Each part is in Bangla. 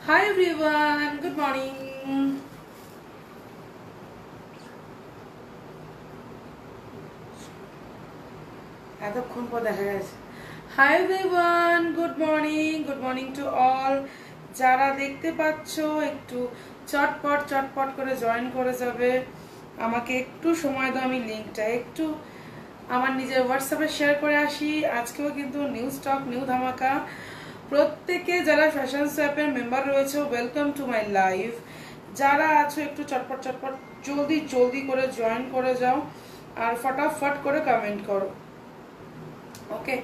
Hi everyone, good morning. এতক্ষণ পর দেখা গেছে। Hi everyone, good morning to all. যারা দেখতে পাচ্ছ একটু চটপট করে জয়েন করে যাবে। আমাকে একটু সময় দাও, আমি লিংকটা একটু আমার নিজের হোয়াটসঅ্যাপে শেয়ার করে আসি। আজকেও কিন্তু নিউ স্টক নিউ ধামাকা। প্রত্যেকে যারা ফ্যাশন সোয়াপের মেম্বার রয়েছে, ওয়েলকাম টু মাই লাইভ। যারা আছো একটু চটপট জলদি করে জয়েন করে যাও আর ফটাফট করে কমেন্ট করো। ওকে,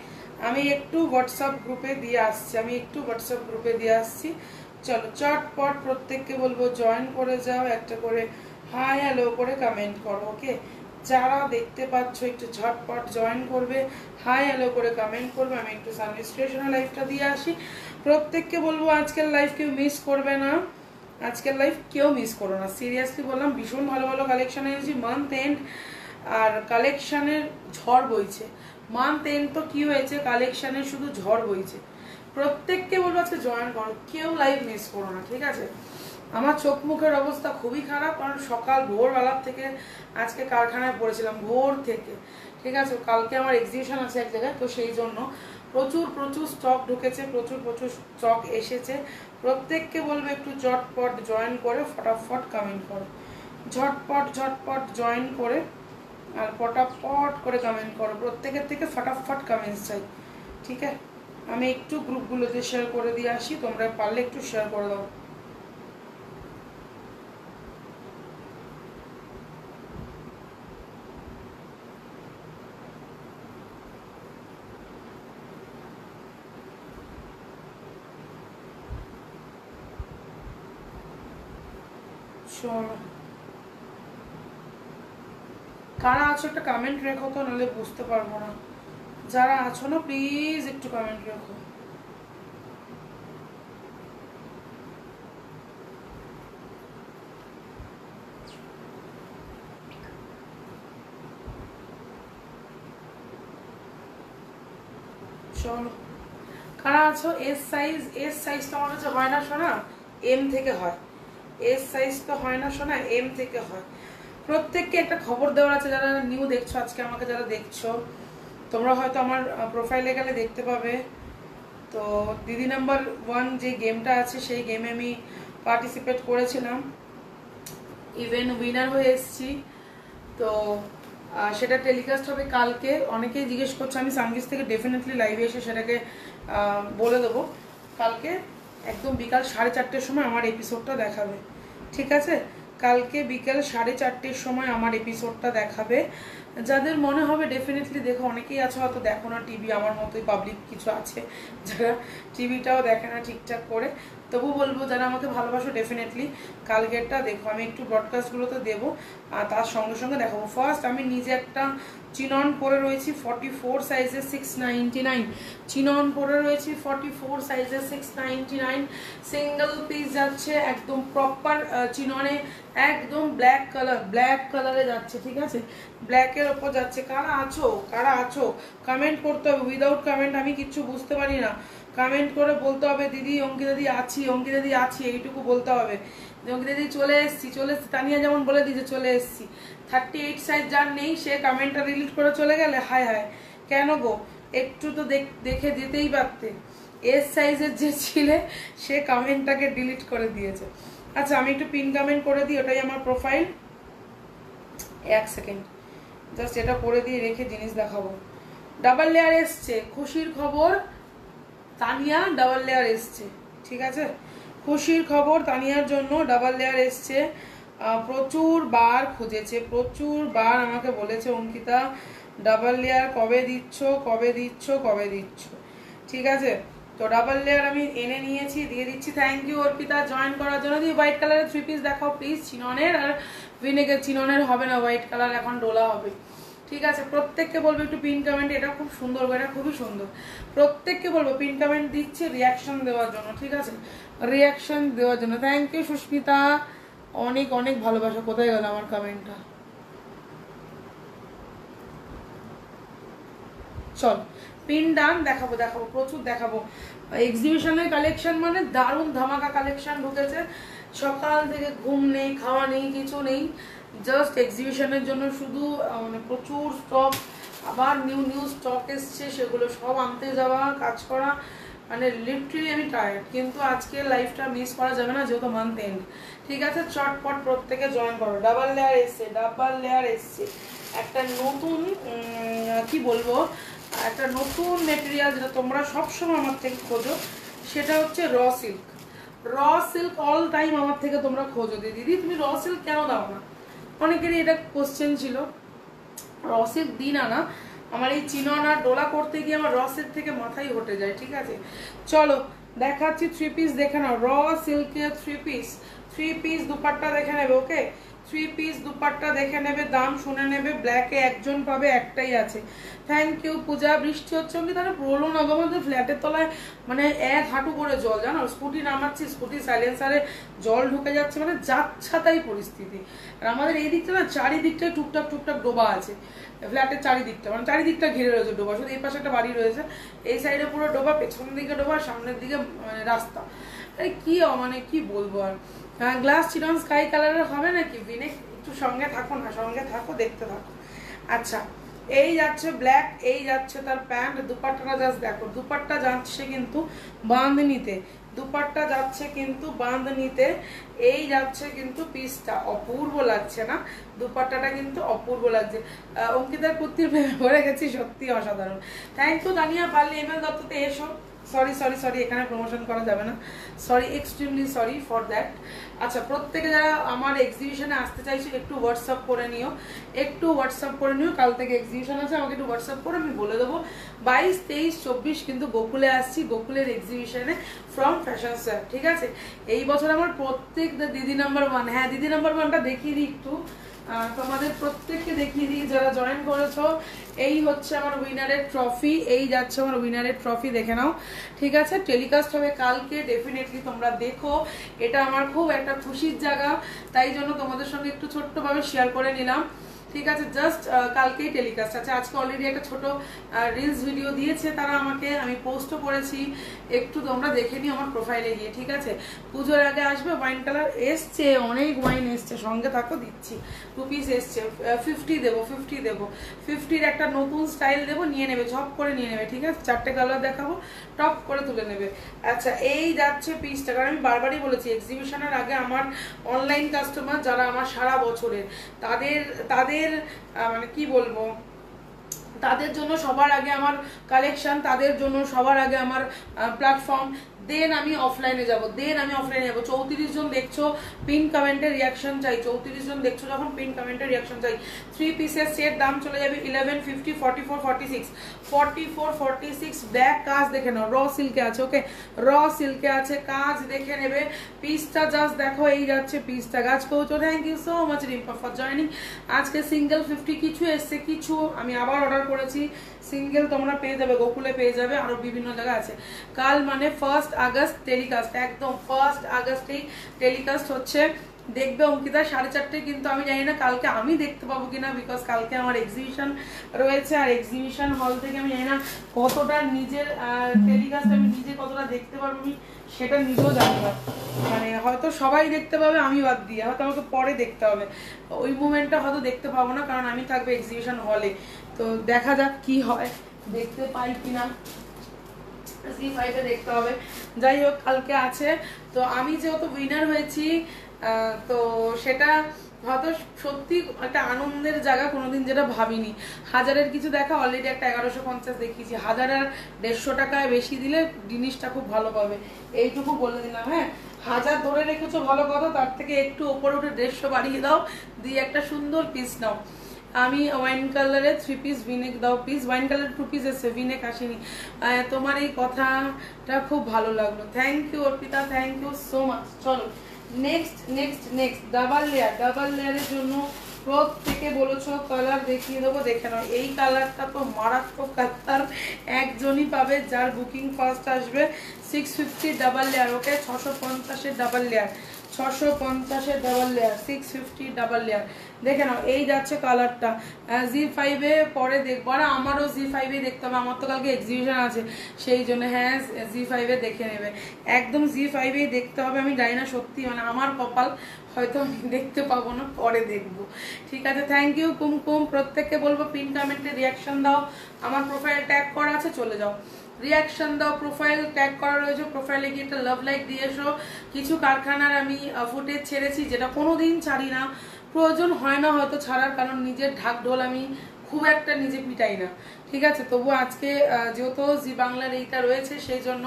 আমি একটু হোয়াটসঅ্যাপ গ্রুপে দিয়ে আসছি। চলো চটপট প্রত্যেককে বলবো জয়েন করে যাও, একটা করে হাই হ্যালো করে কমেন্ট করো। ওকে, যারা দেখতে পাচ্ছ একটু ঝটপট জয়েন করবে, হাই হ্যালো করে কমেন্ট করবে। আমি একটু সানভি স্টেশনের লাইভটা দিয়ে আসি। প্রত্যেককে বলবো আজকের লাইভ কেউ মিস করবে না, আজকের লাইভ কেউ মিস করো না। সিরিয়াসলি বললাম, ভীষণ ভালো ভালো কালেকশন এনেছি। মান্থ এন্ড আর কালেকশনের ঝড় বইছে। মান্থ এন্ড তো কি হয়েছে, কালেকশনের শুধু ঝড় বইছে। প্রত্যেককে বলবো আজকে জয়েন করো, কেউ লাইভ মিস করো না, ঠিক আছে? আমার চোখ মুখের অবস্থা খুবই খারাপ, কারণ সকাল ভোরবেলার থেকে আজকে কারখানায় পড়েছিলাম, ভোর থেকে, ঠিক আছে? কালকে আমার এক্সিবিশন আছে এক জায়গায়, তো সেই জন্য প্রচুর স্টক ঢুকেছে, প্রচুর স্টক এসেছে। প্রত্যেককে বলবো একটু ঝটপট জয়েন করে ফটাফট কমেন্ট করো, ঝটপট জয়েন করে আর ফটাফট করে কমেন্ট করো। প্রত্যেকের থেকে ফটাফট কমেন্টস চাই, ঠিক আছে? আমি একটু গ্রুপগুলোতে শেয়ার করে দিয়ে আসি, তোমরা পারলে একটু শেয়ার করে দাও। চলো, কারা আছো একটা কমেন্ট রেখো তো, নাহলে বুঝতে পারবো না। যারা আছো না প্লিজ একটু কমেন্ট রেখো। চলো, কারা আছো? এস সাইজ তো আমার কাছে হয় না শোনা, এম থেকে হয়। এস সাইজ তো হয় না শোনা, এম থেকে হয়। প্রত্যেককে একটা খবর দেওয়ার আছে, যারা নিউ দেখছো আজকে আমাকে, যারা দেখছো তোমরা হয়তো আমার প্রোফাইলে গেলে দেখতে পাবে। তো দিদি নাম্বার 1 যে গেমটা আছে, সেই গেমে আমি পার্টিসিপেট করেছিলাম, ইভেন উইনার হয়ে এসেছি। তো সেটা টেলিকাস্ট হবে কালকে। অনেকেই জিজ্ঞেস করছে, আমি সানভিস থেকে ডেফিনেটলি লাইভে এসে সেটাকে বলে দেবো। কালকে একদম বিকাল 4:30 সময় আমার এপিসোডটা দেখাবে, ঠিক আছে? কালকে বিকেল 4:30 সময় আমার এপিসোডটা দেখাবে। যাদের মনে হবে ডেফিনেটলি দেখো, অনেকেই আছে হয়তো দেখো না টিভি, আমার মতোই পাবলিক কিছু আছে যারা টিভিটাও দেখে না ঠিকঠাক করে। তবু বলবো যারা আমাকে ভালোবাসো ডেফিনেটলি কালকেরটা দেখো। আমি একটু ব্রডকাস্টগুলোতে দেবো আর তার সঙ্গে দেখাবো। ফার্স্ট আমি নিজে একটা চিনন পরে রয়েছি 44 সাইজের 699। চিনন পরে রয়েছি 44 সাইজের 699। সিঙ্গেল পিস যাচ্ছে, একদম প্রপার চিননে, একদম ব্ল্যাক কালারে যাচ্ছে, ঠিক আছে? ব্ল্যাকের ওপর যাচ্ছে। কারা আছো কমেন্ট করতে হবে। উইদাউট কমেন্ট আমি কিচ্ছু বুঝতে পারি না। কমেন্ট করে বলতে হবে দিদি, অঙ্কিতা দিদি আছি, এইটুকু বলতে হবে। অঙ্কিতা দিদি চলে এসছি। তানিয়া যেমন বলে দিয়েছে চলে এসছি। 38 সাইজ যার নেই সে কমেন্টটা ডিলিট করে চলে গেলে, হায় কেন গো? একটু তো দেখে যেতেই পারতে। এস সাইজের যে ছিলে সে কমেন্টটাকে ডিলিট করে দিয়েছে। আচ্ছা, আমি একটু পিন কমেন্ট করে দিই, ওটাই আমার প্রোফাইল। 1 সেকেন্ড জাস্ট এটা করে দিয়ে রেখে জিনিস দেখাবো। ডাবল লেয়ার এসছে, খুশির খবর। তানিয়া ডাবল লেয়ার এসছে, ঠিক আছে? খুশির খবর, তানিয়ার জন্য ডাবল লেয়ার এসছে। প্রচুর বার খুঁজেছে, প্রচুর বার আমাকে বলেছে অঙ্কিতা ডাবল লেয়ার কবে দিচ্ছ, ঠিক আছে? তো ডাবল লেয়ার আমি এনে নিয়েছি, দিয়ে দিচ্ছি। থ্যাংক ইউ অর্পিতা জয়েন করার জন্য। দিয়ে হোয়াইট কালারের 3 পিস দেখাও প্লিজ, চিননের। আর ভিনেগার চিননের হবে না, হোয়াইট কালার এখন ডোলা হবে, ঠিক আছে? প্রত্যেককে বলবো একটু পিন কমেন্ট, এটা খুব সুন্দর, এটা খুবই সুন্দর। প্রত্যেককে বলবো পিন কমেন্ট দিচ্ছি রিয়াকশন দেওয়ার জন্য, ঠিক আছে? রিয়াকশন দেওয়ার জন্য থ্যাংক ইউ সুস্মিতা, অনেক ভালোবাসা। কোথায় গেল আমার কমেন্টটা? চল পিন ডান, দেখাবো দেখাবো প্রচুর দেখাবো। এক্সিবিশনের কালেকশন মানে দারুণ ধামাকা কালেকশন ঢুকেছে, সকাল থেকে ঘুম নেই, খাওয়া নেই, কিছু নেই, জাস্ট এক্সিবিশনের জন্য শুধু মানে প্রচুর স্টক, আবার নিউ নিউ স্টক এসছে, সেগুলো সব আনতে যাওয়া, কাজ করা, মানে লিটারালি আমি টায়ার্ড। কিন্তু আজকে লাইফটা মিস করা যাবে না, যেহেতু মান্থ এন্ড। ঠিক আছে, চটপট প্রত্যেকে জয়েন করো। ডাবল লেয়ার এসছে, ডাবল লেয়ার এসছে, একটা নতুন কি বলবো, একটা নতুন মেটেরিয়াল যেটা তোমরা সবসময় আমার থেকে খোঁজো, সেটা হচ্ছে raw silk. Raw silk all time আমার থেকে তোমরা খোঁজো, দিদি তুমি র সিল্ক কেন দাও না, অনেকেরই এটা কোশ্চেন ছিল। র সিল্ক দিই না না, আমার এই চিনন আর ডোলা করতে গিয়ে আমার র সিল্ক থেকে মাথায় হটে যায়। ঠিক আছে, চলো দেখাচ্ছি থ্রি পিস দেখে নাও। র সিল্কের থ্রি পিস দুপাট্টা দেখে নেবে। ওকে, থ্রি পিস দুপাট্টা দেখে নেবে, দাম শুনে নেবে। ব্ল্যাকে একজন পাবে, একটাই আছে। থ্যাংক ইউ পূজা। বৃষ্টি হচ্ছে কি তাহলে বলো না গো, আমাদের ফ্ল্যাটের তলায় মানে এক হাঁটু করে জল, জানো, স্কুটি নামাচ্ছি, স্কুটি সাইলেন্সারে জল ঢুকে যাচ্ছে, মানে যাচ্ছাতাই পরিস্থিতি। আর আমাদের এই দিকটা না চারিদিকটাই টুকটাক টুকটাক ডোবা আছে, ফ্ল্যাটের চারিদিকটা, মানে চারিদিকটা ঘিরে রয়েছে ডোবা। শুধু এই পাশে একটা বাড়ি রয়েছে, এই সাইডে পুরো ডোবা, পেছনের দিকে ডোবা, সামনের দিকে মানে রাস্তা। আরে কি মানে কি বলবো আর। গ্লাস চিনন স্কাই কালারের হবে নাকি বিনে, একটু সঙ্গে থাকো না, সঙ্গে থাকো, দেখতে থাকো। আচ্ছা, এই যাচ্ছে ব্ল্যাক, এই যাচ্ছে তার প্যান্ট। দুপাট্টাটা জাস্ট দেখো, দুপাট্টা যাচ্ছে কিন্তু বাঁধনিতে, দুপাট্টা যাচ্ছে কিন্তু বাঁধনিতে, এই যাচ্ছে কিন্তু পিসটা। অপূর্ব লাগছে না দুপাট্টাটা, কিন্তু অপূর্ব লাগছে। অঙ্কিতার কুর্তির প্রেমে পড়ে গেছি, সত্যি অসাধারণ। থ্যাংক ইউ তানিয়া, পারলে এমএল দত্ততে এসো। সরি সরি সরি, এখানে প্রমোশন করা যাবে না, sorry, extremely sorry for that. আচ্ছা, প্রত্যেকে যারা আমার এক্সিবিশনে আসতে চাইছো একটু হোয়াটসঅ্যাপ করে নিও, একটু হোয়াটসঅ্যাপ করে নিও। কাল থেকে এক্সিবিশন আছে, আমাকে একটু হোয়াটসঅ্যাপ করে আমি বলে দেবো। 22, 23, 24 কিন্তু গোকুলে আসছি, গোকুলের এক্সিবিশনে ফ্রম ফ্যাশন স্যার। ঠিক আছে, এই বছর আমার প্রত্যেক দিদি নাম্বার 1, হ্যাঁ দিদি নাম্বার 1টা দেখিয়ে দিই একটু, তোমাদের প্রত্যেককে দেখিয়ে দিই যারা জয়েন করেছো। এই হচ্ছে আমার উইনারের ট্রফি, এই যাচ্ছে আমার উইনারের ট্রফি, দেখে নাও। ঠিক আছে, টেলিকাস্ট হবে কালকে, ডেফিনেটলি তোমরা দেখো। এটা আমার খুব একটা খুশির জায়গা, তাই জন্য তোমাদের সঙ্গে একটু ছোট্টভাবে শেয়ার করে নিলাম। ঠিক আছে, জাস্ট কালকেই টেলিকাস্ট আছে। আজকে অলরেডি একটা ছোট রিলস ভিডিও দিয়েছে তারা আমাকে, আমি পোস্টও করেছি, একটু তোমরা দেখে নিও আমার প্রোফাইলে গিয়ে। ঠিক আছে, পুজোর আগে আসবে। ওয়াইন কালার এসছে, অনেক ওয়াইন এসছে, সঙ্গে থাকো, দিচ্ছি। 2 পিস এসছে, 50 দেবো, 50 দেবো, 50-র একটা নতুন স্টাইল দেবো, নিয়ে নেবে, ঝপ করে নিয়ে নেবে। ঠিক আছে, 4টে কালার দেখাবো, টপ করে তুলে নেবে। আচ্ছা, এই যাচ্ছে পিসটা, কারণ আমি বারবারই বলেছি এক্সিবিশনের আগে আমার অনলাইন কাস্টমার যারা আমার সারা বছরের, তাদের মানে কি বলবো, তাদের জন্য সবার আগে আমার কালেকশন, তাদের জন্য সবার আগে আমার প্ল্যাটফর্ম। দেন আমি অফলাইনে যাব, 34 জন দেখছো, পিন কমেন্টের রিয়াকশন চাই। 34 জন দেখছো যখন, পিন কমেন্টের রিয়াকশন চাই। 3 পিসের সেট, দাম চলে যাবে 1150, 44, 46, 44, 46। ব্ল্যাক কাজ দেখে নাও, র সিল্কে আছে। ওকে, র সিল্কে আছে, কাজ দেখে নেবে। পিসটা জাস্ট দেখো, এই যাচ্ছে পিসটা। গাছ কৌচো, thank you so much Rimpa for joining. আজকে সিঙ্গেল 50 কিছু এসছে, কিছু আমি আবার অর্ডার করেছি। সিঙ্গেল তোমরা পেয়ে যাবে, গোকুলে পেয়ে যাবে, আরো বিভিন্ন জায়গায় আছে। কাল মানে 1 আগস্ট টেলিকাস্ট, একদম 1 আগস্টেই টেলিকাস্ট হচ্ছে। দেখবে অঙ্কিতা 4:30, কিন্তু আমি জানি না কালকে আমি দেখতে পাবো কিনা, বিকজ কালকে আমার এক্সিবিশন রয়েছে। আর এক্সিবিশন হল থেকে আমি জানি না কতটা নিজের টেলিকাস্ট আমি নিজে কতটা দেখতে পারবো, আমি সেটা নিজেও জানি না। মানে হয়তো সবাই দেখতে পাবে, আমি বাদ দিয়ে, হয়তো আমাকে পরে দেখতে হবে, ওই মুভমেন্টটা হয়তো দেখতে পাবো না, কারণ আমি থাকবো এক্সিবিশন হলে। তো দেখা যাক কি হয়, দেখতে পাই কিনা, C5-এ দেখতে হবে। যাই হোক, কালকে আছে। তো আমি যেহেতু উইনার হয়েছি, তো সেটা হয়তো সত্যি একটা আনন্দের জায়গা, কোনোদিন যেটা ভাবিনি। 1000-এর কিছু দেখা, অলরেডি একটা 1150 দেখিয়েছি। 1000 আর 150 টাকায় বেশি দিলে জিনিসটা খুব ভালো পাবে, এইটুকু বলে দিলাম। হ্যাঁ, 1000 ধরে রেখেছো ভালো কথা, তার থেকে একটু ওপরে উঠে 150 বাড়িয়ে দাও, দিয়ে একটা সুন্দর পিস নাও। আমি ওয়াইন কালারের 3 পিস ভিনেক দাও প্লিজ। ওয়াইন কালার 2 পিস এসে, ভিনেক আসেনি। তোমার এই কথাটা খুব ভালো লাগলো, thank you Arpita, thank you so much. চলো নেক্সট নেক্সট নেক্সট ডাবল লেয়ারের জন্য প্রত্যেকে বলেছো কালার দেখিয়ে দেবো, দেখে নাও। এই কালারটা তো মারাত্মক কালার, একজনই পাবে যার বুকিং ফার্স্ট আসবে। 650 ডাবল লেয়ার। ওকে, 650-এর double layer, 650 double layer, 650 double layer. দেখে নাও এই যাচ্ছে কালারটা। Z5 এ পরে দেখবো, আর আমারও Z5 এ দেখতে হবে, আমার তো কালকে এক্সিবিশন আছে সেই জন্য। হ্যাঁ Z5 এ দেখে নেবে, একদম Z5 এ দেখতে হবে। আমি জানি না সত্যি, মানে আমার কপাল, হয়তো আমি দেখতে পাবো না, পরে দেখবো। ঠিক আছে, থ্যাংক ইউ কুমকুম। প্রত্যেককে বলবো পিন কমেন্টে রিয়াকশন দাও, আমার প্রোফাইল ট্যাগ করা আছে, চলে যাও রিয়াকশন দাও। প্রোফাইল ট্যাগ করা রয়েছে, প্রোফাইলে গিয়ে একটা লাভ লাইক দিয়ে এসো। কিছু কারখানার আমি ফুটেজ ছেড়েছি যেটা কোনোদিন ছাড়ি না, প্রয়োজন হয় না হয়তো ছাড়ার, কারণ নিজের ঢাক ঢোল আমি খুব একটা নিজে পিটাই না, ঠিক আছে। তবু আজকে যেহেতু জি বাংলার এইটা রয়েছে সেই জন্য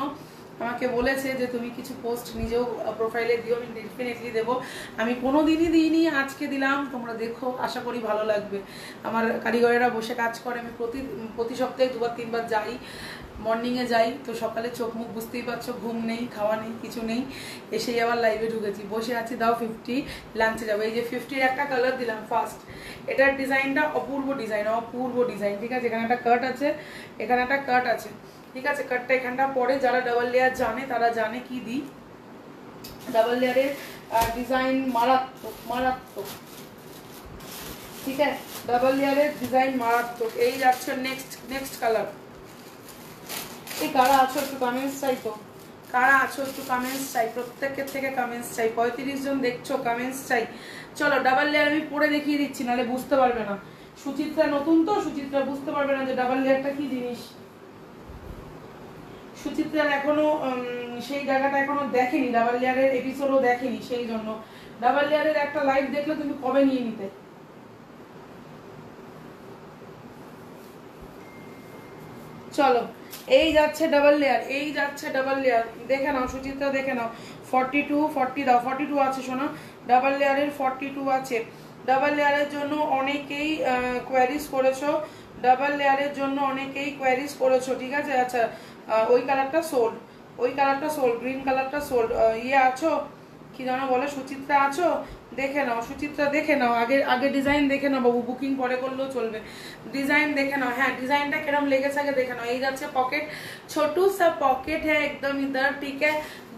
আমাকে বলেছে যে তুমি কিছু পোস্ট নিজেও প্রোফাইলে দিও, আমি ডেফিনেটলি দেবো। আমি কোনো দিনই দিইনি, আজকে দিলাম, তোমরা দেখো, আশা করি ভালো লাগবে। আমার কারিগরেরা বসে কাজ করে, আমি প্রতি সপ্তাহে 2-3 বার যাই, মর্নিংয়ে যাই, তো সকালে চোখ মুখ বুঝতেই পারছো, ঘুম নেই, খাওয়া নেই, কিছু নেই, এসেই আবার লাইভে ঢুকেছি, বসে আছি। দাও 50, লাঞ্চে যাবো। এই যে 50-র একটা কালার দিলাম ফার্স্ট, এটার ডিজাইনটা অপূর্ব ডিজাইন, অপূর্ব ডিজাইন, ঠিক আছে। এখানে একটা কাট আছে, এখানে একটা কাট আছে, ঠিক আছে। কাটটা এখানটা পরে যারা ডাবল লেয়ার জানে তারা জানে কি দিই। ডাবল লেয়ারের ডিজাইন মারাত্মক মারাত্মক, ঠিক আছে। ডাবল লেয়ারের ডিজাইন মারাত্মক। এই যাচ্ছে নেক্সট কালার। এই কারা আছো একটু কমেন্টস চাই, তো কারা আছো একটু কমেন্টস চাই, প্রত্যেকের থেকে কমেন্টস চাই। 35 জন দেখছো, কমেন্টস চাই। চলো ডাবল লেয়ার আমি পরে দেখিয়ে দিচ্ছি, নাহলে বুঝতে পারবে না। সুচিত্রা নতুন তো, সুচিত্রা বুঝতে পারবে না যে ডাবল লেয়ারটা কি জিনিস। সুচিত্রার এখনো সেই জায়গাটা এখনো দেখেনি, ডাবল লেয়ারের এপিসোডও দেখেনি, সেই জন্য। ডাবল লেয়ারের একটা লাইভ দেখলে তুমি কবে নিয়ে নিতে। চলো এই যাচ্ছে ডাবল লেয়ার, এই যাচ্ছে ডাবল লেয়ার, দেখে নাও সুচিত্রা, দেখে নাও। 42 40 দাও, 42 আছে শোনা, ডাবল লেয়ারের 42 আছে। ডাবল লেয়ারের জন্য অনেকেই কোয়ারিজ করেছো, ডাবল লেয়ারের জন্য অনেকেই কোয়ারিজ করেছো, ঠিক আছে। আচ্ছা ওই কালারটা সোল্ড, ওই কালারটা সোল্ড, গ্রিন কালারটা সোল্ড। ইয়ে আছো কি জানো বলে, সুচিত্রা আছো, দেখে নাও সুচিত্রা, দেখে নাও। আগে ডিজাইন দেখে নাও বাবু, বুকিং পরে করলেও চলবে, डिजाइन देखे ना। हाँ डिजाइनটা কিরকম লেগেছে আগে দেখে নাও। এই যাচ্ছে পকেট, छोटू सा पॉकेट है एकदम इधर, ठीक है।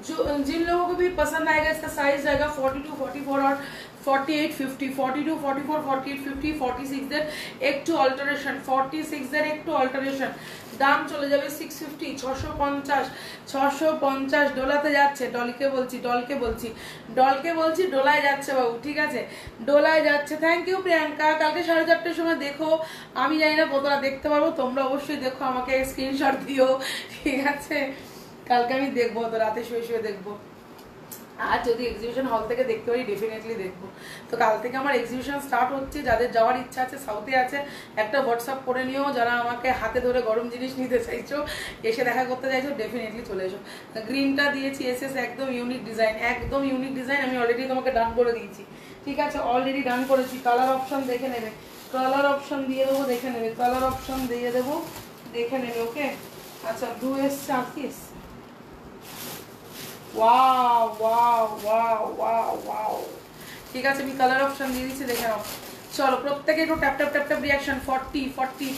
जो जिन लोगों को भी पसंद आएगा इसका साइज जाएगा 42 44 और 48 50, 42 44 48 50 46 দের একটু অল্টারেশন, 46 দের একটু অল্টারেশন। দাম চলে যাবে 650 650 ডলাতে যাচ্ছে। ডলকে বলছি ডোলায় যাচ্ছে বাবু, ঠিক আছে, ডোলায় যাচ্ছে। Thank you Priyanka. কালকে 4:30টার সময় দেখো, আমি জানি না কতটা দেখতে পারবো, তোমরা অবশ্যই দেখো, আমাকে স্ক্রিনশট দিও, ঠিক আছে। কালকে আমি দেখবো, তো রাতে শুয়ে দেখবো। আর যদি এক্সিবিশন হল থেকে দেখতে পারি ডেফিনেটলি দেখবো। তো কাল থেকে আমার এক্সিবিশন স্টার্ট হচ্ছে, যাদের যাওয়ার ইচ্ছা আছে সাউথে আছে একটা হোয়াটসঅ্যাপ করে নিও, যারা আমাকে হাতে ধরে গরম জিনিস নিতে চাইছো, এসে দেখা করতে চাইছো, ডেফিনেটলি চলে এসো। গ্রিনটা দিয়েছি এসএস, একদম ইউনিক ডিজাইন, একদম ইউনিক ডিজাইন। আমি অলরেডি তোমাকে ডান করে দিয়েছি, ঠিক আছে, অলরেডি ডান করেছি। কালার অপশন দেখে নেবে, কালার অপশন দিয়ে দেবো, দেখে নেবে, কালার অপশন দিয়ে দেবো, দেখে নেবে, ওকে। আচ্ছা ব্লু এসছে, আঁকিস, wow wow wow wow wow, ঠিক আছে, আমি কালার অপশন দিয়ে দিচ্ছি, দেখে নাও। চলো প্রত্যেকে একটু tap tap tap tap reaction, 40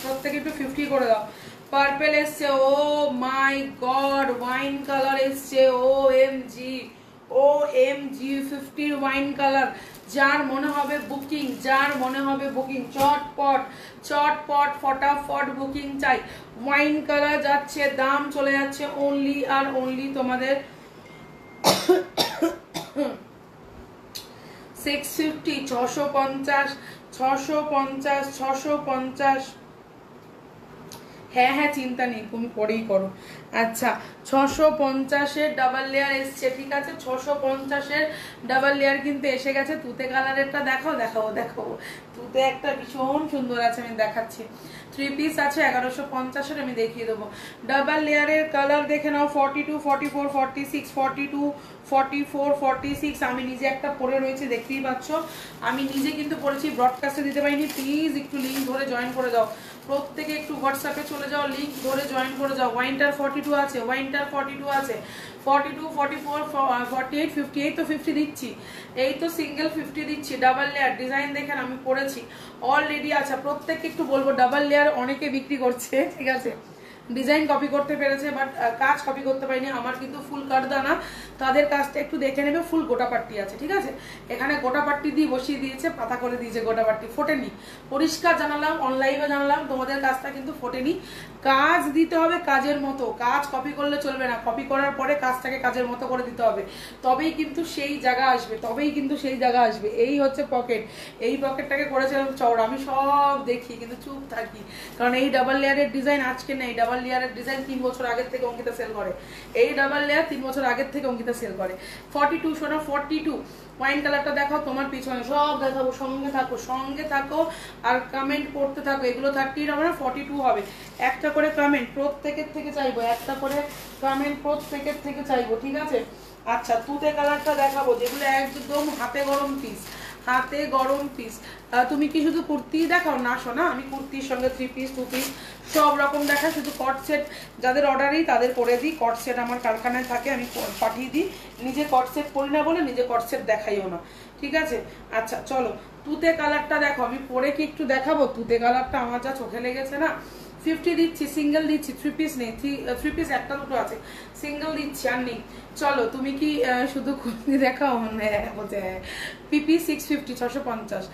প্রত্যেকে একটু 50 করে দাও। পার্পল এসছে, ও মাই গড, ওয়াইন কালার এসছে, ও এম জি 50 ওয়াইন কালার। যার মনে হবে বুকিং, যার মনে হবে বুকিং, চটপট ফটাফট বুকিং চাই। ওয়াইন কালার যাচ্ছে, দাম চলে যাচ্ছে অনলি আর অনলি তোমাদের 650 650 হ্যাঁ হ্যাঁ চিন্তা নেই, তুমি পরেই করো। আচ্ছা 650-এর ডাবল লেয়ার এসছে, ঠিক আছে, 650-এর ডাবল লেয়ার কিন্তু এসে গেছে। তুতে কালারেরটা দেখাবো। তুতে একটা ভীষণ সুন্দর আছে, আমি দেখাচ্ছি। 3 পিস আছে 1150-এর, আমি দেখিয়ে দেবো। ডাবল লেয়ারের কালার দেখে নাও, 42 44 46 42 44 46। আমি নিজে একটা পরে রয়েছে, দেখতেই পাচ্ছ, আমি নিজে কিন্তু পরেছি, ব্রডকাস্টে দিতে পারিনি। প্লিজ একটু লিঙ্ক ধরে জয়েন করে দাও, প্রত্যেকে একটু হোয়াটসঅ্যাপে চলে যাও, লিঙ্ক ধরে জয়েন করে যাও। ওয়াইনটার 42 আছে, 42 44 48 58, তো 50 দিচ্ছি, এই তো সিঙ্গেল 50 দিচ্ছি। ডাবল লেয়ার ডিজাইন দেখেন আমি পরেছি অলরেডি। আচ্ছা প্রত্যেককে একটু বলবো, ডাবল লেয়ার অনেকে বিক্রি করছে, ঠিক আছে, ডিজাইন কপি করতে পেরেছে, বাট কাজ কপি করতে পারিনি। আমার কিন্তু ফুল কাটদানা, তাদের কাজটা একটু দেখে নেবে। ফুল গোটা পাট্টি আছে, ঠিক আছে, এখানে গোটা পাট্টি দিয়ে বসিয়ে দিয়েছে, পাতা করে দিয়েছে, গোটা পাট্টি ফোটেনি, পরিষ্কার জানালাম, অনলাইনে জানালাম তোমাদের কাজটা কিন্তু ফোটেনি। কাজ দিতে হবে কাজের মতো, কাজ কপি করলে চলবে না, কপি করার পরে কাজটাকে কাজের মতো করে দিতে হবে, তবেই কিন্তু সেই জায়গা আসবে, তবেই কিন্তু সেই জায়গা আসবে। এই হচ্ছে পকেট, এই পকেটটাকে করেছিলাম চওড়া, আমি সব দেখি কিন্তু চুপ থাকি, কারণ এই ডাবল লেয়ারের ডিজাইন আজকে নেই, ডাবল লেয়ারের ডিজাইন 3 বছর আগের থেকে অঙ্কিতা সেল করে, এই ডাবল লেয়ার 3 বছর আগের থেকে অঙ্কিতা সেল করে। 42 শোনো, 42 ওয়াইন কালারটা দেখাও, তোমার পিছনে সব দেখাবো, সঙ্গে থাকো, সঙ্গে থাকো আর কমেন্ট করতে থাকো। এগুলো 30 হবে না, 42 হবে। একটা করে কমেন্ট প্রত্যেকের থেকে চাইবো, একটা করে কমেন্ট প্রত্যেকের থেকে চাইবো, ঠিক আছে। আচ্ছা, তুতে কালারটা দেখাবো, যেগুলো একদম হাতে গরম পিস, হাতে গরম পিস। তুমি কি শুধু কুর্তি দেখাও? না শোনা, আমি কুর্তির সঙ্গে 3 পিস 2 পিস সব রকম দেখাই, শুধু কট সেট যাদের অর্ডারই তাদের করে দিই। কট সেট আমার কারখানায় থাকে, আমি পাঠিয়ে দিই, নিজে কট সেট করি না বলে নিজে কট সেট দেখাইও না, ঠিক আছে। আচ্ছা চলো, তুতে কালারটা দেখো, আমি পরে কি একটু দেখাবো। তুতে কালারটা আমার যা চোখে লেগেছে না, 50 দিচ্ছি, সিঙ্গেল দিচ্ছি, 3 পিস নেই, 3 পিস একটা দুটো আছে, সিঙ্গেল দিচ্ছি আর নেই। চলো, তুমি কি শুধু কুর্তি দেখাও? বলছে পিপি 650, 650।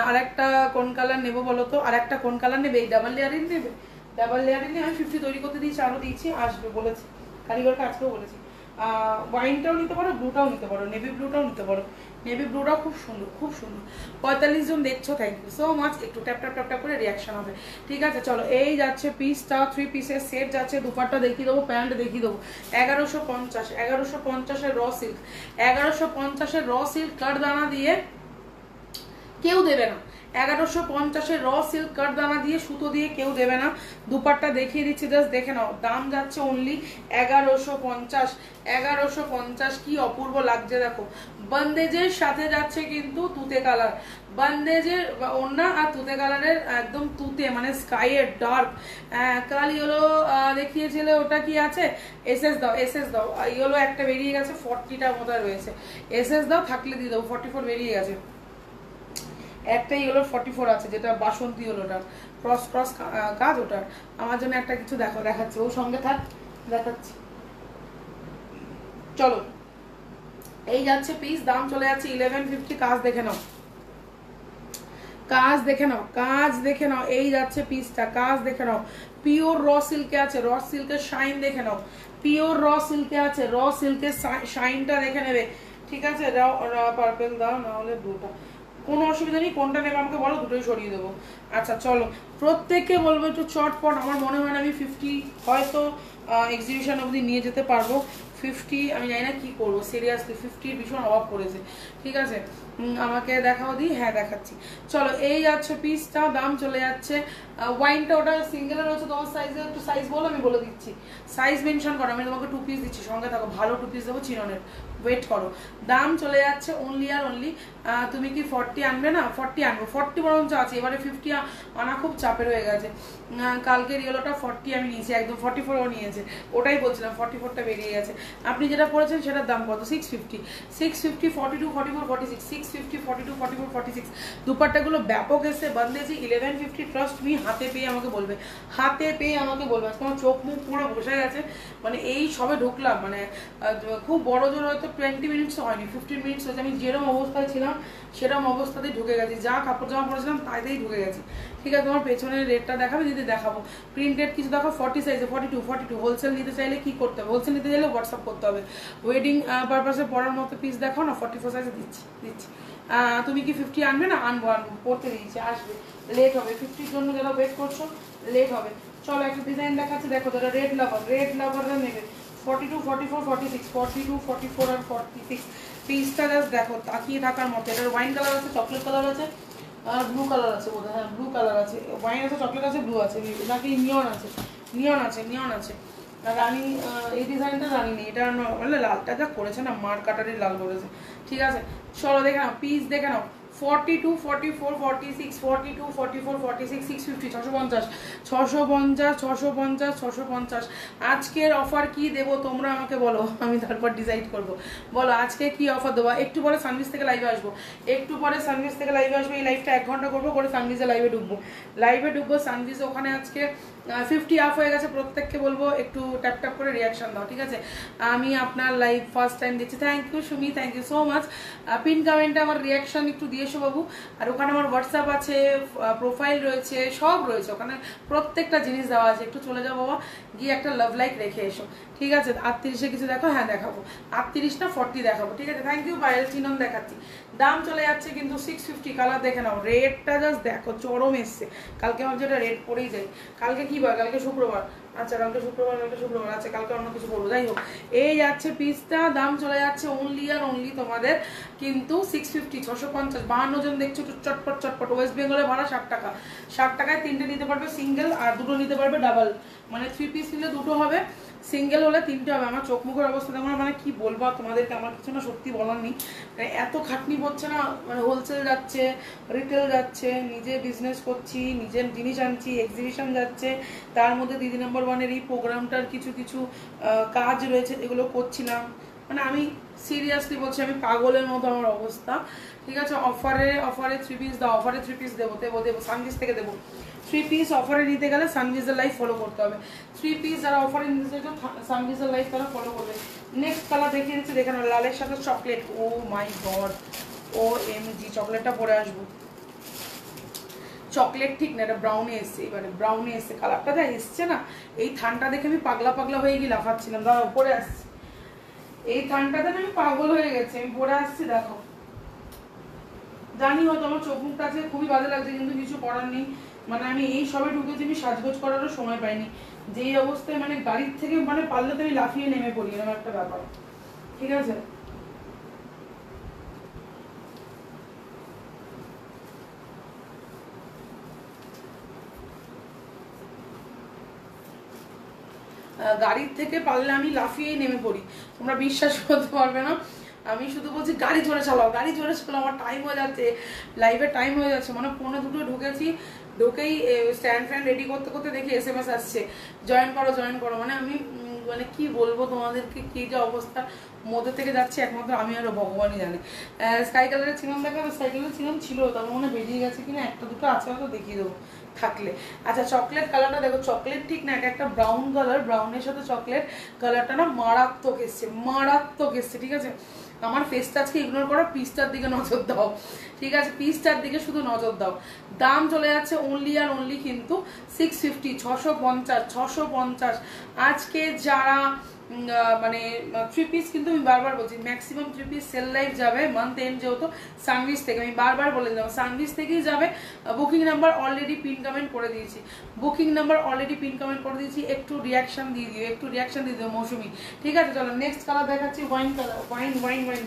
আর একটা কোন কালার নেবো বলো তো? আর একটা কোন কালার নেবে? এই ডাবল লেয়ারিং নেবে? ডাবল লেয়ারিং নিয়ে আমি 50 তৈরি করতে দিয়েছি, আরও দিয়েছি, আসবে বলেছি, কারিগরকে আজকেও বলেছি। ওয়াইনটাও নিতে পারো, ব্লুটাও নিতে পারো, নেভি ব্লুটাও নিতে পারো, নেভি ব্লুটাও খুব সুন্দর, খুব সুন্দর। 45 জন দেখছো, থ্যাংক ইউ সো মাচ। একটু ট্যাপ ট্যাপ ট্যাপ ট্যাপ করে রিয়াকশন হবে, ঠিক আছে। চলো, এই যাচ্ছে পিসটা, 3 পিসের সেট যাচ্ছে, দুপাট্টা দেখিয়ে দেবো, প্যান্ট দেখিয়ে দেবো। 1150, 1150-এর র সিল্ক, 1150-এর র সিল্ক কাঠদানা দিয়ে কেউ দেবে না, 1150-এর র সিল্ক কাঠদানা দিয়ে সুতো দিয়ে কেউ দেবে না। দুপাট্টা দেখিয়ে দিচ্ছি, জাস্ট দেখে নাও, দাম যাচ্ছে অনলি 1150, 1150। কি অপূর্ব লাগছে দেখো, বন্দেজের সাথে যাচ্ছে কিন্তু তুতে কালার, বন্দেজের ওড়না আর তুতে কালারের একদম তুতে, মানে স্কাই এর ডার্ক কাল ইয়েলো দেখিয়েছিলে, ওটা কি আছে? এসএস দাও, এসএস দাও, ইয়েলো একটা বেরিয়ে গেছে, 40টার মতো রয়েছে, এসএস দাও, থাকলে দিয়ে দেবো। 44 বেরিয়ে গেছে, একটা ইয়েলোর 44 আছে, যেটা বাসন্তী ইয়েলোটা, ক্রস ক্রস কাজ, ওটার আমার জন্য একটা কিছু দেখো, দেখাচ্ছি, ও সঙ্গে থাক, দেখাচ্ছি। চলো, এই যাচ্ছে পিস, দাম চলে যাচ্ছে 1150। কাজ দেখে নাও, কাজ দেখে নাও, কাজ দেখে নাও, এই যাচ্ছে পিসটা, কাজ দেখে নাও। পিওর র সিল্কে আছে, র সিল্কের শাইন দেখে নাও, পিওর র সিল্কে আছে, র সিল্কের শাইনটা দেখে নেবে, ঠিক আছে। পার্পেল দাও, না হলে ব্লুটা, কোনো অসুবিধা নেই, কোনটা নেবে আমাকে বলো, দুটোই সরিয়ে দেবো। আচ্ছা চলো, প্রত্যেককে বলবো একটু চটপট, আমার মনে হয় না আমি 50 হয়তো এক্সিবিশন অবধি নিয়ে যেতে পারবো। 50 আমি জানি না কি করবো, সিরিয়াসলি 50 ভীষণ অভাব পড়েছে, ঠিক আছে। আমাকে দেখাও দিই, হ্যাঁ দেখাচ্ছি। চলো, এই যাচ্ছে পিসটা, দাম চলে যাচ্ছে, ওয়াইনটা ওটা সিঙ্গেলের রয়েছে, তোমার সাইজে একটু সাইজ বলো, আমি বলে দিচ্ছি, সাইজ মেনশন করো, আমি তোমাকে 2 পিস দিচ্ছি, সঙ্গে থাকো, ভালো 2 পিস দেবো চিননের, ওয়েট করো। দাম চলে যাচ্ছে অনলি আর অনলি, তুমি কি 40 আনবে? না 40 আনবো, 40 বরঞ্চ আছে, এবারে 50 আনা খুব চাপের হয়ে গেছে। কালকের ইয়েলোটা 40 আমি নিয়েছি, একদম 44ও নিয়েছে, ওটাই বলছিলাম, 44টা বেরিয়ে গেছে। আপনি যেটা পড়েছেন সেটার দাম কত? 650, 650, 42, 44, 46, 650, 42, 44, 46। দুপাট্টাগুলো ব্যাপক এসে বন্দেজি 1150, ট্রাস্ট মি, হাতে পেয়ে আমাকে বলবে, হাতে পেয়ে আমাকে বলবে, আজকে আমার চোখ মুখ পুরো বসে গেছে, মানে এই সবে ঢুকলাম, মানে খুব বড় জোর হয়তো 20 মিনিটস হয়নি, 15 মিনিটস হয়েছে, আমি যেরকম অবস্থায় ছিলাম সেরকম অবস্থাতেই ঢুকে গেছি, যা কাপড় জামা পরেছিলাম তাইতেই ঢুকে গেছি, ঠিক আছে। তোমার পেছনের রেটটা দেখাবে, যদি দেখাবো, প্রিন্টেড কিছু দেখো, 40 সাইজে, 42, 42। হোলসেল নিতে চাইলে কি করতে হবে? হোলসেল নিতে চাইলে হোয়াটসঅ্যাপ করতে হবে। ওয়েডিং পারপাসে পরার মতো পিস দেখাও না, 44 সাইজে দিচ্ছি, দিচ্ছি। তুমি কি 50 আনবে? না আনবো, আনবো, পড়তে দিয়েছি, আসবে, লেট হবে, 50-র জন্য যারা ওয়েট করছো লেট হবে। চলো, একটা ডিজাইন দেখাচ্ছে, দেখো, যারা রেড লাভার, রেড লাভাররা নেবে, 42, 44, 46, 42, 44 আর 46। পিসটা জাস্ট দেখো, তাকিয়ে থাকার মতো। এটার ওয়াইন কালার আছে, চকলেট কালার আছে, আর ব্লু কালার আছে বোধহয়, হ্যাঁ ব্লু কালার আছে, ওয়াইন আছে, চকলেট আছে, ব্লু আছে, নাকি নিয়ন আছে, নিয়ন আছে, নিয়ন আছে। রানী, এই ডিজাইনটা রানী নেই, এটা মানে লালটা যা করেছে না, মার কাটারি লাল করেছে, ঠিক আছে। চলো দেখে নাও, পিস দেখে নাও, 42, 44, 46, 42, 44, 46, 650, 650, 650, 650, 650। আজকের অফার কি দেবো তোমরা আমাকে বলো, আমি তারপর ডিসাইড করবো। বলো আজকে কি অফার দেবো। একটু পরে সানভিস থেকে লাইভে আসবো, একটু পরে সানভিস থেকে লাইভে আসবো। এই লাইভটা 1 ঘন্টা করবো, করে সানভিসে লাইভে ঢুকবো সানভিসে। ওখানে আজকে 50 আপ হয়ে গেছে। প্রত্যেককে বলবো একটু ট্যাপ ট্যাপ করে রিয়াকশন দাও, ঠিক আছে। আমি আপনার লাইভ ফার্স্ট টাইম দিচ্ছি। Thank you Sumi, thank you so much. Pin কমেন্টে আমার রিয়াকশন একটু দিয়ে এসো বাবু। আর ওখানে আমার হোয়াটসঅ্যাপ আছে, প্রোফাইল রয়েছে, সব রয়েছে ওখানে, প্রত্যেকটা জিনিস দেওয়া আছে। একটু চলে যাও বাবা, গিয়ে একটা লাভ লাইক রেখে এসো, ঠিক আছে। 38-এ কিছু দেখো, হ্যাঁ দেখাবো। 38 না 40 দেখাবো, ঠিক আছে। থ্যাংক ইউ পায়েল চিনন দেখাচ্ছি। দাম চলে যাচ্ছে কিন্তু 650। কালার দেখে নাও, রেডটা জাস্ট দেখো চরম এসছে। কালকে ভাবছি এটা রেড পরেই যাই। কালকে কি বার? কালকে শুক্রবার। আচ্ছা কালকে শুক্রবার, আচ্ছা কালকে অন্য কিছু করবো। যাই হোক, এই যাচ্ছে পিসটা, দাম চলে যাচ্ছে অনলি আর অনলি তোমাদের কিন্তু 650, 650। 52 জন দেখছো, চটপট চটপট। ওয়েস্ট বেঙ্গলে ভাড়া 60 টাকা। 60 টাকায় 3টে নিতে পারবে সিঙ্গেল, আর 2টো নিতে পারবে ডাবল। মানে 3 পিস নিলে 2টো হবে, সিঙ্গেল হলে 3টে হবে। আমার চোখ মুখের অবস্থা তেমন, মানে কি বলবো তোমাদেরকে, আমার কিছু না সত্যি বলার নেই। মানে এত খাটনি পড়ছে না, মানে হোলসেল যাচ্ছে, রিটেল যাচ্ছে, নিজে বিজনেস করছি, নিজের জিনিস আনছি, এক্সিবিশন যাচ্ছে, তার মধ্যে দিদি নাম্বার 1-এর এই প্রোগ্রামটার কিছু কিছু কাজ রয়েছে, এগুলো করছিলাম। মানে আমি সিরিয়াসলি বলছি, আমি পাগলের মতো আমার অবস্থা, ঠিক আছে। অফারে 3 পিস দাও, অফারে 3 পিস দেবো সানভিস থেকে দেবো। 3 পিস অফারে নিতে গেলে সানভিসের লাইভ ফলো করতে হবে। 3 পিস যারা অফারে নিতে চাইছো সানভিসের লাইভ তারা ফলো করবে। নেক্সট কালার দেখিয়ে দিচ্ছি, দেখে নাও। লালের সাথে chocolate, O my god, O MG, চকলেটটা পরে আসবো। চকলেট ঠিক না, এটা ব্রাউনে এসছে। এবারে ব্রাউনে এসছে, কালারটা যা এসছে না, এই থানটা দেখে আমি পাগলা পাগলা হয়ে গিয়ে লাফাচ্ছিলাম। দাঁড়াও পরে আসছি, এই থানটাতে আমি পাগল হয়ে গেছি, আমি পরে আসছি। দেখো জানি হয়তো আমার চোখ মুখটা আছে খুবই বাজে লাগছে, কিন্তু কিছু করার নেই। মানে আমি এই সবে ঢুকেছি, আমি সাজগোজ করারও সময় পাইনি। যেই অবস্থায় মানে গাড়ির থেকে মানে পারলে তো আমি লাফিয়ে নেমে পড়ি, এরকম একটা ব্যাপার, ঠিক আছে। গাড়ির থেকে পারলে আমি লাফিয়েই নেমে পড়ি, তোমরা বিশ্বাস করতে পারবে না। আমি শুধু বলছি গাড়ি জোরে চালাও, গাড়ি জোরে চালাও, আমার টাইম হয়ে যাচ্ছে, লাইভের টাইম হয়ে যাচ্ছে। মানে 1:45 ঢুকেছি, ঢুকেই স্ট্যান্ড ফ্যান রেডি করতে করতে দেখি SMS আসছে, জয়েন করো। মানে আমি মানে কি বলবো তোমাদেরকে, কি যে অবস্থা মধ্যে থেকে যাচ্ছে, একমাত্র আমি আরো ভগবানই জানে। স্কাই কালারের চিনন দেখা, স্কাই কালারের চিনন ছিল, তারপর মনে বেরিয়ে গেছে কিনা, একটা দুটো আছে হয়তো, দেখিয়ে দেবো থাকলে। আচ্ছা চকলেট কালারটা দেখো, চকলেট ঠিক না, একটা ব্রাউন কালার, ব্রাউনের সাথে চকলেট কালারটা না মারাত্মক এসছে, ঠিক আছে। আমার ফেসটা আজকে ইগনোর করো, পিসটার দিকে নজর দাও, ঠিক আছে। পিসটার দিকে শুধু নজর দাও। দাম চলে যাচ্ছে অনলি আর অনলি কিন্তু 650, 650। আজকে যারা মানে 3 পিস, কিন্তু আমি বারবার বলছি ম্যাক্সিমাম 3 পিস সেল লাইভ যাবে মান্থ এন্ড, যেহেতু সানভিস থেকে, আমি বারবার বলে দিলাম সানভিস থেকেই যাবে। Booking number already pin comment করে দিয়েছি, একটু রিয়াকশন দিয়ে দিও মৌসুমি, ঠিক আছে। চলো নেক্সট কালার দেখাচ্ছি, ওয়াইন কালার, ওয়াইন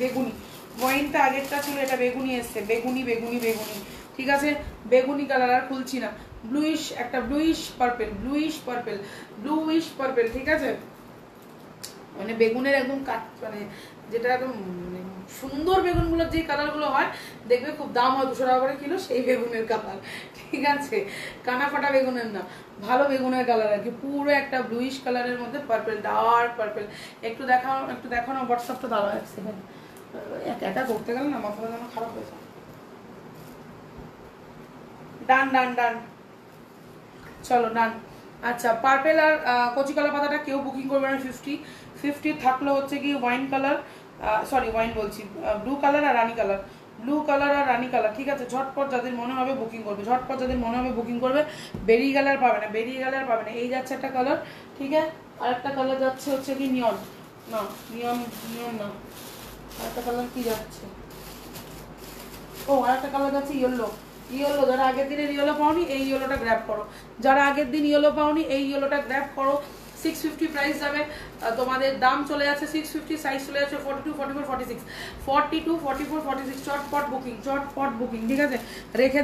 বেগুনি। ওয়াইনটা আগেরটা ছিল, এটা বেগুনি এসছে, বেগুনি, ঠিক আছে। বেগুনি কালার আর খুলছি না। ব্লুইশ পার্পেল, ঠিক আছে। মানে বেগুনের একদম মানে যেটা একদম মানে সুন্দর বেগুনগুলোর যে কালারগুলো হয়, দেখবে খুব দাম হয় 200 টাকা করে কিলো, সেই বেগুনের কালার, ঠিক আছে। কানা ফাটা বেগুনের না, ভালো বেগুনের কালার আর কি। পুরো একটা ব্লুইশ কালারের মধ্যে পার্পেল, ডার্ক পার্পেল। একটু দেখাও না হোয়াটসঅ্যাপটা, দাঁড়াও এক সেকেন্ড, একা করতে গেলে না মাথাটা যেন খারাপ হয়ে যায়। ডান, চলো ডান। আচ্ছা পার্পেল আর কচি কলা পাতাটা কেউ বুকিং করবে না। 50 থাকলো হচ্ছে কি ওয়াইন কালার, ওয়াইন বলছি, ব্লু কালার আর রানি কালার, ঠিক আছে। ঝটপট যাদের মনে হবে বুকিং করবে, বেরি কালার পাবে না, এই যাচ্ছে একটা কালার, ঠিক আছে। আরেকটা কালার যাচ্ছে হচ্ছে কি নিয়ন না, আরেকটা কালার কি যাচ্ছে, আরেকটা কালার যাচ্ছে ইয়েলো। যারা আগের দিনের ইয়েলো পাওনি, এই ইয়েলোটা গ্র্যাব করো। 650 প্রাইস যাবে তোমাদের। দাম চলে যাচ্ছে 650, সাইজ চলে যাচ্ছে 42, 44, 46। চটপট বুকিং, ঠিক আছে। রেখে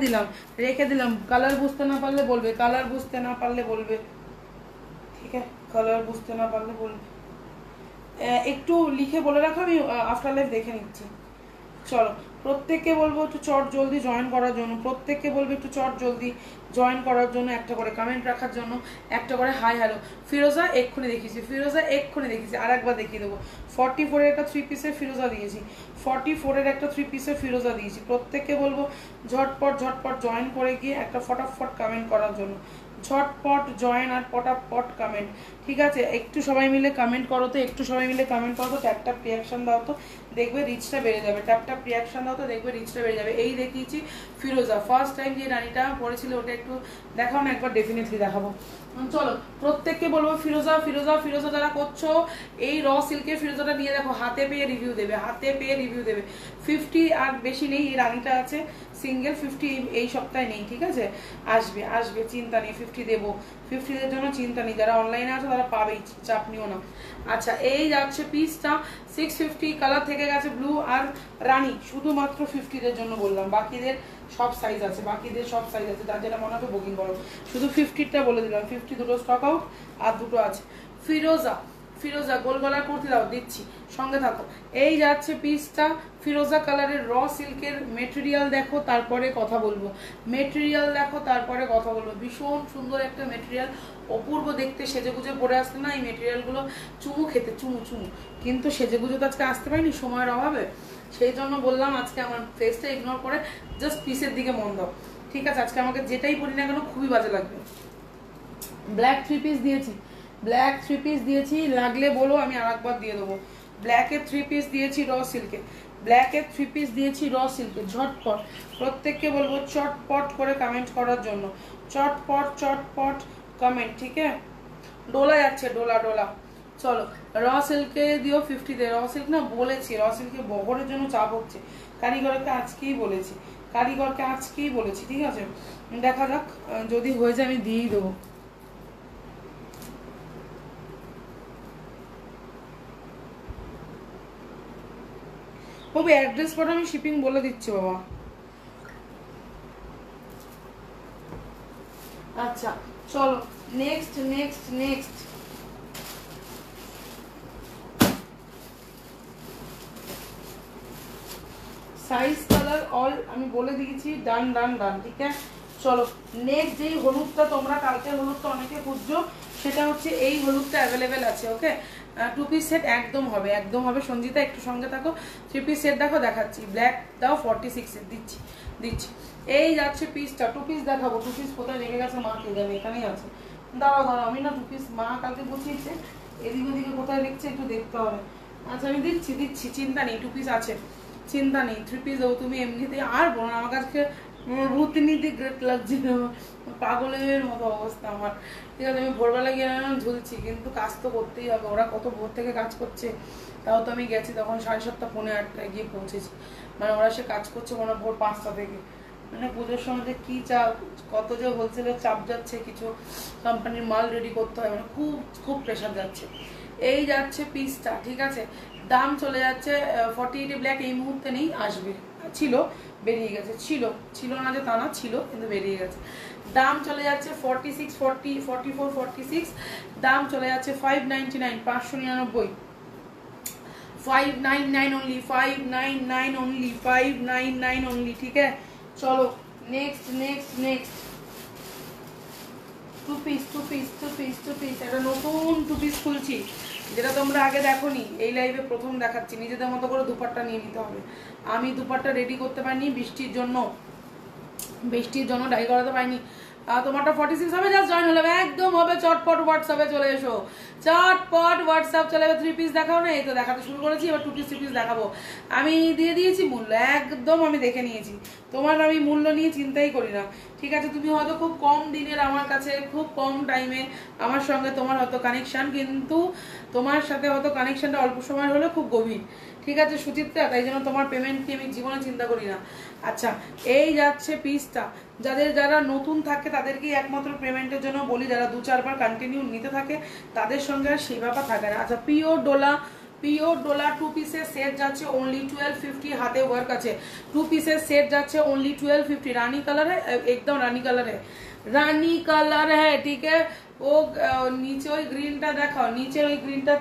দিলাম। কালার বুঝতে না পারলে বলবে, ঠিক আছে। একটু লিখে বলে রাখো, আমি আফটার লাইফ দেখে নিচ্ছি। চলো প্রত্যেককে বলবো একটু চট জলদি জয়েন করার জন্য, প্রত্যেককে বলবো একটু চট জলদি জয়েন করার জন্য, একটা করে কমেন্ট রাখার জন্য, একটা করে হাই হ্যালো। ফিরোজা এক্ষুনি দেখিয়েছি, ফিরোজা এক্ষুনি দেখিয়েছি, আর একবার দেখিয়ে দেবো। 44-এর একটা 3 পিসের ফিরোজা দিয়েছি, 44-এর একটা 3 পিসের ফিরোজা দিয়েছি। প্রত্যেককে বলবো ঝটপট ঝটপট জয়েন করে গিয়ে একটা ফটাফট কমেন্ট করার জন্য, ঝটপট জয়েন আর পটাপট কমেন্ট। ঠিক আছে, একটু সবাই মিলে কমেন্ট করো তো, একটু সবাই মিলে কমেন্ট করো তো, ট্যাপ ট্যাপ রিয়াকশন দাও তো, দেখবে রিচটা বেড়ে যাবে। ট্যাপ ট্যাপ রিয়াকশন দাও তো, দেখবে রিচটা বেড়ে যাবে। এই দেখিয়েছি ফিরোজা, ফার্স্ট টাইম যে রানীটা পড়েছিল ওটা একটু দেখাও না, একবার ডেফিনেটলি দেখাবো। চলো প্রত্যেককে বলবো ফিরোজা ফিরোজা ফিরোজা যারা করছো, এই র সিল্কের ফিরোজাটা নিয়ে দেখো, হাতে পেয়ে রিভিউ দেবে, হাতে পেয়ে রিভিউ দেবে। 50 আর বেশি নেই, এই রানীটা আছে সিঙ্গেল, 50 এই সপ্তাহে নেই। ঠিক আছে, আসবে আসবে, চিন্তা নেই, 50 দেবো, 50-দের জন্য চিন্তা নেই। যারা অনলাইনে আছে তারা পাবেই, চাপ নিও না। আচ্ছা, এই যাচ্ছে পিসটা 650, কালার থেকে গেছে ব্লু আর রানী, শুধুমাত্র 50-দের জন্য বললাম, বাকিদের সব সাইজ আছে, বাকিদের সব সাইজ আছে, যার যেটা মনে হবে বুকিং করো। শুধু 50টা বলে দিলাম, 50 দুটো স্টক আউট আর দুটো আছে। ফিরোজা ফিরোজা গোল গলার কুর্তি দাও, দিচ্ছি, সঙ্গে থাকো। এই যাচ্ছে পিসটা ফিরোজা কালারের র সিল্কের, মেটেরিয়াল দেখো তারপরে কথা বলবো, মেটেরিয়াল দেখো তারপরে কথা বলবো। ভীষণ সুন্দর একটা মেটেরিয়াল, অপূর্ব দেখতে। সেজেগুজে পরে আসতে না এই মেটেরিয়ালগুলো চুমু খেতে, চুমু চুমু, কিন্তু সেজেগুজে তো আজকে আসতে পারিনি সময়ের অভাবে, সেই জন্য বললাম আজকে আমার ফেসটা ইগনোর করে জাস্ট পিসের দিকে মন দাও। ঠিক আছে, আজকে আমাকে যেটাই পরি না কেন খুবই বাজে লাগবে। ব্ল্যাক 3 পিস দিয়েছি, ব্ল্যাক 3 পিস দিয়েছি, লাগলে বলো আমি আর একবার দিয়ে দেবো। ব্ল্যাকের 3 পিস দিয়েছি র সিল্কে, ব্ল্যাকের 3 পিস দিয়েছি র সিল্কে। ঝটপট প্রত্যেককে বলবো চটপট করে কমেন্ট করার জন্য, চটপট চটপট কমেন্ট। ঠিক আছে, ডোলা যাচ্ছে, ডোলা ডোলা। চলো র সিল্কে দিও 50-তে। র সিল্ক না বলেছি, র সিল্কে বহরের জন্য চাপ হচ্ছে, কারিগরকে আজকেই বলেছি, কারিগরকে আজকেই বলেছি। ঠিক আছে, দেখা যাক, যদি হয়ে যায় আমি দিয়েই দেবো। বাবু অ্যাড্রেস পরে আমি শিপিং বলে দিচ্ছি বাবা। আচ্ছা চলো next next next. Size colour all আমি বলে দিয়েছি, ডান ডান ডান। ঠিক আছে, চলো নেক্সট যেই হলুদটা, তোমরা কালকে হলুদটা অনেকে খুঁজছো, সেটা হচ্ছে এই হলুদটা অ্যাভেলেবেল আছে। ওকে, 2 পিস সেট একদম হবে, একদম হবে। সঞ্জিতা একটু সঙ্গে থাকো। 3 পিস সেট দেখো, দেখাচ্ছি। ব্ল্যাক দাও 46-এর, দিচ্ছি দিচ্ছি। এই যাচ্ছে পিসটা, 2 পিস দেখাবো। 2 পিস কোথায় রেখে গেছে মা কে জানে, এখানেই আছে। দাঁড়াও দাঁড়াও, আমি না 2 পিস মা কালকে গুছিয়েছে, এদিক ওদিকে কোথায় লিখছে একটু দেখতে হবে। আচ্ছা আমি দিচ্ছি দিচ্ছি, চিন্তা নেই, 2 পিস আছে, চিন্তা নেই। 3 পিস দেবো, তুমি এমনিতে আর বলো না, আমার কাছে রুতিনীতি গ্রেট লাগছে, পাগলের মতো অবস্থা আমার। ঠিক আছে, আমি ভোরবেলা গিয়ে ঝুলছি, কিন্তু কাজ তো করতেই হবে। ওরা কত ভোর থেকে কাজ করছে, তাও তো আমি গেছি তখন 7:30 পৌনে 8টায় গিয়ে পৌঁছেছি। মানে ওরা সে কাজ করছে মানে ভোর 5টা থেকে। মানে পুজোর সময় যে কী চাপ, কত যে হোলসেলের চাপ যাচ্ছে, কিছু কোম্পানির মাল রেডি করতে হয়, মানে খুব খুব প্রেশার যাচ্ছে। এই যাচ্ছে পিসটা। ঠিক আছে, দাম চলে যাচ্ছে 48 ব্ল্যাক এই মুহূর্তে নেই, আসবে, ছিল বেরিয়ে গেছে, ছিল ছিল না যে তা না, ছিল কিন্তু বেরিয়ে গেছে। দাম চলে যাচ্ছে 46, 40, 44, 46। দাম চলে যাচ্ছে 599, 599, 599 অনলি, 599 অনলি, 599 অনলি। ঠিক আছে, চলো next next next. 2 piece 2 piece 2 piece 2 piece, একটা নতুন 2 পিস খুলছি, যেটা তোমরা আগে দেখোনি, এই লাইভে প্রথম দেখাচ্ছি। নিজেদের মতো করে দুপাট্টা নিয়ে নিতে হবে। আমি দুপাট্টা রেডি করতে পারিনি বৃষ্টির জন্য, বৃষ্টির জন্য ডাই করাতে পারিনি। তোমারটা 46 হবে, জাস্ট জয়েন হলে একদম হবে। চটপট হোয়াটসঅ্যাপে চলে এসো, চটপট হোয়াটসঅ্যাপ চলে যাবে। 3 পিস দেখাও না, এই তো দেখাতে শুরু করেছি, এবার 2 পিস 3 পিস দেখাবো। আমি দিয়ে দিয়েছি মূল্য, একদম আমি দেখে নিয়েছি। তোমার আমি মূল্য নিয়ে চিন্তাই করি না। ঠিক আছে, তুমি হয়তো খুব কম দিনের আমার কাছে, খুব কম টাইমে আমার সঙ্গে তোমার হয়তো কানেকশান, কিন্তু তোমার সাথে হয়তো কানেকশানটা অল্প সময় হলে খুব গভীর। ঠিক আছে সুচিত্রা, তাই জন্য তোমার পেমেন্ট নিয়ে আমি জীবনে চিন্তা করি না। আচ্ছা, এই যাচ্ছে পিসটা। যারা নতুন থাকে তাদেরকেই একমাত্র পেমেন্টের জন্য বলি, যারা 2-4 বার কন্টিনিউ নিতে থাকে তাদের সঙ্গে আর সেই ব্যাপার থাকে না। আচ্ছা, পিওর ডোলা 2 পিসের সেট যাচ্ছে অনলি 1250, হাতে ওয়ার্ক আছে। 2 পিসের সেট যাচ্ছে অনলি 1250, রানী কালারে, একদম রানী কালারে, रानी कलर है, ठीक है। वो নিচে ওই গ্রিনটা দেখাও, নিচে ওই গ্রিনটা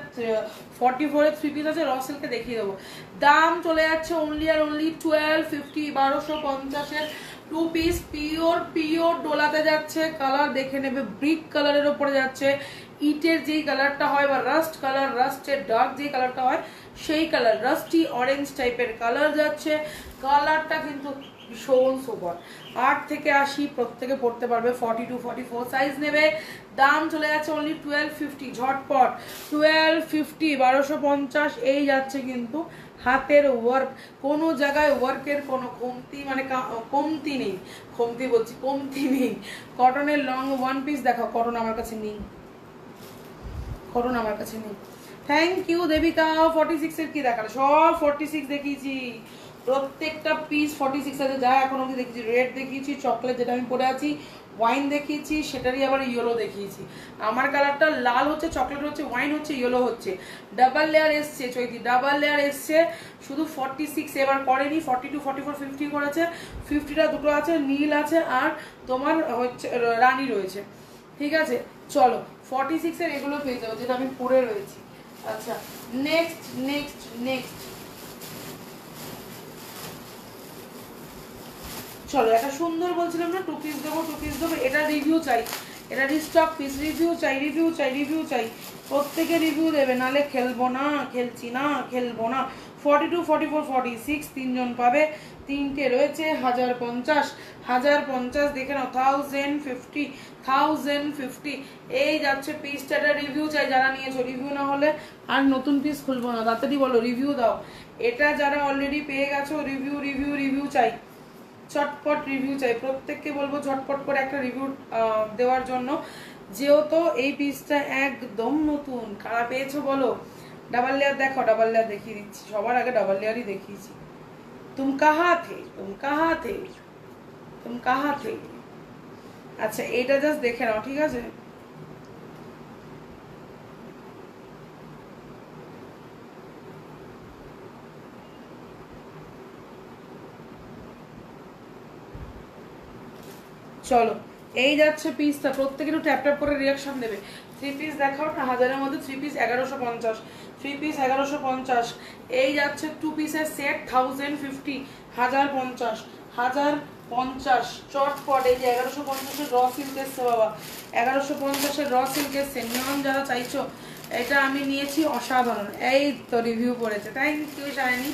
44 এর 3 পিস আছে, র সিল্কে দেখিয়ে দেবো। দাম চলে যাচ্ছে অনলি আর অনলি 1250, 1250 এর 2 পিস পিওর পিওর ডোলাতে যাচ্ছে। কালার দেখে নেবে, ব্রিক কালারের উপরে যাচ্ছে, ইটের যেই কালারটা হয় বা রাস্ট কালার, রাস্টের ডার্ক যেই কালারটা হয় সেই কালার, রাস্টি অরেঞ্জ টাইপের কালার যাচ্ছে। কালারটা কিন্তু ভীষণ সুপার। 8 থেকে 80 প্রত্যেকে পড়তে পারবে, 42 44 সাইজ নেবে। দাম চলে যাচ্ছে অনলি 1250, ঝটপট 1250, 1250 এই যাচ্ছে কিন্তু। হাতের ওয়ার্ক, কোনো জায়গায় ওয়ার্কের কোনো কমতি মানে কমতি নেই, কমতি বলছি কমতি নেই। কটনের লং ওয়ান পিস দেখাও, কটন আমার কাছে নেই, কটন আমার কাছে নেই। Thank you Devika. 46 এর কি দেখালো, সব 46 দেখিয়েছি, প্রত্যেকটা পিস 46 আছে। যা এখন অবধি দেখিয়েছি, রেড দেখিয়েছি, চকলেট যেটা আমি পরে আছি, ওয়াইন দেখিয়েছি, সেটারই আবার ইয়েলো দেখিয়েছি। আমার কালারটা লাল হচ্ছে, চকলেট হচ্ছে, ওয়াইন হচ্ছে, ইয়েলো হচ্ছে। ডাবল লেয়ার এসছে চৈতি, ডাবল লেয়ার এসছে, শুধু 46 এবার করেনি, 42 44 50 করেছে। 50টা দুটো আছে, নীল আছে আর তোমার হচ্ছে রানী রয়েছে, ঠিক আছে। চলো 46 এর এগুলো পেয়ে যাবো, যেটা আমি পরে রয়েছি। আচ্ছা নেক্সট নেক্সট নেক্সট চলো, একটা সুন্দর বলছিলাম না 2 পিস দেবো, 2 পিস দেবো। এটা রিভিউ চাই, এটা রিস্টক পিস, রিভিউ চাই, রিভিউ চাই, রিভিউ চাই। প্রত্যেকে রিভিউ দেবে, নালে খেলবো না, খেলছি না, খেলবো না। 42 44 46 তিনজন পাবে, তিনটে রয়েছে। 1050, 1050 দেখে নাও, 1050, 1050 এই যাচ্ছে পিসটা। রিভিউ চাই যারা নিয়েছো, রিভিউ না হলে আর নতুন পিস খুলবো না। তাড়াতাড়ি বলো, রিভিউ দাও। এটা যারা অলরেডি পেয়ে গেছো, রিভিউ রিভিউ রিভিউ চাই, চটপট রিভিউ চাই। প্রত্যেককে বলবো ঝটপট করে একটা রিভিউ দেওয়ার জন্য, যেহেতু এই পিসটা একদম নতুন। কারা পেয়েছো বলো। ডাবল লেয়ার দেখো, ডাবল লেয়ার দেখিয়ে দিচ্ছি, সবার আগে ডাবল লেয়ারই দেখিয়েছি। তুম কাহা থে, তুম কাহা থে, তুম কাহা থে। আচ্ছা এটা জাস্ট দেখে নাও, ঠিক আছে। চলো এই যাচ্ছে পিসটা, প্রত্যেকে একটু ট্যাপ ট্যাপ করে রিয়াকশন দেবে। 3 পিস দেখাও না, 1000-এর মধ্যে 3 পিস 1150, 3 পিস 1150। এই যাচ্ছে 2 পিসের সেট 1050, 1050, 1050 চটপট। এই যে 1150-এর র সিল্ক এসছে বাবা, 1150-এর র সিল্ক এসছে। নিয়ন যারা চাইছো, এটা আমি নিয়েছি অসাধারণ। এই তো রিভিউ পড়েছে, thank you Shiny,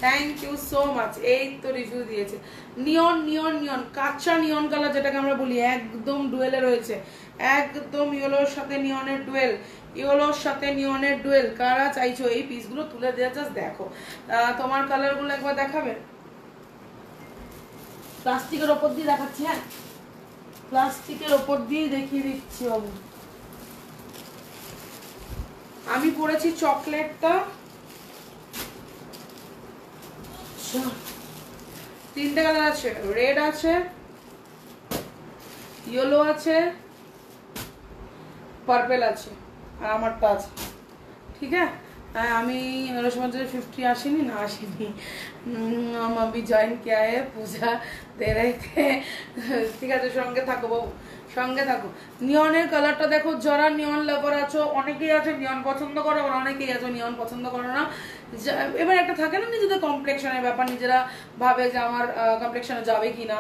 thank you so much. এই তো রিভিউ দিয়েছে। নিয়ন নিয়ন নিয়ন, কাঁচা নিয়ন কালার যেটাকে আমরা বলি, একদম ডুয়েলে রয়েছে, একদম ইয়েলোর সাথে নিয়নের ডুয়েল, ইয়েলোর সাথে নিয়নের ডুয়েল। কারা চাইছো এই পিসগুলো তুলে দেওয়া, জাস্ট দেখো। তোমার কালারগুলো একবার দেখাবে। প্লাস্টিকের ওপর দিয়ে দেখাচ্ছি, হ্যাঁ প্লাস্টিকের ওপর দিয়ে দেখিয়ে দিচ্ছি বাবু। আমি পরেছি চকলেটটা, তিনটে কালার আছে, রেড আছে, ইয়েলো আছে, পার্পেল আছে, আর আমারটা আছে, ঠিক আছে। আমি मेरे समझ 50 আসেনি না, আসেনি। हम अभी ज्वाइन किया है, पूजा दे रहे थे, ঠিক আছে। সঙ্গে থাকো বাবু, সঙ্গে থাকো। নিয়নের কালারটা দেখো, যারা নিয়ন লাভার আছো, অনেকেই আছে নিয়ন পছন্দ করো, আর অনেকেই আছো নিয়ন পছন্দ করো না। এবার একটা থাকে না নিজেদের কমপ্লেকশনের ব্যাপার, নিজেরা ভাবে যে আমার কমপ্লেকশনে যাবে কিনা,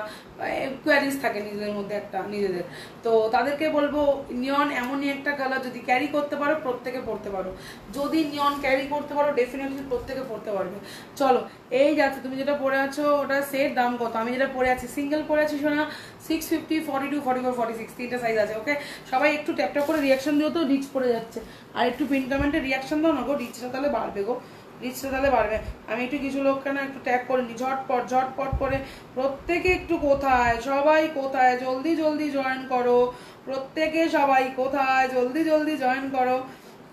কোয়ারিজ থাকে নিজেদের মধ্যে একটা নিজেদের। তো তাদেরকে বলবো নিয়ন এমনই একটা কালার, যদি ক্যারি করতে পারো প্রত্যেকে পড়তে পারো, যদি নিয়ন ক্যারি করতে পারো ডেফিনেটলি প্রত্যেকে পড়তে পারবে। চলো এই যাচ্ছে, তুমি যেটা পরে আছো ওটা সেট দাম কত? আমি যেটা পরে আছি সিঙ্গেল পরে আছি শোনা 650, 42, 44, 46 তিনটা সাইজ আছে। ওকে সবাই একটু ট্যাপ ট্যাপ করে রিয়াকশন দিও তো, রিচ পড়ে যাচ্ছে। আর একটু পিন কমেন্টে রিয়াকশন দাও না গো, রিচটা তাহলে বাড়বে গো, রিচটা তাহলে বাড়বে। আমি একটু কিছু লোককে না একটু ট্যাগ করে নি, ঝটপট ঝটপট করে। প্রত্যেকে একটু কোথায়, সবাই কোথায়, জলদি জলদি জয়েন করো প্রত্যেকে, সবাই কোথায়, জলদি জলদি জয়েন করো।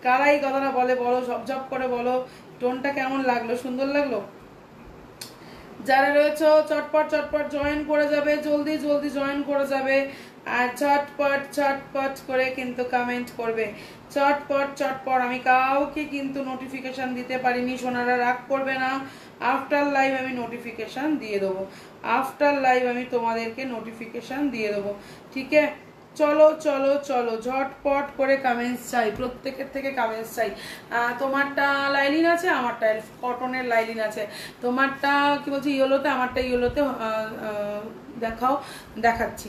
কারা এই কথাটা বলে বলো, ঝপঝপ করে বলো। টোনটা কেমন লাগলো, সুন্দর লাগলো? যারা রয়েছে চটপট চটপট জয়েন করে যাবে, জলদি জলদি জয়েন করে যাবে। আর চটপট চটপট করে কিন্তু কমেন্ট করবে, চটপট চটপট। আমি কাউকে কিন্তু নোটিফিকেশন দিতে পারিনি, সোনারা রাগ করবে না। আফটার লাইভ আমি নোটিফিকেশন দিয়ে দেবো, আফটার লাইভ আমি তোমাদেরকে নোটিফিকেশন দিয়ে দেবো, ঠিক আছে। চলো চলো চলো ঝটপট করে কমেন্টস চাই, প্রত্যেকের থেকে কমেন্টস চাই। তোমারটা লাইলিন আছে, আমারটা কটনের লাইলিন আছে, তোমারটা কি বলছি ইয়েলোতে, আমারটা ইয়েলোতে দেখাও, দেখাচ্ছি।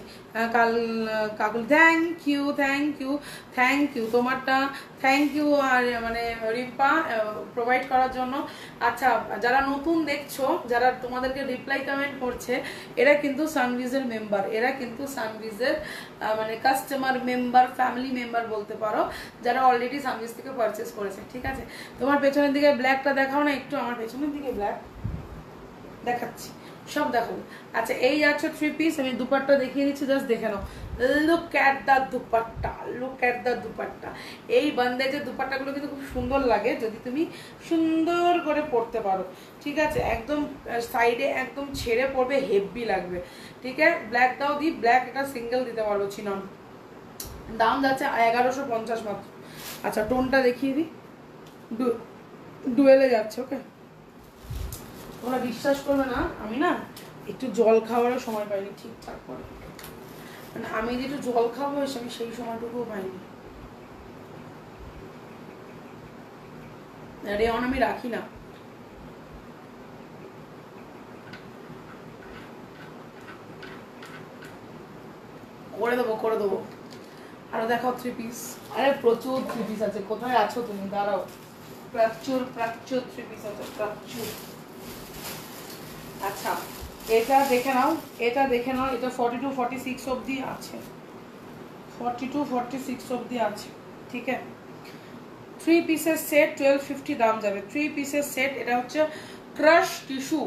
কাল কাকুল thank you thank you thank you, তোমারটা থ্যাংক ইউ আর মানে রিম্পা প্রোভাইড করার জন্য। আচ্ছা যারা নতুন দেখছো, যারা তোমাদেরকে রিপ্লাই কমেন্ট করছে, এরা কিন্তু সানভিজের মেম্বার, এরা কিন্তু সানভিজের মানে কাস্টমার মেম্বার, ফ্যামিলি মেম্বার বলতে পারো, যারা অলরেডি সানভিজ থেকে পারচেস করেছে। ঠিক আছে, তোমার পেছনের দিকে ব্ল্যাকটা দেখাও না একটু, আমার পেছনের দিকে ব্ল্যাক দেখাচ্ছি, সব দেখো। আচ্ছা এই যাচ্ছে 3 পিস, আমি দুপাট্টা দেখিয়ে দিচ্ছি, জাস্ট দেখে নাও। Look at the dupatta, look at the dupatta. এই বন্দেজের দুপাট্টাগুলো কিন্তু খুব সুন্দর লাগে যদি তুমি সুন্দর করে পরতে পারো। ঠিক আছে, একদম সাইডে একদম ছেড়ে পড়বে, হেভি লাগবে। ঠিক আছে, ব্ল্যাক দাও দি, ব্ল্যাক একটা সিঙ্গেল দিতে পারবো চিনন, দাম যাচ্ছে 1150 মাত্র। আচ্ছা টোনটা দেখিয়ে দিই, ডুয়েলে যাচ্ছে। ওকে, তোমরা বিশ্বাস করবে না, আমি না একটু জল খাওয়ারও সময় পাইনি ঠিকঠাক করে, মানে আমি যে একটু জল খাবো আমি সেই সময়টুকুও পাইনি। রেওয়ান আমি রাখি না, করে দেবো করে দেবো। আরো দেখাও 3 পিস, আরে প্রচুর 3 পিস আছে, কোথায় আছো তুমি, দাঁড়াও। প্রচুর প্রচুর 3 পিস আছে, প্রচুর। আচ্ছা এটা দেখে নাও, এটা দেখে নাও, এটা 42 46 অবধি আছে, 42 46 অবধি আছে। ঠিক আছে, 3 পিসের সেট 1250 দাম যাবে। 3 পিসের সেট, এটা হচ্ছে ক্রাশ টিস্যু।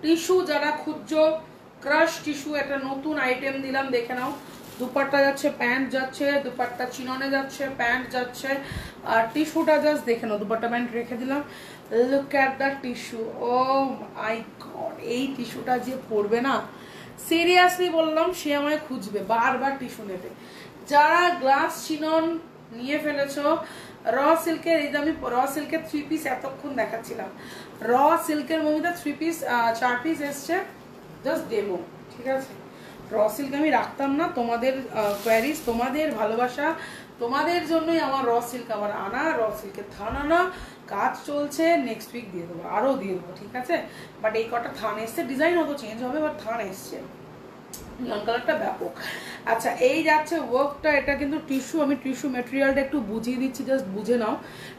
টিস্যু যারা খুঁজছো, ক্রাশ টিস্যু একটা নতুন আইটেম দিলাম, দেখে নাও। দুপাট্টা যাচ্ছে, প্যান্ট যাচ্ছে, দুপাট্টা চিননে যাচ্ছে, প্যান্ট যাচ্ছে, আর টিস্যুটা জাস্ট দেখে নাও, দুপাট্টা প্যান্ট রেখে দিলাম। Look at the tissue, oh my God, এই টিস্যুটা যে পরবে না, সিরিয়াসলি বললাম, সে আমায় খুঁজবে, বারবার টিস্যু নেবে। যারা গ্লাস চিনন নিয়ে ফেলেছো, র সিল্কের, এই যে আমি র সিল্কের 3 পিস এতক্ষণ দেখাচ্ছিলাম, র সিল্কের মধ্যে 3 পিস 4 পিস এসছে, জাস্ট ডেমো। ঠিক আছে, র সিল্ক আমি রাখতাম না, তোমাদের কোয়ারিজ, তোমাদের ভালোবাসা, তোমাদের জন্যই আমার র সিল্ক আবার আনা, র সিল্কের থান আনা, কাজ চলছে, নেক্সট উইক দিয়ে দেবো, আরও দিয়ে দেবো। ঠিক আছে, বাট এই কটা থান এসছে, ডিজাইন হয়তো চেঞ্জ হবে, বাট থান এসছে, নিয়ন কালারটা ব্যাপক। আচ্ছা এই যাচ্ছে ওয়ার্কটা, এটা কিন্তু টিস্যু, আমি টিস্যু মেটেরিয়ালটা একটু বুঝিয়ে দিচ্ছি, জাস্ট বুঝে নাও।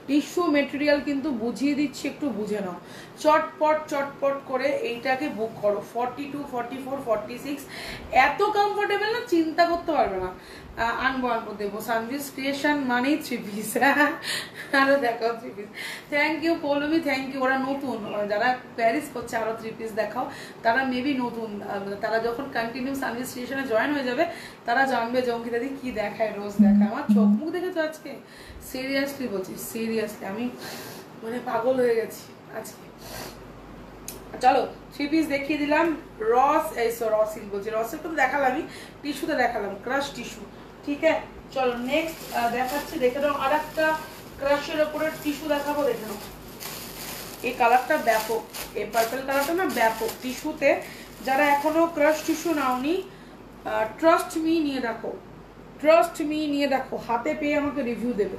টিস্যু মেটেরিয়াল কিন্তু বুঝিয়ে দিচ্ছি, একটু বুঝে নাও। চটপট চটপট করে এইটাকে বুক করো। 42 44 46 এত কমফোর্টেবল না, চিন্তা করতে পারবে না। আনবো আনবো দেবো, সানভিজ ক্রিয়েশন মানেই 3 পিস। আরো দেখাও 3 piece. Thank you Poulomi, thank you. ওরা নতুন, যারা প্যারিস করছে আরো 3 পিস দেখাও, তারা মেবি নতুন, তারা যখন কন্টিনিউ সানভিজ ক্রিয়েশনে জয়েন হয়ে যাবে, তারা জানবে যে অঙ্কিতা দি কি দেখায়, রোজ দেখায়। আমার চোখ মুখ দেখেছো আজকে, সিরিয়াসলি বলছি, সিরিয়াসলি আমি মানে পাগল হয়ে গেছি আজকে। চলো 3 পিস দেখিয়ে দিলাম, রসিল বলছি, রসের তো দেখালামই, টিস্যুতে দেখালাম, ক্রাশ টিস্যু। ঠিক আছে, চলো নেক্সট দেখাচ্ছি, দেখে নাও আর একটা ক্রাশের ওপরের টিস্যু দেখাবো, দেখে নাও। এই কালারটা ব্যাপক, এই পার্পল কালারটা না ব্যাপক টিস্যুতে। যারা এখনো ক্রাশ টিস্যু নাওনি, ট্রাস্ট মি নিয়ে দেখো, ট্রাস্ট মি নিয়ে দেখো, হাতে পেয়ে আমাকে রিভিউ দেবে,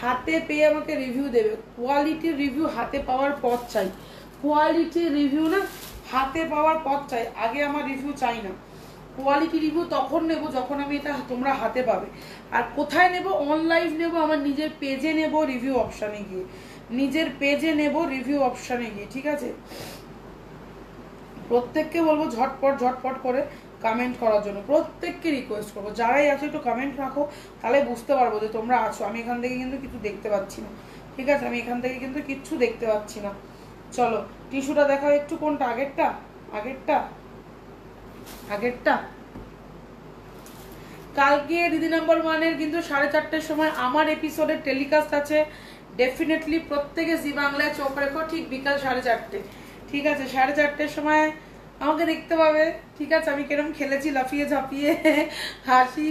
হাতে পেয়ে আমাকে রিভিউ দেবে। কোয়ালিটির রিভিউ হাতে পাওয়ার পথ চাই, কোয়ালিটির রিভিউ না হাতে পাওয়ার পথ চাই, আগে আমার রিভিউ চাই না। কোয়ালিটি রিভিউ তখন নেব যখন আমি এটা তোমরা হাতে পাবে। আর কোথায় নেব, অনলাইন নেব, আমার নিজের পেজে নেব, রিভিউ অপশানে গিয়ে, নিজের পেজে নেব, রিভিউ অপশানে গিয়ে। ঠিক আছে, প্রত্যেককে বলবো ঝটপট ঝটপট করে কমেন্ট করার জন্য, প্রত্যেককে রিকোয়েস্ট করবো, যারাই আছো একটু কমেন্ট রাখো, তাহলে বুঝতে পারবো যে তোমরা আছো। আমি এখান থেকে কিন্তু কিছু দেখতে পাচ্ছি না। ঠিক আছে, আমি এখান থেকে কিন্তু কিচ্ছু দেখতে পাচ্ছি না। চলো টিস্যুটা দেখাও একটু, কোনটা, আগেরটা, আগেরটা, আগেরটা। কালকে দিদি নাম্বার 1-এর কিন্তু 4:30টার সময় আমার এপিসোডের টেলিকাস্ট আছে, ডেফিনেটলি প্রত্যেকে জি বাংলায় চোখ রেখো, ঠিক বিকাল 4:30। ঠিক আছে, 4:30টার সময় আমাকে দেখতে পাবে। ঠিক আছে, আমি কিরম খেলেছি, লাফিয়ে ঝাঁপিয়ে, হাসি,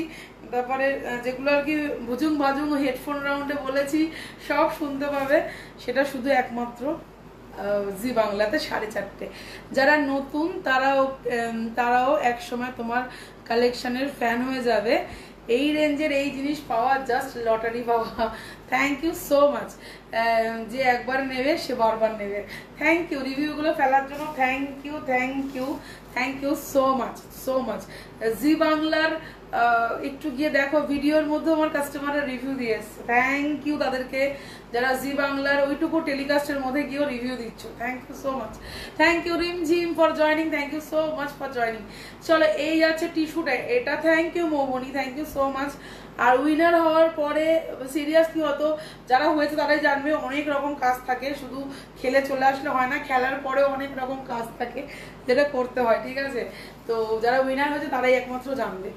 তারপরে যেগুলো আর কি বুজুং বাজুং হেডফোন রাউন্ডে বলেছি, সব শুনতে পাবে। সেটা শুধু একমাত্র জি বাংলাতে 4:30। যারা নতুন তারাও এক সময় তোমার কালেকশনের ফ্যান হয়ে যাবে। এই রেঞ্জের এই জিনিস পাওয়া জাস্ট লটারি পাওয়া। থ্যাংক ইউ সো মাচ, যে একবার নেবে সে বারবার নেবে। থ্যাংক ইউ রিভিউগুলো ফেলার জন্য, thank you thank you thank you so much so much. জি বাংলার একটু গিয়ে দেখো, ভিডিওর মধ্যে আমার কাস্টমারের রিভিউ দিয়ে এসছে, থ্যাংক ইউ তাদেরকে যারা জি বাংলার ওইটুকু টেলিকাস্টের মধ্যে গিয়েও রিভিউ দিচ্ছ, thank you so much. Thank you Rimjhim for joining, thank you so much for joining. চলো এই যাচ্ছে টিস্যুটা, এটা thank you Moubani, thank you so much. আর উইনার হওয়ার পরে সিরিয়াসলি হয়তো যারা হয়েছে তারাই জানবে, অনেক রকম কাজ থাকে, শুধু খেলে চলে আসলে হয় না, খেলার পরেও অনেক রকম কাজ থাকে যেটা করতে হয়, ঠিক আছে? তো যারা উইনার হয়েছে তারাই একমাত্র জানবে।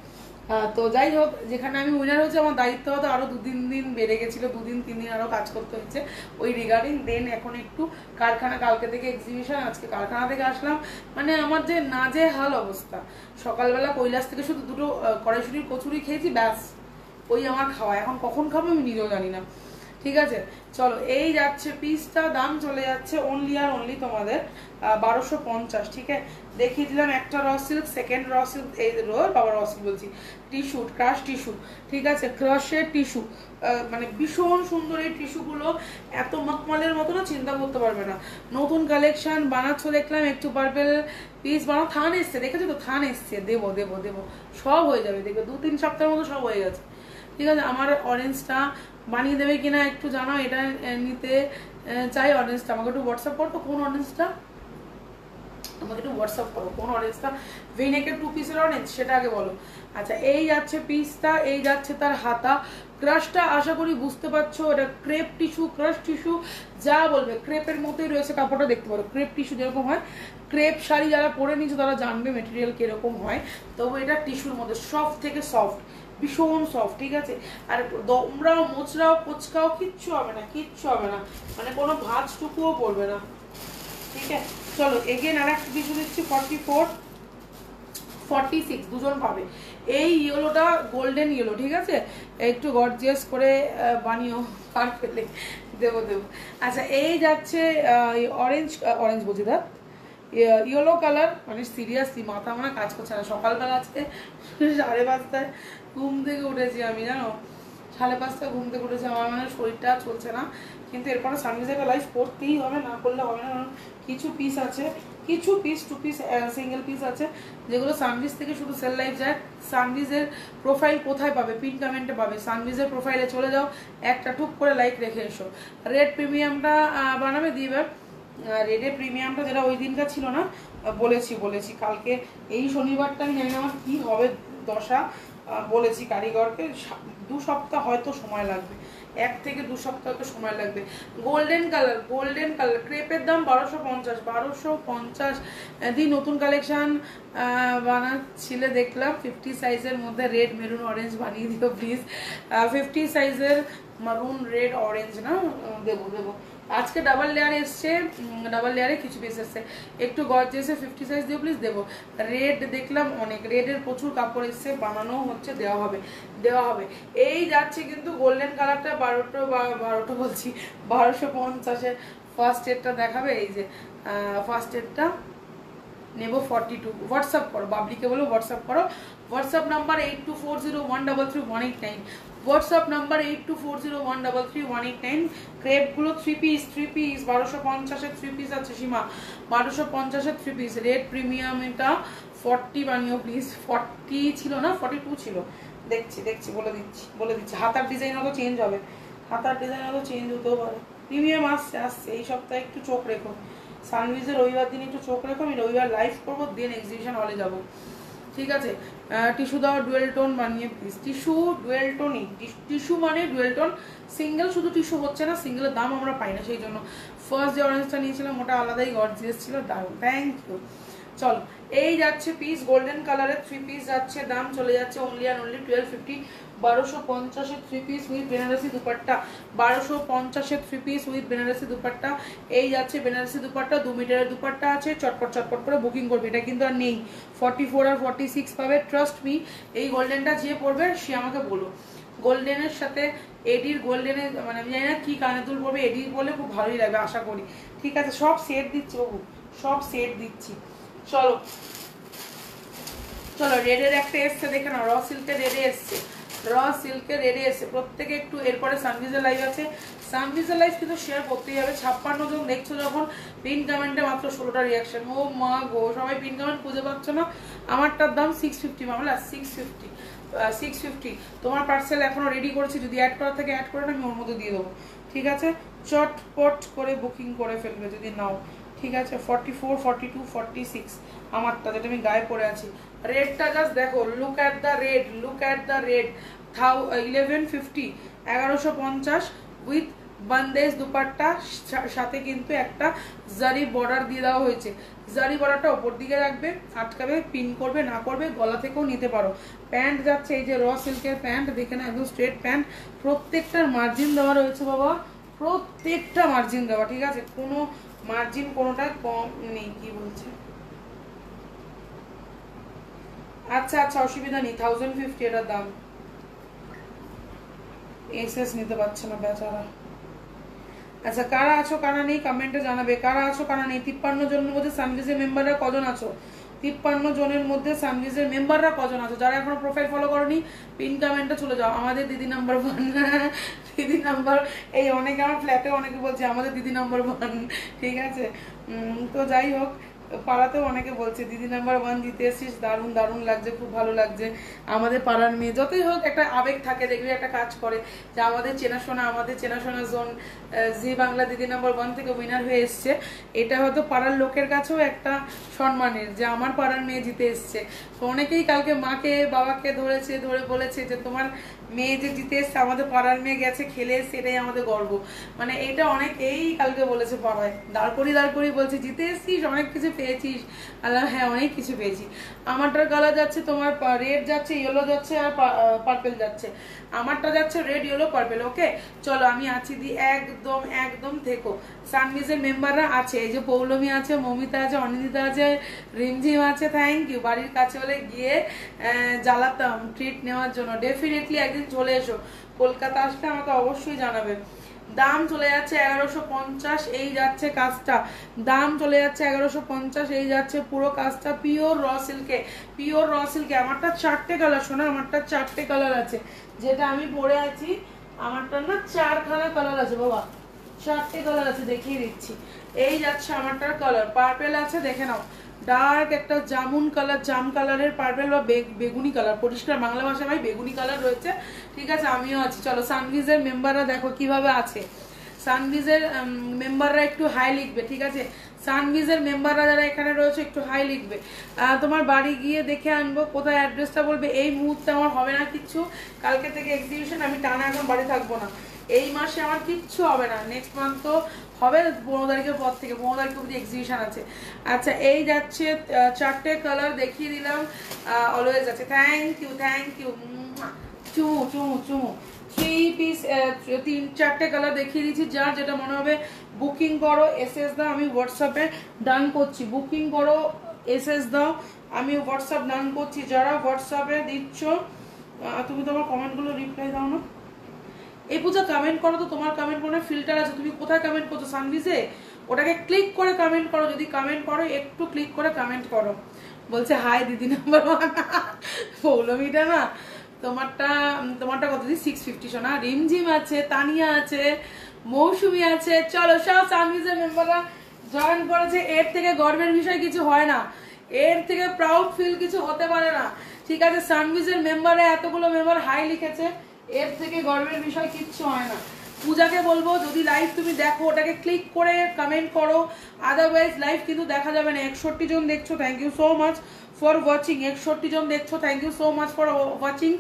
তো যাই হোক, যেখানে আমি উইনার হয়েছে আমার দায়িত্ব হয়তো আরও 2-3 দিন বেড়ে গেছিলো, 2-3 দিন আরও কাজ করতে হয়েছে ওই রিগার্ডিং। দেন এখন একটু কারখানা, কালকে থেকে এক্সিবিশন, আজকে কারখানা থেকে আসলাম, মানে আমার যে নাজেহাল অবস্থা। সকালবেলা কৈলাস থেকে শুধু 2টো কড়াইশুটির কচুরি খেয়েছি, ব্যাস ওই আমার খাওয়া। এখন কখন খাবো আমি নিজেও জানি না, ঠিক আছে? চলো এই যাচ্ছে পিসটা, দাম চলে যাচ্ছে অনলি আর অনলি তোমাদের 1250, ঠিক আছে? দেখিয়ে দিলাম একটা raw silk, second raw silk, এই বাবা র সিল্ক বলছি, টিস্যু, ক্রাশ টিস্যু, ঠিক আছে? ক্রাশের টিস্যু, মানে ভীষণ সুন্দর এই টিস্যুগুলো, এত মখমলের মতো না, চিন্তা করতে পারবে না। নতুন কালেকশন বানাচ্ছ দেখলাম, একটু পার্পেল পিস বানাও, থান এসছে, দেখেছো তো? থান এসছে, দেবো দেবো দেবো, সব হয়ে যাবে, দেখবে 2-3 সপ্তাহের মতো সব হয়ে গেছে, ঠিক আছে? আমার অরেঞ্জটা বানিয়ে দেবে কিনা একটু জানাও, এটা নিতে চাই অরেঞ্জটা। আমাকে একটু হোয়াটসঅ্যাপ করো তো, কোন অরেঞ্জটা, আমাকে একটু হোয়াটসঅ্যাপ করো কোন অরেঞ্জটা, ভিনেকের 2 পিসের অরেঞ্জ সেটা আগে বলো। আচ্ছা এই যাচ্ছে পিসটা, এই যাচ্ছে তার হাতা। ক্রাশটা আশা করি বুঝতে পারছো, এটা ক্রেপ টিস্যু, ক্রাশ টিস্যু যা বলবে, ক্রেপের মতোই রয়েছে কাপড়টা, দেখতে পারো ক্রেপ টিস্যু যেরকম হয়, ক্রেপ শাড়ি যারা পরে নিচ্ছে তারা জানবে মেটেরিয়াল কিরকম হয়। তবে এটা টিস্যুর মধ্যে সফট থেকে সফট, ভীষণ সফট, ঠিক আছে? আর দমরাও মোচড়াও কোচকাও কিচ্ছু হবে না, কিচ্ছু হবে না, মানে কোনো ভাঁজটুকুও পড়বে না, ঠিক আছে? চলো এগেন আর একটা টিস্যু দিচ্ছি, 44 46 দুজন পাবে। এই ইয়েলোটা গোল্ডেন ইয়েলো, ঠিক আছে? একটু গর্জিয়াস করে বানিও, পার ফেলে দেবো দেবো। আচ্ছা এই যাচ্ছে অরেঞ্জ, অরেঞ্জ বলছি দা, ইয়েলো কালার, মানে সিরিয়াসলি মাথা আমার কাজ করছে না। সকালবেলা আজকে 5:30 ঘুম থেকে উঠেছি আমি, জানো 5:30 ঘুম থেকে উঠেছি, আমার মানে শরীরটা চলছে না, কিন্তু এরপরে সানভিজের লাইফ করতেই হবে, না করলে হবে না। কিছু পিস আছে, কিছু পিস 2 পিস সিঙ্গেল পিস আছে যেগুলো সানভিজ থেকে শুধু সেল লাইফ যায়। সানভিজের প্রোফাইল কোথায় পাবে? পিন কমেন্টে পাবে। সানভিজের প্রোফাইলে চলে যাও, একটা টুক করে লাইক রেখে এসো। রেড প্রিমিয়ামটা বানাবে দিবে, রেডের প্রিমিয়ামটা যেটা ওই দিনকার ছিল না, বলেছি কালকে এই শনিবারটা আমি জানি না আমার কী হবে দশা, বলেছি কারিগরকে 2 সপ্তাহ হয়তো সময় লাগবে, 1 থেকে 2 সপ্তাহ তো সময় লাগবে। গোল্ডেন কালার, গোল্ডেন কালার, ক্রেপের দাম 1250 দিন। নতুন কালেকশন বানাচ্ছিলে দেখলাম, 50 সাইজের মধ্যে রেড মেরুন অরেঞ্জ বানিয়ে দিও প্লিজ। 50 সাইজের মারুন রেড অরেঞ্জ না, দেবো দেবো। আজকে ডাবল লেয়ার এসছে, ডাবল লেয়ারে কিছু পিস এসছে, একটু গর্জিয়াসে 50 সাইজ দিও প্লিজ, দেবো। রেড দেখলাম অনেক, রেডের প্রচুর কাপড় এসছে, বানানো হচ্ছে, দেওয়া হবে দেওয়া হবে। এই যাচ্ছে কিন্তু গোল্ডেন কালারটা 12টা বলছি 1250-এর ফার্স্ট এডটা দেখাবে। এই যে ফার্স্ট এডটা নেব 42। হোয়াটসঅ্যাপ করো, বাবলিকে বলো হোয়াটসঅ্যাপ করো। WhatsApp number 8240133189, WhatsApp number 8240133189। ক্রেপগুলো 3 পিস 1250-এর 3 পিস আছে সীমা, 1250-এর 3 পিস। রেড প্রিমিয়াম এটা 40 বানিও প্লিজ, 40 ছিল না 42 ছিল, দেখছি বলে দিচ্ছি। হাতার ডিজাইন হয়তো চেঞ্জ হবে, হাতার ডিজাইন হয়তো চেঞ্জ হতেও পারে। প্রিমিয়াম আসছে এই সপ্তাহে, একটু চোখ রেখো। সানভিজের রবিবার দিন একটু চোখ রেখো, আমি রবিবার লাইভ করবো, দেন এক্সিবিশন হলে যাবো, ঠিক আছে? টিস্যু দাও ডুয়েল টোন বানিয়ে প্লিজ। টিস্যু ডুয়েল টোনই, টিস্যু মানে ডুয়েল টোন, সিঙ্গেল শুধু টিস্যু হচ্ছে না, সিঙ্গেলের দাম আমরা পাই না, সেই জন্য। ফার্স্ট যে অরেঞ্জটা নিয়েছিলাম ওটা আলাদাই গর্জিয়াস ছিল, দারুণ, থ্যাংক ইউ। চল এই যাচ্ছে পিস, গোল্ডেন কালারের 3 পিস যাচ্ছে, দাম চলে যাচ্ছে অনলি আর অনলি 1250। 1250-এর 3 পিস উইথ বেনারসি দুপাট্টা, 1250-এর 3 পিস উইথ বেনারসি দুপাট্টা। এই যাচ্ছে বেনারসি দুপাট্টা, 2 মিটারের দুপাট্টা আছে, চটপট করে বুকিং করবে, এটা কিন্তু আর নেই। 44 আর 46 পাবে, ট্রাস্ট মি। এই গোল্ডেনটা যে পড়বে সে আমাকে বলো, গোল্ডেনের সাথে এডির, গোল্ডেনের মানে আমি জানি না কি কানে দুল পড়বে, এডির বলে খুব ভালোই লাগবে আশা করি, ঠিক আছে? সব সেট দিচ্ছি বাবু, সব সেট দিচ্ছি। চলো রেডের একটা এসছে দেখে না, র সিল্কের রেডে এসছে, র সিল্কের রেডি এসে প্রত্যেকে একটু, এরপরে সানভিজের লাইভ আছে, সানভিজের লাইভ কিন্তু শেয়ার করতেই হবে। 56 জন দেখছো যখন, পিন কমেন্টে মাত্র 16টা রিয়াকশন। ও মা গো, সবাই পিন কমেন্ট খুঁজে পাচ্ছ না। আমারটার দাম 650 মামলা, 650। তোমার পার্সেল এখনো রেডি করেছি, যদি অ্যাড করা থাকে অ্যাড করে আমি ওর মধ্যে দিয়ে দেবো, ঠিক আছে? চটপট করে বুকিং করে ফেলবে যদি নাও, ঠিক আছে? 44, 42, 46 আমারটা, যেটা আমি গায়ে পরে আছি। রেডটা জাস্ট দেখো, look at the red, look at the red. 1150, 1150 with bandhej dupatta, সাথে কিন্তু একটা জারি বর্ডার দিয়ে দেওয়া হয়েছে। জারি বর্ডারটা ওপর দিকে রাখবে, আটকাবে, পিন করবে, না করবে গলা থেকেও নিতে পারো। প্যান্ট যাচ্ছে এই যে র সিল্কের প্যান্ট, দেখে না একদম স্ট্রেট প্যান্ট, প্রত্যেকটার মার্জিন দেওয়া রয়েছে বাবা, প্রত্যেকটা মার্জিন দেওয়া, ঠিক আছে? কোনো মার্জিন কোনোটা কম নেই। কি বলছে? আচ্ছা আচ্ছা, অসুবিধা নেই, 1050 এটার দাম। এসএস নিতে পারছে না বেচারা। আচ্ছা, কারা আছো কারা নেই কমেন্টে জানাবে, কারা আছো কারা নেই। 53 জনের মধ্যে সানভিজের মেম্বাররা কজন আছো? 53 জনের মধ্যে সানভিজের মেম্বাররা কজন আছো? যারা এখনো প্রোফাইল ফলো করনি, পিন কমেন্টে চলে যাও। আমাদের দিদি নাম্বার 1, দিদি নাম্বার, এই অনেকে আমার ফ্ল্যাটে অনেকে বলছে আমাদের দিদি নাম্বার 1, ঠিক আছে? তো যাই হোক, পাড়াতেও অনেকে বলছে দিদি নাম্বার 1 জিতে এসেছিস, দারুণ দারুণ লাগছে, খুব ভালো লাগছে। আমাদের পাড়ার মেয়ে, যতই হোক একটা আবেগ থাকে, দেখবি একটা কাজ করে যে আমাদের চেনাশোনা জোন জি বাংলা দিদি নাম্বার 1 থেকে উইনার হয়ে এসছে। এটা হয়তো পাড়ার লোকের কাছেও একটা সম্মানের যে আমার পাড়ার মেয়ে জিতে এসছে। তো অনেকেই কালকে মাকে বাবাকে ধরে বলেছে যে তোমার মেয়ে যে জিতে এসছে, আমাদের পাড়ার মেয়ে গেছে খেলে এসছে, এটাই আমাদের গর্ব। মানে এটা অনেকেই কালকে বলেছে পাড়ায়, দাঁড় করি বলছে জিতে এসছিস, অনেক কিছু পেয়েছিস। আল্লাহ, হ্যাঁ অনেক কিছু পেয়েছি। আমারটার কালার যাচ্ছে তোমার রেড যাচ্ছে, ইয়েলো যাচ্ছে, আর পার্পেল যাচ্ছে। আমারটা যাচ্ছে রেড, ইয়েলো, পার্পেল। ওকে, চলো আমি আছি দি, একদম একদম থেকো। সানভিজের মেম্বাররা আছে, এই যে পৌলমী আছে, মমিতা আছে, অনিন্দিতা আছে, রিমঝিম আছে, থ্যাংক ইউ। বাড়ির কাছে হলে গিয়ে জ্বালাতাম ট্রিট নেওয়ার জন্য। ডেফিনেটলি একদিন চলে এসো, কলকাতা আসলে আমাকে অবশ্যই জানাবে। দাম চলে যাচ্ছে 1150, এই যাচ্ছে কাজটা। দাম চলে যাচ্ছে 1150, এই যাচ্ছে পুরো কাজটা। পিওর র সিল্কে, পিওর র সিল্কে। আমারটা 4টে কালার, শোনা, আমারটা 4টে কালার আছে, যেটা আমি পরে আছি আমারটা না 4খানা কালার আছে বাবা, 4টে কালার আছে, দেখিয়ে দিচ্ছি। এই যাচ্ছে আমারটার কালার, পার্পেল আছে, দেখে নাও, ডার্ক একটা জামুন কালার, জাম কালারের পার্পেল বা বেগুনি কালার, পরিষ্কার বাংলা ভাষায় ভাই বেগুনি কালার রয়েছে, ঠিক আছে? আমিও আছি। চলো, সানভিজের মেম্বাররা দেখো কিভাবে আছে। সানভিজের মেম্বাররা একটু হাই লিখবে, ঠিক আছে? সানভিজের মেম্বাররা যারা এখানে রয়েছে একটু হাই লিখবে। তোমার বাড়ি গিয়ে দেখে আনবো, কোথায় অ্যাড্রেসটা বলবে। এই মুহূর্তে আমার হবে না কিচ্ছু, কালকে থেকে এক্সিবিশন, আমি টানা এখন বাড়ি থাকবো না। এই মাসে আমার কিচ্ছু হবে না, নেক্সট মান্থ তো হবে 15 তারিখের পর থেকে, 15 তারিখ অবধি এক্সিবিশন আছে। আচ্ছা, এই যাচ্ছে 4টে কালার দেখিয়ে দিলাম, অলওয়েজ আছে। থ্যাংক ইউ চুমু চুমু চুমু। 3 পিস 4টে কালার দেখিয়ে দিচ্ছি, যার যেটা মনে হবে বুকিং করো, এসএস দাও, আমি হোয়াটসঅ্যাপে ডান করছি। বুকিং করো, এসএস দাও, আমি হোয়াটসঅ্যাপ ডান করছি। যারা হোয়াটসঅ্যাপে দিচ্ছ, তুমি তোমার কমেন্টগুলো রিপ্লাই দাও না। এই পূজা কমেন্ট করো তো, তোমার কমেন্ট মনে ফিল্টার আছে, তুমি কোথায় কমেন্ট করছো? সানভিজে, ওটাকে ক্লিক করে কমেন্ট করো। যদি কমেন্ট করো, একটু ক্লিক করে কমেন্ট করো। বলছে হাই দিদি নাম্বার 1, পৌলমীটা না, তোমারটা কত দিই? 650। শোনা, রিমঝিম আছে, তানিয়া আছে, মৌসুমি আছে। চলো, সব সানভিজের মেম্বাররা জয়েন করেছে। এর থেকে গর্বের বিষয় কিছু হয় না, এর থেকে প্রাউড ফিল কিছু হতে পারে না, ঠিক আছে? সানভিজের মেম্বারে এতগুলো মেম্বার হাই লিখেছে, এর থেকে গর্বের বিষয় কিচ্ছু হয় না। পূজাকে বলবো, যদি লাইভ তুমি দেখো, ওটাকে ক্লিক করে কমেন্ট করো, আদারওয়াইজ লাইভ কিন্তু দেখা যাবে না। 61 জন দেখছো, thank you so much for watching. 61 জন দেখছো, thank you so much for watching.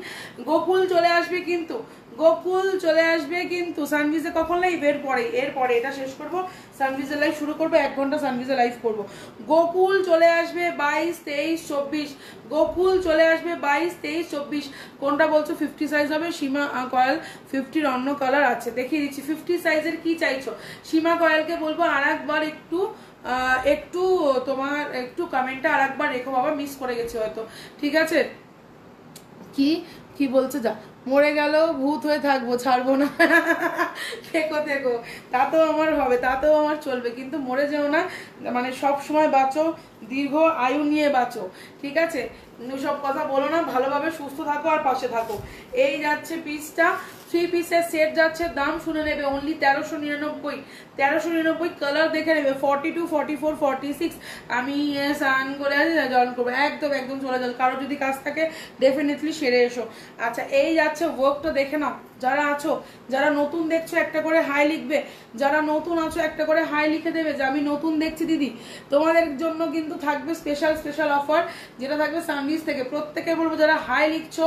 Gokul চলে আসবে কিন্তু, গোকুল চলে আসবে কিন্তু। সানভিজে কখন লাইভ? এরপরে এটা শেষ করবো, সানভিজে লাইভ শুরু করবো, 1 ঘন্টা সানভিজে লাইভ করবো। গোকুল চলে আসবে 22, 23, 24। গোকুল চলে আসবে 22, 23, 24। কোনটা বলছো 50 সাইজ হবে? সীমা কয়েল 50-র অন্য কালার আছে, দেখিয়ে দিচ্ছি। 50 সাইজের কি চাইছো? সীমা কয়েলকে বলবো আর একবার একটু তোমার একটু কমেন্টটা আর একবার রেখো বাবা, মিস করে গেছে হয়তো, ঠিক আছে? কি কি বলছে যা, মরে গেলেও ভূত হয়ে থাকবো, ছাড়বো না। থেকো থেকো, তাতেও আমার হবে, তাতেও আমার চলবে, কিন্তু মরে যেও না, মানে সব সময় বাঁচো, দীর্ঘ আয়ু নিয়ে বাঁচো, ঠিক আছে? সব কথা বলো না, ভালোভাবে সুস্থ থাকো আর পাশে থাকো। এই যাচ্ছে পিসটা, 3 পিসের সেট যাচ্ছে, দাম শুনে নেবে অনলি 1399। 1399, কালার দেখে নেবে 42, 44, 46। আমি স্নান করে আছি, জয়েন করবো, একদম একদম চলে যাও, কারো যদি কাজ থাকে ডেফিনেটলি সেরে এসো। আচ্ছা, এই যাচ্ছে ওয়ার্কটা দেখে নাও, যারা আছো, যারা নতুন দেখছো একটা করে হাই লিখবে, যারা নতুন আছো একটা করে হাই লিখে দেবে যে আমি নতুন দেখছি দিদি। তোমাদের জন্য কিন্তু থাকবে স্পেশাল স্পেশাল অফার, যেটা থাকবে সানভিজ থেকে। প্রত্যেকে বলবো যারা হাই লিখছো,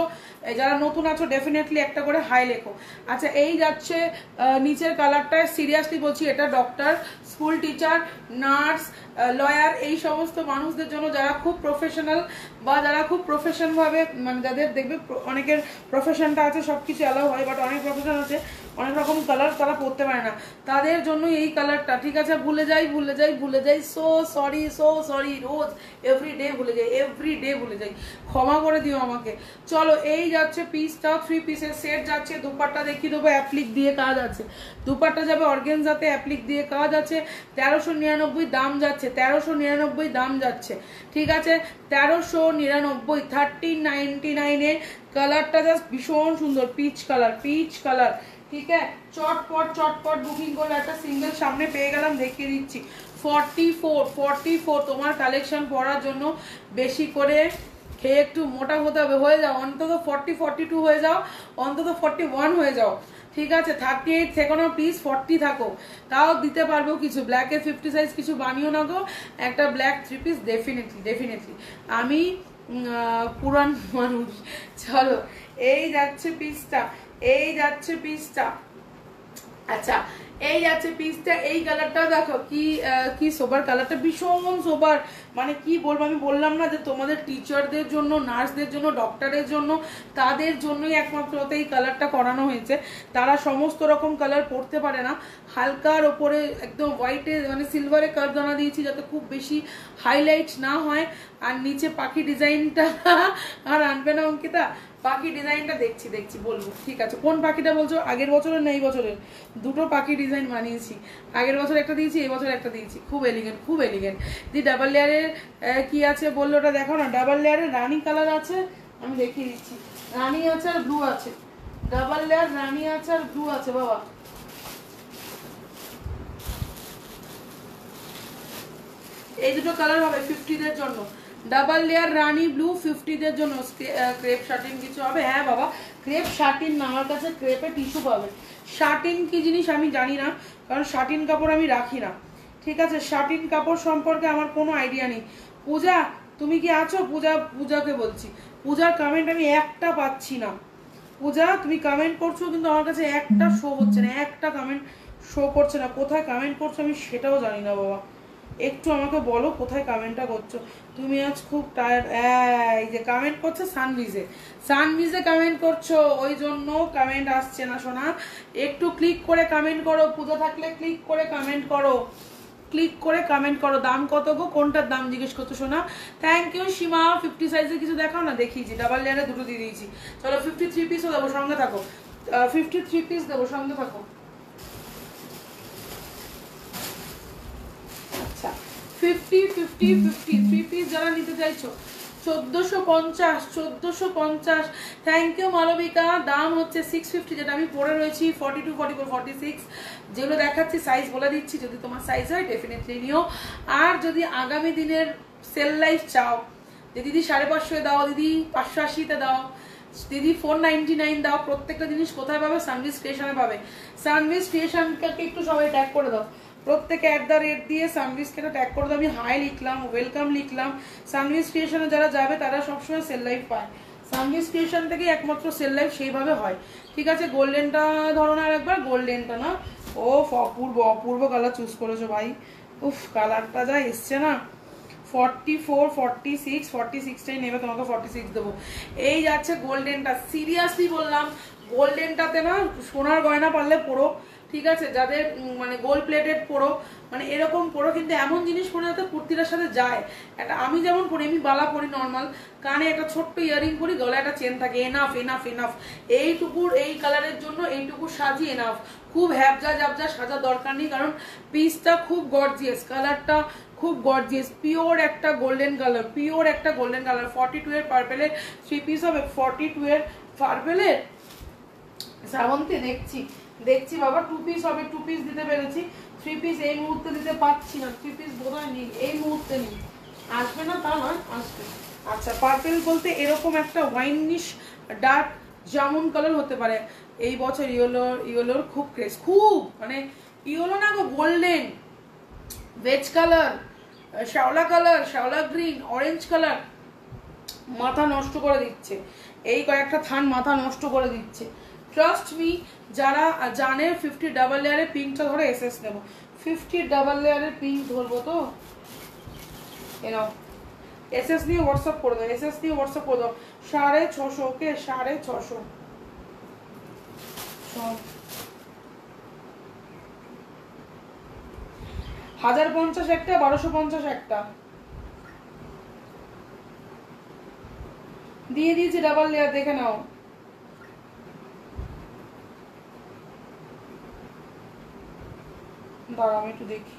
যারা নতুন আছো ডেফিনেটলি একটা করে হাই লেখো। আচ্ছা, এই যাচ্ছে নিচের কালারটা, সিরিয়াসলি বলছি, এটা doctor, school teacher, nurse, lawyer, এই সমস্ত মানুষদের জন্য যারা খুব প্রফেশনাল বা যারা খুব প্রফেশন ভাবে, মানে যাদের দেখবে অনেকের প্রফেশনটা আছে, সবকিছু অ্যালাউ হয়, বাট অনেক প্রফেশন আছে অনেক রকম কালার তারা পরতে পারে না, তাদের জন্য এই কালারটা, ঠিক আছে? ভুলে যাই ভুলে যাই ভুলে যাই, সো সরি, রোজ এভরিডে ভুলে যাই, এভরিডে ভুলে যাই, ক্ষমা করে দিও আমাকে। চলো, এই যাচ্ছে পিসটা, 3 পিসের সেট যাচ্ছে। দুপাট্টা দেখিয়ে দেবো, অ্যাপ্লিক দিয়ে কাজ আছে, দুপাট্টা যাবে অর্গেনজাতে, অ্যাপ্লিক দিয়ে কাজ আছে। 1399 দাম যাচ্ছে, 1399 দাম যাচ্ছে, ঠিক আছে? 1399, 1399 কালারটা জাস্ট ভীষণ সুন্দর, পিচ কালার, পিচ কালার, ঠিক আছে? চটপট বুকিং করলে একটা সিঙ্গেল সামনে পেয়ে গেলাম, দেখিয়ে দিচ্ছি। 44 তোমার কালেকশন পড়ার জন্য বেশি করে খেয়ে একটু মোটা হতে হবে, হয়ে যাও অন্তত 40, 42 হয়ে যাও, অন্তত 41 হয়ে যাও, ঠিক আছে? 38 থেকো না প্লিজ, 40 থাকো, তাও দিতে পারবো কিছু। ব্ল্যাকের 50 সাইজ কিছু বানিও না গো, একটা ব্ল্যাক 3 পিস ডেফিনেটলি। আমি পুরান মানুষ। চলো, এই যাচ্ছে পিসটা, এই যাচ্ছে পিসটা। আচ্ছা, এই যাচ্ছে পিসটা, এই কালারটা দেখো, কি সোবার কালারটা, ভীষণ সোবার, মানে কি বলবো, আমি বললাম না যে তোমাদের টিচারদের জন্য, নার্সদের জন্য, ডক্টরের জন্য, তাদের জন্যই একমাত্র এই কালারটা করানো হয়েছে। তারা সমস্ত রকম কালার পরতে পারে না। হালকার ওপরে একদম হোয়াইটে, মানে সিলভারে কারদানা দিয়েছি যাতে খুব বেশি হাইলাইট না হয়। আর নিচে পাখি ডিজাইনটা আর আনবে না অঙ্কিতা, পাখি ডিজাইনটা দেখছি বলবো, ঠিক আছে? কোন পাখিটা বলছো? আগের বছরের না এই বছরের? দুটো পাখি ডিজাইন বানিয়েছি, আগের বছর একটা দিয়েছি, এই বছর একটা দিয়েছি, খুব এলিগেন্ট, খুব এলিগেন্ট। দি ডাবল লেয়ারের কি আছে বললো, ওটা দেখো না, ডাবল লেয়ারের রানি কালার আছে, আমি দেখিয়ে দিচ্ছি। রানি আছে আর ব্লু আছে, ডাবল লেয়ার রানি আছে আর ব্লু আছে বাবা। এই দুটো কালার হবে 50-দের জন্য, ডাবল লেয়ার রানি ব্লু 50-দের জন্য। ক্রেপ শার্টিন কিছু হবে? হ্যাঁ বাবা, ক্রেপ শার্টিন না, আমার কাছে ক্রেপে টিস্যু পাবে। শার্টিন কি জিনিস আমি জানি না, কারণ শার্টিন কাপড় আমি রাখি না, ঠিক আছে? শার্টিন কাপড় সম্পর্কে আমার কোনো আইডিয়া নেই। পূজা, তুমি কি আছো? পূজাকে বলছি, পূজার কমেন্ট আমি একটা পাচ্ছি না। পূজা, তুমি কমেন্ট করছো কিন্তু আমার কাছে একটা শো হচ্ছে না, একটা কমেন্ট শো করছে না। কোথায় কমেন্ট করছো আমি সেটাও জানি না বাবা, একটু আমাকে বলো কোথায় কমেন্টটা করছো। তুমি আজ খুব টায়ার্ড, এই যে কমেন্ট করছো সানভিজে কমেন্ট করছো, ওই জন্য কমেন্ট আসছে না সোনা। একটু ক্লিক করে কমেন্ট করো, পূজা থাকলে ক্লিক করে কমেন্ট করো, ক্লিক করে কমেন্ট করো। দাম কত গো? কোনটার দাম জিজ্ঞেস করছো সোনা? থ্যাংক ইউ সীমা। 50 সাইজে কিছু দেখাও না, দেখিয়েছি, ডাবল লেয়ারে দুটো দিয়ে দিয়েছি। চলো 53 পিসও দেবো, সঙ্গে থাকো। 53 পিস দেবো, সঙ্গে থাকো। আচ্ছা, 50 3 পিস যারা নিতে চাইছো 1450। Thank you Malabika. দাম হচ্ছে 650, যেটা আমি পরে রয়েছি 42, 44, 46 যেগুলো দেখাচ্ছি। সাইজ বলে দিচ্ছি, যদি তোমার সাইজ হয় ডেফিনেটলি নিও। আর যদি আগামী দিনের সেল লাইফ চাও, যে দিদি 550 দাও, দিদি 580-তে দাও, দিদি 499 দাও, প্রত্যেকটা জিনিস কোথায় পাবে? সানভিজ ক্রিয়েশনে পাবে। সানভিজ ক্রিয়েশনকে একটু সবাই ট্যাগ করে দাও, প্রত্যেকে @@ দিয়ে সানভিজকে ট্যাগ করে দাও। আমি হাই লিখলাম, ওয়েলকাম লিখলাম। সানভিজ ক্রিয়েশনে যারা যাবে তারা সবসময় সেল লাইফ পায়, সানভিজ ক্রিয়েশন থেকে একমাত্র সেল লাইফ সেইভাবে হয়, ঠিক আছে? গোল্ডেনটা ধরো না, আর একবার গোল্ডেনটা না, ও অপূর্ব কালার চুজ করেছো ভাই, উফ কালারটা যা এসছে না। 44, 46টাই নেবে, তোমাকে 46 দেবো। এই যাচ্ছে গোল্ডেনটা, সিরিয়াসলি বললাম, গোল্ডেনটাতে না সোনার গয়না পারলে পরো, ঠিক আছে, যাদের মানে গোল্ড প্লেটেড পরো, মানে এরকম পরো, কিন্তু এমন জিনিস পরে যাতে কুর্তিটার সাথে যায়। একটা আমি যেমন পরি, আমি বালা পরি নর্মাল, কানে একটা ছোট্ট ইয়ারিং পরি, গলায় একটা চেন থাকে, এনাফ এনাফ এনাফ। এইটুকুর এই কালারের জন্য এইটুকু সাজি এনাফ। খুব হ্যাবজা জাবজা সাজা দরকার নেই, কারণ পিসটা খুব গর্জিয়াস, কালারটা খুব গর্জিয়াস, পিওর একটা গোল্ডেন কালার, পিওর একটা গোল্ডেন কালার। 42 এর পার্পেলের 3 পিস হবে, 42 এর পার্পেলের। শ্রাবন্তী দেখছি বাবা 2 পিস হবে, 2 পিস দিতে পেরেছি, 3 পিস এই মুহূর্তে দিতে পারছি না, 3 পিস বোধহয় নেই এই মুহূর্তে, নেই, আসবে না তা নয়, আসবে। আচ্ছা, পার্পেল বলতে এরকম একটা ওয়াইনিশ ডার্ক জামুন কালার হতে পারে। এই বছর ইয়েলোর খুব ক্রেজ, খুব মানে ইয়েলো না গো, গোল্ডেন, ভেজ কালার, শ্যাওলা গ্রিন, অরেঞ্জ কালার মাথা নষ্ট করে দিচ্ছে, এই কয়েকটা থান মাথা নষ্ট করে দিচ্ছে। ট্রাস্ট মি, যারা জানে 50 ডাবল লেয়ারের পিঙ্কটা ধরে এসএস নেব, 50 ডাবল লেয়ারের পিঙ্ক ধরবো তো এনাও, এসএস নিয়ে হোয়াটসঅ্যাপ করে দাও, এসএস নিয়ে হোয়াটসঅ্যাপ করে দাও। 650, ওকে 650। 1050 একটা, 1250 একটা দিয়ে দিয়েছি ডাবল লেয়ার, দেখে নাও। দাঁড়াও আমি একটু দেখি।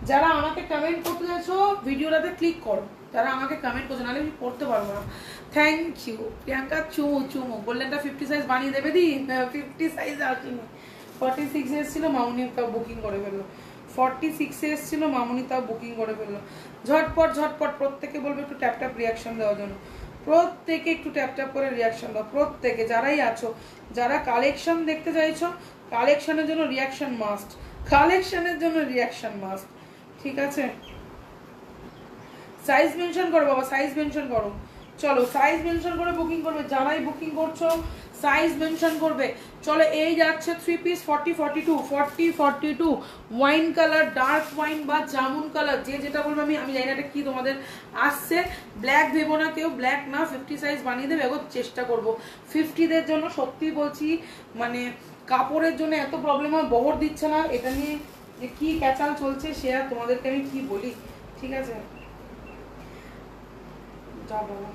যারা আমাকে কমেন্ট করতে চাইছো ভিডিওটাতে ক্লিক করো, যারা আমাকে কমেন্ট করছো, নাহলে আমি পড়তে পারবো না। থ্যাংক ইউ প্রিয়াঙ্কা, চুমু গোল্ডেনটা 50 সাইজ বানিয়ে দেবে দি, 50 সাইজ আসেনি, 46 এসেছিল, মামুনি তাও বুকিং করে ফেললো, 46 এসেছিল, মামুনি তাও বুকিং করে ফেললো। ঝটপট প্রত্যেকে বলবে একটু ট্যাপ ট্যাপ রিয়াকশন দেওয়ার জন্য, প্রত্যেকে একটু ট্যাপ ট্যাপ করে রিয়াকশন দাও, প্রত্যেকে যারাই আছো, যারা কালেকশন দেখতে চাইছো, কালেকশনের জন্য রিয়াকশন মাস্ট, কালেকশনের জন্য রিয়াকশন মাস্ট, ঠিক আছে। সাইজ মেনশন করো বাবা, সাইজ মেনশন করো, চলো সাইজ মেনশন করে বুকিং করবে, যারাই বুকিং করছো সাইজ মেনশন করবে। চলো এই যাচ্ছে 3 piece 40-42 wine colour, dark wine বা জামুন কালার, যে যেটা বলবো, আমি জানি না এটা কি তোমাদের আসছে। ব্ল্যাক ভেবো না কেউ, ব্ল্যাক না, 50 সাইজ বানিয়ে দেবে, এগো চেষ্টা করবো। 50দের জন্য সত্যি বলছি, মানে কাপড়ের জন্য এত প্রবলেম হয়, বহর দিচ্ছে না, এটা নিয়ে যে কি ক্যাচাল চলছে সে আর তোমাদেরকে আমি কি বলি, ঠিক আছে। যা বাবা,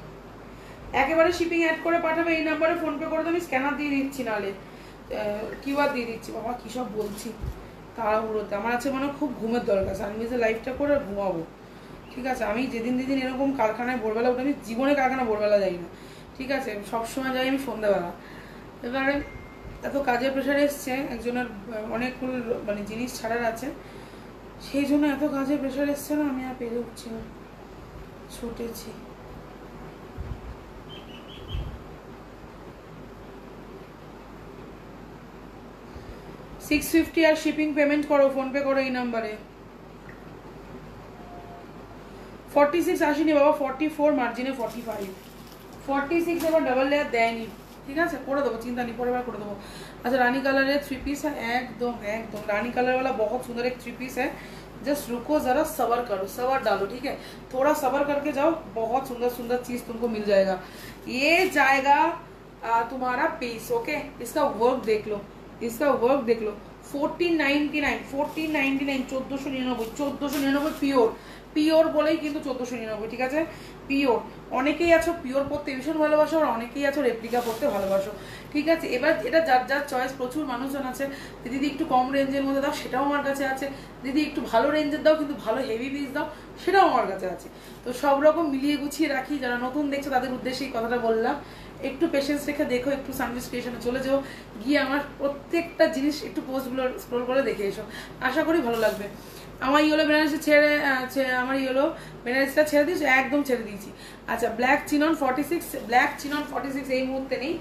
একেবারে শিপিং অ্যাড করে পাঠাবে, এই নাম্বারে ফোন পে করে, আমি স্ক্যানার দিয়ে দিচ্ছি, নাহলে কিউআর দিয়ে দিচ্ছি। বাবা কী সব বলছি তাড়াহুড়োতে, আমার আছে মানে খুব ঘুমের দরকার, সানভিজে লাইফটা করে ঘুমাবো, ঠিক আছে। আমি যেদিন এরকম কারখানায় ভোরবেলা উঠে, আমি জীবনে কারখানা ভোরবেলা যাই না, ঠিক আছে, সবসময় যাই আমি সন্ধ্যাবেলা। এবারে এত কাজের প্রেশার এসছে, একজনের অনেকগুলো মানে জিনিস ছাড়ার আছে, সেই জন্য এত কাজের প্রেশার এসছে না, আমি আর পেরে উঠছি না, ছুটেছি। $650 আর শিপিং পেমেন্ট করো, ফোন পে করো এই নাম্বারে। 46 আসেনি বাবা, 44 মার্জিনে 45, 46 এবার ডাবল লেয়ার দেয়নি, ঠিক আছে, করে দেবো, চিন্তা নেই, পরের বার করে দেবো। अच्छा रानी कलर है 3 पीस है, एकदम एकदम रानी कलर वाला बहुत सुंदर एक 3 पीस है। जस्ट रुको जरा, सबर करो, सबर डालो, ठीक है, थोड़ा सबर करके जाओ, बहुत सुंदर सुंदर चीज तुमको मिल जाएगा। ये जाएगा तुम्हारा पीस, ओके। इसका वर्क देख लो, इसका वर्क देख लो, 1499 1499 পিওর, পিওর বলেই কিন্তু 1499, ঠিক আছে, পিওর। অনেকেই আছো পিওর পড়তে ভীষণ ভালোবাসো, আর অনেকেই আছো রেপ্লিকা পড়তে ভালোবাসো, ঠিক আছে। এবার এটা যার যার চয়েস, প্রচুর মানুষজন আছে দিদি একটু কম রেঞ্জের মধ্যে দাও, সেটাও আমার কাছে আছে, দিদি একটু ভালো রেঞ্জের দাও কিন্তু ভালো হেভি পিস দাও, সেটাও আমার কাছে আছে। তো সব রকম মিলিয়ে গুছিয়ে রাখি, যারা নতুন দেখছো তাদের উদ্দেশ্যে এই কথাটা বললাম। একটু পেশেন্স রেখে দেখো, একটু সানভিজ ক্রিয়েশনে চলে যাও, গিয়ে আমার প্রত্যেকটা জিনিস একটু পোস্টগুলো স্ক্রল করে দেখে এসো, আশা করি ভালো লাগবে। আমার ইয়েলো বেনারসি ছেড়ে, আমার ইয়েলো বেনারসিটা ছেড়ে দিয়েছি, একদম ছেড়ে দিয়েছি। আচ্ছা ব্ল্যাক চিনন 46, ব্ল্যাক চিনন 46 এই মুহূর্তে নেই।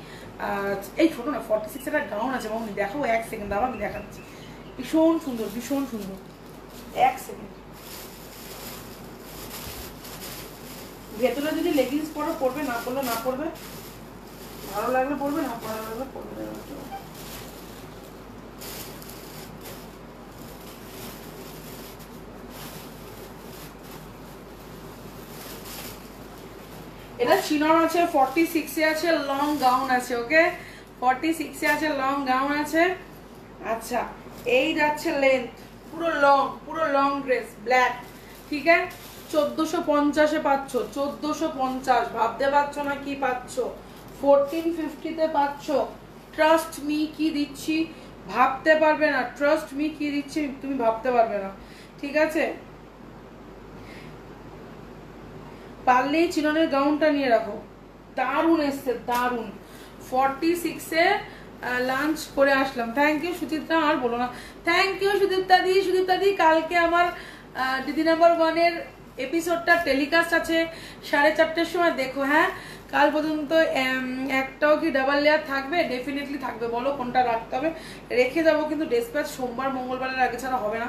এই ছোটো না 46 একটা গাউন আছে মামনি, দেখাবো, 1 সেকেন্ড দাও, আমি দেখাচ্ছি, ভীষণ সুন্দর, ভীষণ সুন্দর, 1 সেকেন্ড। ভেতরে যদি লেগিংস পরো পরবে, না পরলে না পরবে, ভালো লাগলে পরবে, না ভালো লাগলে পরবে। এটা চিনন আছে 46 এ আছে, লং গাউন আছে, ওকে 46 এ আছে, লং গাউন আছে। আচ্ছা এই যাচ্ছে লেন্থ, পুরো লং ড্রেস ব্ল্যাক, ঠিক আছে। 1450 পাচ্ছ, 1450, ভাবতে পারছো না কি পাচ্ছ, 1450 পাচ্ছ। ট্রাস্ট মি কি দিচ্ছি ভাবতে পারবে না, ট্রাস্ট মি কি দিচ্ছি তুমি ভাবতে পারবে না, ঠিক আছে। পারলেই চিননের গাউনটা নিয়ে রাখো, দারুণ এসছে দারুণ। 46-এ লাঞ্চ করে আসলাম। থ্যাংক ইউ সুচিত্রা, আর বলো না। থ্যাংক ইউ সুদীপ্তা দি। কালকে আমার দিদি নাম্বার 1-এর এপিসোডটা টেলিকাস্ট আছে 4:30-র সময়, দেখো। হ্যাঁ কাল পর্যন্ত একটাও কি ডাবল লেয়ার থাকবে? ডেফিনেটলি থাকবে। বলো কোনটা রাখতে হবে, রেখে যাবো, কিন্তু ডেসপ্যাচ সোমবার মঙ্গলবারের আগে ছাড়া হবে না।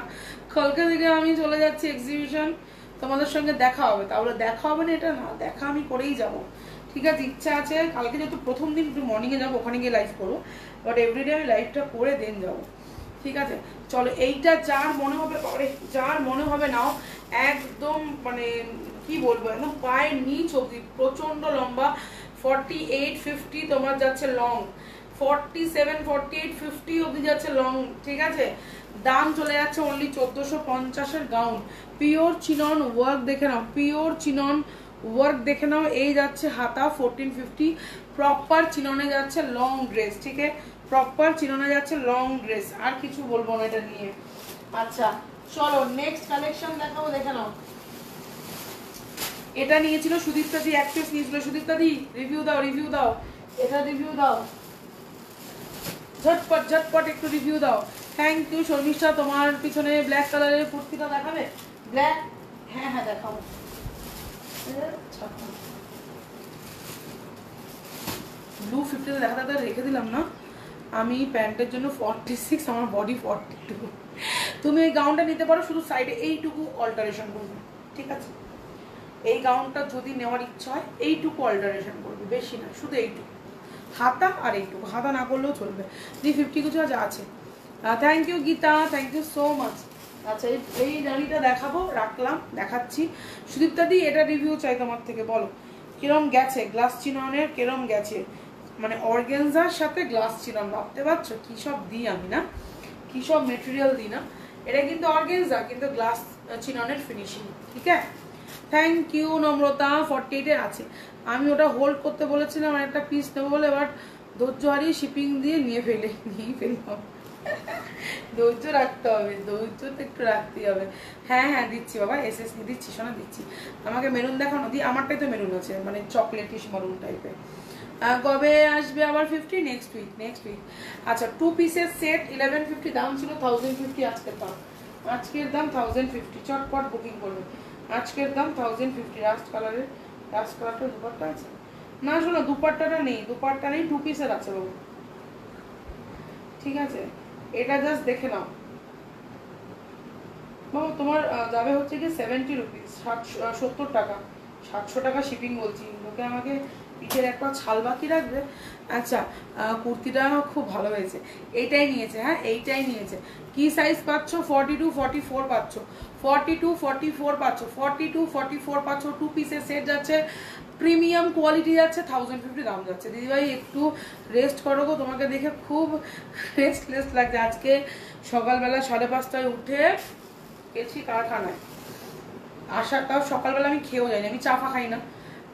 কালকে থেকে আমি চলে যাচ্ছি এক্সিবিশন, তোমাদের সঙ্গে দেখা হবে। তাহলে দেখা হবে না এটা না, দেখা আমি করেই যাব, ঠিক আছে। ইচ্ছা আছে কালকে যেহেতু প্রথম দিন, একটু মর্নিংয়ে যাবো, ওখানে গিয়ে লাইভ করবো, বাট এভরিডে আমি লাইভটা করে দেন যাবো, ঠিক আছে। চলো এইটা যার মনে হবে করে, যার মনে হবে নাও। একদম মানে কি বলবো, একদম পায়ের নিচ অব্দি প্রচন্ড লম্বা। 48-50 তোমার যাচ্ছে লং, 47, 48, 50 অব্দি যাচ্ছে লং, ঠিক আছে। দাম চলে যাচ্ছে অনলি 1450-এর গাউন। পিওর চিনন ওয়ার্ক দেখে নাও, পিওর চিনন ওয়ার্ক দেখে নাও। এই যাচ্ছে হাতা 1450, প্রপার চিননে যাচ্ছে লং ড্রেস, ঠিক আছে। প্রপার চিননে যাচ্ছে লং ড্রেস, আর কিছু বলবো না এটা নিয়ে। আচ্ছা চলো নেক্সট কালেকশন দেখাবো, দেখে নাও। এটা নিয়েছিল সুদীপ্তা দি, এক পিস নিয়েছিল। সুদীপ্তা দি রিভিউ দাও, এটা রিভিউ দাও, ঝটপট একটু রিভিউ দাও। থ্যাংক ইউ শর্মিষ্ঠা, তোমার পিছনে ব্ল্যাক কালারের কুর্তিটা দেখাবে? ব্ল্যাক, হ্যাঁ দেখাবো। ব্লু 50 দেখাতে রেখে দিলাম না আমি। প্যান্টের জন্য 46, আমার বডি 42। তুমি এই গাউনটা নিতে পারো, শুধু সাইডে এইটুকু অল্টারেশন করবে, ঠিক আছে। এই গাউনটা যদি নেওয়ার ইচ্ছা হয় এইটুকু অল্টারেশন করবে, বেশি না, শুধু এইটুকু হাতা, আর এইটুকু হাতা না করলেও চলবে। 350 কিছু আছে। Thank you Geeta, thank you so much. আচ্ছা এই জানিটা দেখাবো, দেখাচ্ছি। সুদীপ্তা দি এটা রিভিউ চাই তোমার থেকে, বলো কিরম গেছে গ্লাস চিননের, কিরম গেছে, মানে অর্গানজার সাথে গ্লাস চিনন, ভাবতে পারছো কি সব দিই আমি না, কি সব মেটেরিয়াল দিই না। এটা কিন্তু অর্গানজা, কিন্তু গ্লাস চিননের ফিনিশিং, ঠিক আছে। থ্যাংক ইউ নম্রতা। 48-এর আছে, আমি ওটা হোল্ড করতে বলেছিলাম আর একটা পিস নেবো বলে, এবার ধৈর্য হারিয়ে শিপিং দিয়ে নিয়ে ফেললাম। ধৈর্য রাখতে হবে, ধৈর্য তো একটু রাখতেই হবে। হ্যাঁ দিচ্ছি বাবা, এসএসসি দিচ্ছি, শোনা দিচ্ছি। আমাকে মেরুন দেখানো দি, আমারটাই তো মেরুন আছে, মানে চকলেটিশ মারুন টাইপের। কবে আসবে আবার 50? Next week. আচ্ছা 2 পিসের সেট 1150, দাম ছিল 1050, আজকের দাম 1050। চটপট বুকিং করবে, আজকের দাম 1050। রাস্ট কালারটা দুপাট্টা আছে না? শোনো দুপাট্টাটা নেই, 2 পিসের আছে বাবু, ঠিক আছে। এটা জাস্ট দেখে নাও বাবু, তোমার যাবে হচ্ছে কি 70 রুপিস, 70 টাকা, 700 টাকা শিপিং বলছি। লোকে আমাকে পিঠের একটা ছাল বাকি রাখবে। আচ্ছা কুর্তিটা খুব ভালো হয়েছে, এইটাই নিয়েছে, হ্যাঁ এইটাই নিয়েছে। কি সাইজ পাচ্ছ? 42, 44 পাচ্ছ, 42, 44 পাচ্ছ, 42, 44 পাচ্ছ। 2 পিসের সেট যাচ্ছে, প্রিমিয়াম কোয়ালিটি যাচ্ছে, 1050 দাম যাচ্ছে। দিদিভাই একটু রেস্ট করো গো, তোমাকে দেখে খুব রেস্টলেস লাগছে। আজকে সকালবেলা 5:30টায় উঠে গেছি কারখানায়, তাও সকালবেলা আমি খেয়েও যাইনি, আমি চা খাই না।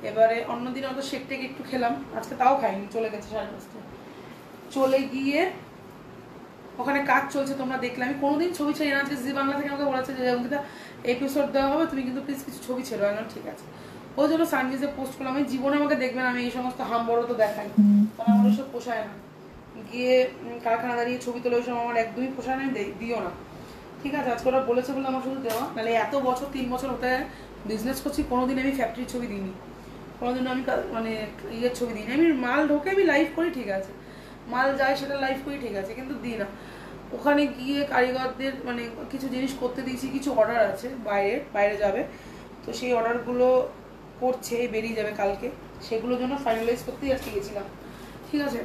এবারে অন্যদিন অত শেক টেক একটু খেলাম, আজকে তাও খাইনি, চলে গেছে 5:30টায়। চলে গিয়ে ওখানে কাজ চলছে, তোমরা দেখলে। আমি কোনোদিন ছবি ছেড়ে না, আজকে জি বাংলা থেকে আমাকে বলেছে যে অঙ্কিতা এপিসোড দেওয়া হবে, তুমি কিন্তু প্লিজ কিছু ছবি ছেড়ো। না ঠিক আছে, ওই জন্য সানভিজে পোস্ট করলাম। আমি জীবনে আমাকে দেখবেন আমি এই সমস্ত হাম বড় তো দেখাই, কারণ আমার ওইসব পোষায় না। গিয়ে কারখানা দাঁড়িয়ে ছবি তোলে, ওই সময় আমার একদমই পোষায় না, দিও না, ঠিক আছে। আজকে ওরা বলেছে বলে আমার শুধু দেওয়া, নাহলে এত বছর 3 বছর হতে বিজনেস করছি, কোনোদিন আমি ফ্যাক্টরির ছবি দিইনি, কোনোদিন আমি মানে ইয়ের ছবি দিইনি। আমি মাল ঢোকে আমি লাইভ করি, ঠিক আছে, মাল যায় সেটা লাইভ করি, ঠিক আছে, কিন্তু দিই না। ওখানে গিয়ে কারিগরদের মানে কিছু জিনিস করতে দিয়েছি, কিছু অর্ডার আছে বাইরে যাবে, তো সেই অর্ডারগুলো করছে, বেরিয়ে যাবে কালকে, সেগুলোর জন্য ফাইনালাইজ করতেই আজকে গেছিলাম, ঠিক আছে।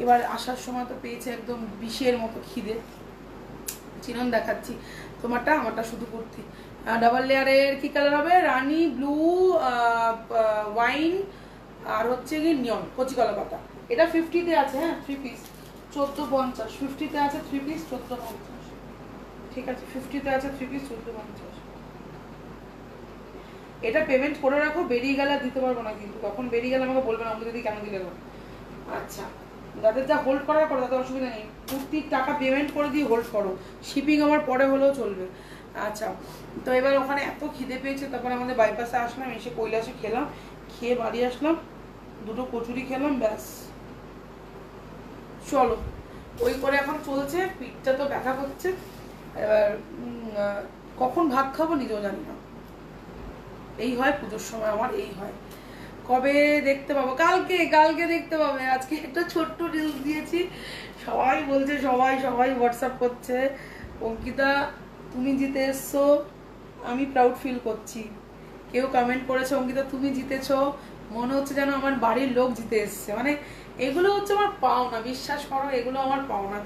এবার আসার সময় তো পেয়েছে একদম বিষের মতো খিদে। চিনন দেখাচ্ছি, তোমারটা আমারটা শুধু কুর্তি। ডাবল লেয়ারের কি কালার হবে? রানী ব্লু, ওয়াইন আর হচ্ছে কি নিয়ন কচি কলা পাতা। এটা 50-তে আছে, হ্যাঁ 3 পিস 1450। 50-তে আছে 3 পিস 1450। ঠিক আছে, 50-তে আছে 3 পিস 1450। এটা পেমেন্ট করে রাখো, বেরিয়ে গেলে দিতে পারবো না, কিন্তু তখন বেরিয়ে গেলে আমাকে বলবে না আমাকে দিদি কেন দিলে না। আচ্ছা, যাদের যা হোল্ড করার পর তাদের অসুবিধা নেই, কুর্তির টাকা পেমেন্ট করে দিয়ে হোল্ড করো, শিপিং আমার পরে হলেও চলবে। আচ্ছা, তো এবার ওখানে এত খিদে পেয়েছে, তারপরে আমাদের বাইপাসে আসলাম, এসে কৈলাসে খেলাম, খেয়ে বাড়ি আসলাম, দুটো কচুরি খেলাম, ব্যাস। চলো ওই করে এখন চলছে, পিঠটা তো ব্যথা করছে। এবার কখন ভাত খাবো নিজেও জানি না। এই হয় পুজোর সময় আমার, এই হয়। কবে দেখতে পাবো? কালকে দেখতে পাবে। আজকে একটা ছোট্ট রিলস দিয়েছি, সবাই বলছে, সবাই হোয়াটসঅ্যাপ করছে, অঙ্কিতা তুমি জিতে এসছো, আমি প্রাউড ফিল করছি। কেউ কমেন্ট করেছে অঙ্কিতা তুমি জিতেছো, মনে হচ্ছে যেন আমার বাড়ির লোক জিতে এসছে। মানে এগুলো হচ্ছে আমার পাওনা, বিশ্বাস করো এগুলো আমার পাওনা।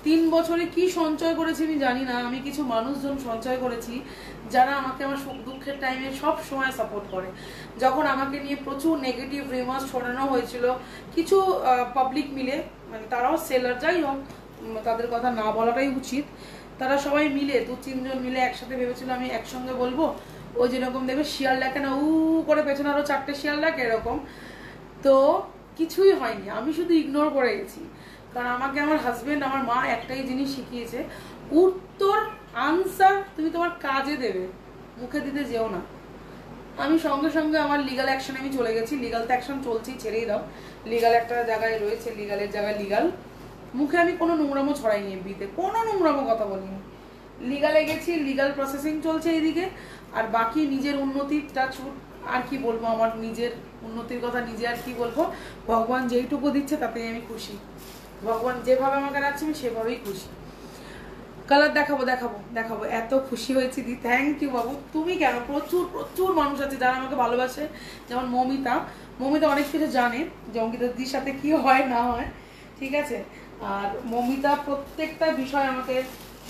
3 বছরে কি সঞ্চয় করেছি আমি জানি না। আমি কিছু মানুষজন সঞ্চয় করেছি যারা আমাকে আমার সুখ দুঃখের টাইমে সব সময় সাপোর্ট করে। যখন আমাকে নিয়ে প্রচুর নেগেটিভ রিমার্কস ছড়ানো হয়েছিল কিছু পাবলিক মিলে, মানে তারাও সেলার, যাই হোক তাদের কথা না বলাটাই উচিত, তারা সবাই মিলে 2-3 জন মিলে একসাথে ভেবেছিল আমি একসঙ্গে বলবো, ওই যেরকম দেখবে শিয়াল ডাকে না উ করে পেছনে আরো 4টে শিয়াল ডাকে, এরকম। তো কিছুই হয়নি, আমি শুধু ইগনোর করে গেছি। কারণ আমাকে আমার হাজবেন্ড, আমার মা একটাই জিনিস শিখিয়েছে, উত্তর আনসার তুমি তোমার কাজে দেবে, মুখে দিতে যেও না। আমি সঙ্গে সঙ্গে আমার লিগাল অ্যাকশনে আমি চলে গেছি। লিগাল তো অ্যাকশন চলছেই, ছেড়েই দাও। লিগাল একটা জায়গায় রয়েছে, লিগালের জায়গায় লিগাল। মুখে আমি কোনো নোংরামো ছড়াইনি, এমবিতে কোনো নোংরামো কথা বলিনি। লিগালে গেছি, লিগাল প্রসেসিং চলছে এইদিকে। আর বাকি নিজের উন্নতির টাচউড, আর কি বলবো, আমার নিজের উন্নতির কথা নিজে আর কি বলবো। ভগবান যেইটুকু দিচ্ছে তাতেই আমি খুশি। ভগবান যেভাবে আমাকে রাখছে আমি সেভাবেই খুশি। কালার দেখাবো। এত খুশি হয়েছি দি, থ্যাংক ইউ বাবু। তুমি কেন, প্রচুর মানুষ আছে যারা আমাকে ভালোবাসে, যেমন মমিতা অনেক কিছু জানে যে অঙ্কিতা দিদির সাথে কি হয় না হয়, ঠিক আছে। আর মমিতা প্রত্যেকটা বিষয় আমাকে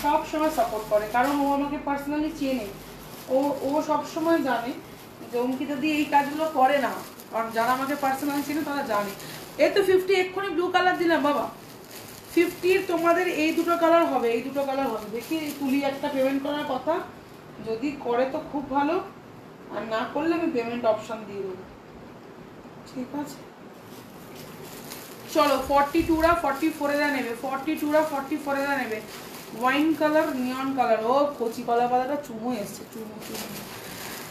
সব সময় সাপোর্ট করে, কারণ ও আমাকে পার্সোনালি চেনে। ও সব সময় জানে যে অঙ্কিতা দি এই কাজগুলো করে না, কারণ যারা আমাকে পার্সোনালি চেনে তারা জানে। এই তো 50 এক্ষুনি ব্লু কালার দিলাম বাবা। 50 তোমাদের এই দুটো কালার হবে, দেখি তুলি একটা পেমেন্ট করার কথা, যদি করে তো খুব ভালো, আর না করলে আমি পেমেন্ট অপশন দিয়ে দেবো, ঠিক আছে। চলো 42রা 44-এরা নেবে, 42রা নেবে। Wine colour, neon colour. ও কচি কলা পাতাটা চুমু এসছে, চুমু।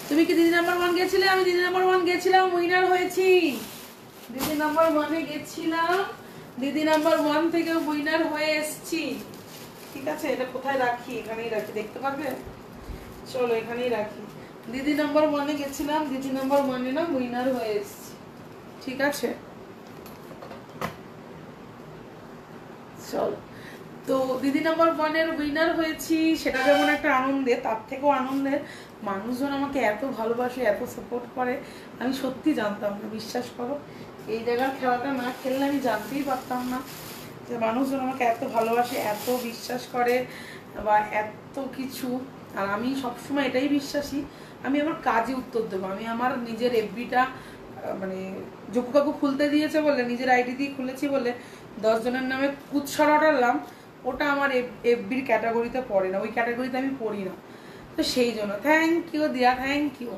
তুমি কি দিদি নাম্বার 1 গেছিলে? আমি দিদি নাম্বার 1 গেছিলাম, উইনার হয়েছি। দিদি নাম্বার 1-এ গেছিলাম, দিদি নাম্বার 1 থেকে উইনার হয়ে এসেছি, ঠিক আছে। এটা কোথায় রাখি? এখানেই রাখি, দেখতে পারবে। চলো এখানেই রাখি। দিদি নাম্বার 1-এ গেছিলাম, দিদি নাম্বার 1-এ না উইনার হয়ে এসেছি, ঠিক আছে। চলো, তো দিদি নাম্বার 1-এর উইনার হয়েছি, সেটা যেমন একটা আনন্দের, তার থেকেও আনন্দের মানুষজন আমাকে এত ভালোবাসে, এত সাপোর্ট করে, আমি সত্যি জানতাম না, বিশ্বাস করো। এই জায়গার খেলাটা না খেললে আমি জানতেই পারতাম না যে মানুষজন আমাকে এত ভালোবাসে, এত বিশ্বাস করে বা এত কিছু। আর আমি সবসময় এটাই বিশ্বাসী, আমি আমার কাজে উত্তর দেবো। আমি আমার নিজের এফবিটা, মানে জকু কাকু খুলতে দিয়েছে বলে, নিজের আইডি দিয়ে খুলেছি বলে 10 জনের নামে উৎসাহ অর্ডারলাম, ওটা আমার এফবির ক্যাটাগরিতে পড়ে না, ওই ক্যাটাগরিতে আমি পড়ি না। তো সেই জন্য থ্যাংক ইউ দিয়া, থ্যাংক ইউ।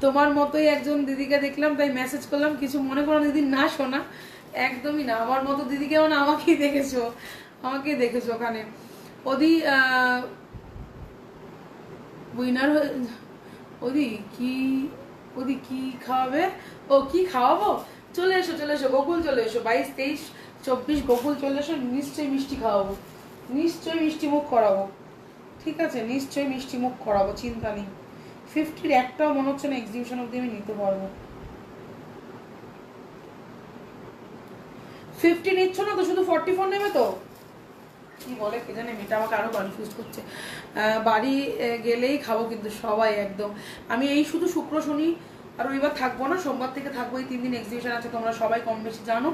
তোমার মতোই একজন দিদিকে দেখলাম, তাই মেসেজ করলাম। কিছু মনে করো দিদি না, শোনা একদমই না। আমার মতো দিদিকে মানে আমাকেই দেখেছো ওখানে। ওদি উইনার ওদি কি খাওয়াবে? ও কি খাওয়াবো? চলে এসো গোকুল, চলে এসো 22, 23, 24 গোকুল চলে এসো। নিশ্চয়ই মিষ্টি খাওয়াবো, নিশ্চয়ই মিষ্টি মুখ করাবো, ঠিক আছে। নিশ্চয়ই মিষ্টি মুখ করাবো, চিন্তা নেই। 50-র একটাও মনে হচ্ছে না এক্সিবিশন অব্দি আমি নিতে পারবো। 50 নিচ্ছ না তো, শুধু 44 নেবে তো? কি বলে কে জানে, মেয়েটা আমাকে আরো কনফিউজ করছে। বাড়ি গেলেই খাবো কিন্তু সবাই একদম। আমি এই শুধু শুক্র শনি আর রবিবার থাকবো না, সোমবার থেকে থাকবো। এই 3 দিন এক্সিবিশন আছে, তোমরা সবাই কম বেশি জানো,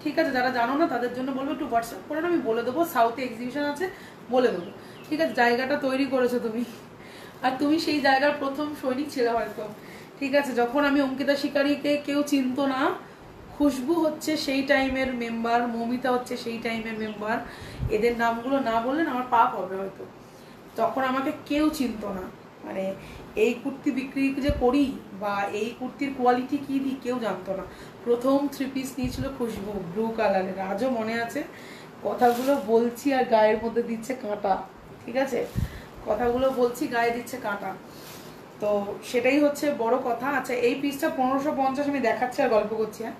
ঠিক আছে। যারা জানো না তাদের জন্য বলবো একটু হোয়াটসঅ্যাপ করে, আমি বলে দেবো। সাউথে এক্সিবিশন আছে, বলে দেবো, ঠিক আছে। জায়গাটা তৈরি করেছো তুমি, আর তুমি সেই জায়গার প্রথম সৈনিক ছিলে হয়তো, ঠিক আছে। যখন আমি অঙ্কিতা শিকারীকে কেউ চিনতো না, খুশবু হচ্ছে সেই টাইমের মেম্বার, মমিতা হচ্ছে সেই টাইমের মেম্বার। এদের নামগুলো না বললেন আমার পাপ হবে হয়তো। তখন আমাকে কেউ চিনতো না, মানে এই কুর্তি বিক্রি যে করি বা এই কুর্তির কোয়ালিটি কী দিই কেউ জানতো না। প্রথম 3 পিস নিয়েছিল খুশবু, ব্লু কালারের, আজও মনে আছে। কথাগুলো বলছি আর গায়ের মধ্যে দিচ্ছে কাঁটা, ঠিক আছে, কথাগুলো বলছি গায়ে দিচ্ছে কাঁটা। তো সেটাই হচ্ছে বড় কথা। আচ্ছা এই পিসটা 1550 আমি দেখাচ্ছি আর গল্প করছি। হ্যাঁ,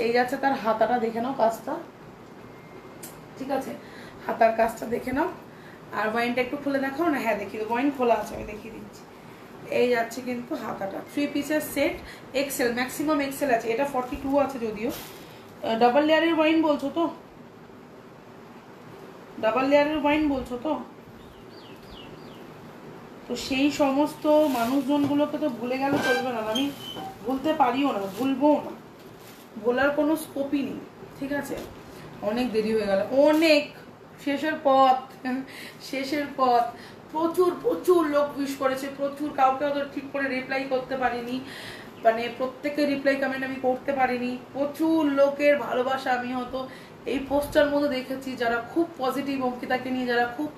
এই যাচ্ছে তার হাতাটা, দেখে নাও কাজটা, ঠিক আছে, হাতার কাজটা দেখে নাও। আর ওয়াইনটা একটু খুলে দেখাও না। হ্যাঁ দেখিয়ে দেবো, ওয়াইন খোলা আছে, আমি দেখিয়ে দিচ্ছি। এই যাচ্ছে কিন্তু হাতাটা, 3 পিসের সেট, এক্সেল, ম্যাক্সিমাম এক্সেল আছে। এটা 42 আছে যদিও। ডাবল লেয়ারের ওয়াইন বলছো তো? ডাবল লেয়ারের ওয়াইন বলছো তো? তো সেই সমস্ত মানুষজনগুলোকে তো ভুলে গেলে চলবে না, আমি ভুলতে পারিও না, ভুলবও না, বলার কোনো স্কোপই নেই, ঠিক আছে। অনেক দেরি হয়ে গেল, অনেক, শেষের পথ, শেষের পথ। প্রচুর প্রচুর লোক উইশ করেছে, প্রচুর, কাউকে হয়তো ঠিক করে রিপ্লাই করতে পারিনি, মানে প্রত্যেকের রিপ্লাই কমেন্ট আমি করতে পারিনি। প্রচুর লোকের ভালোবাসা আমি হয়তো এই পোস্টার মধ্যে দেখেছি, যারা খুব পজিটিভ অঙ্কিতাকে নিয়ে, যারা খুব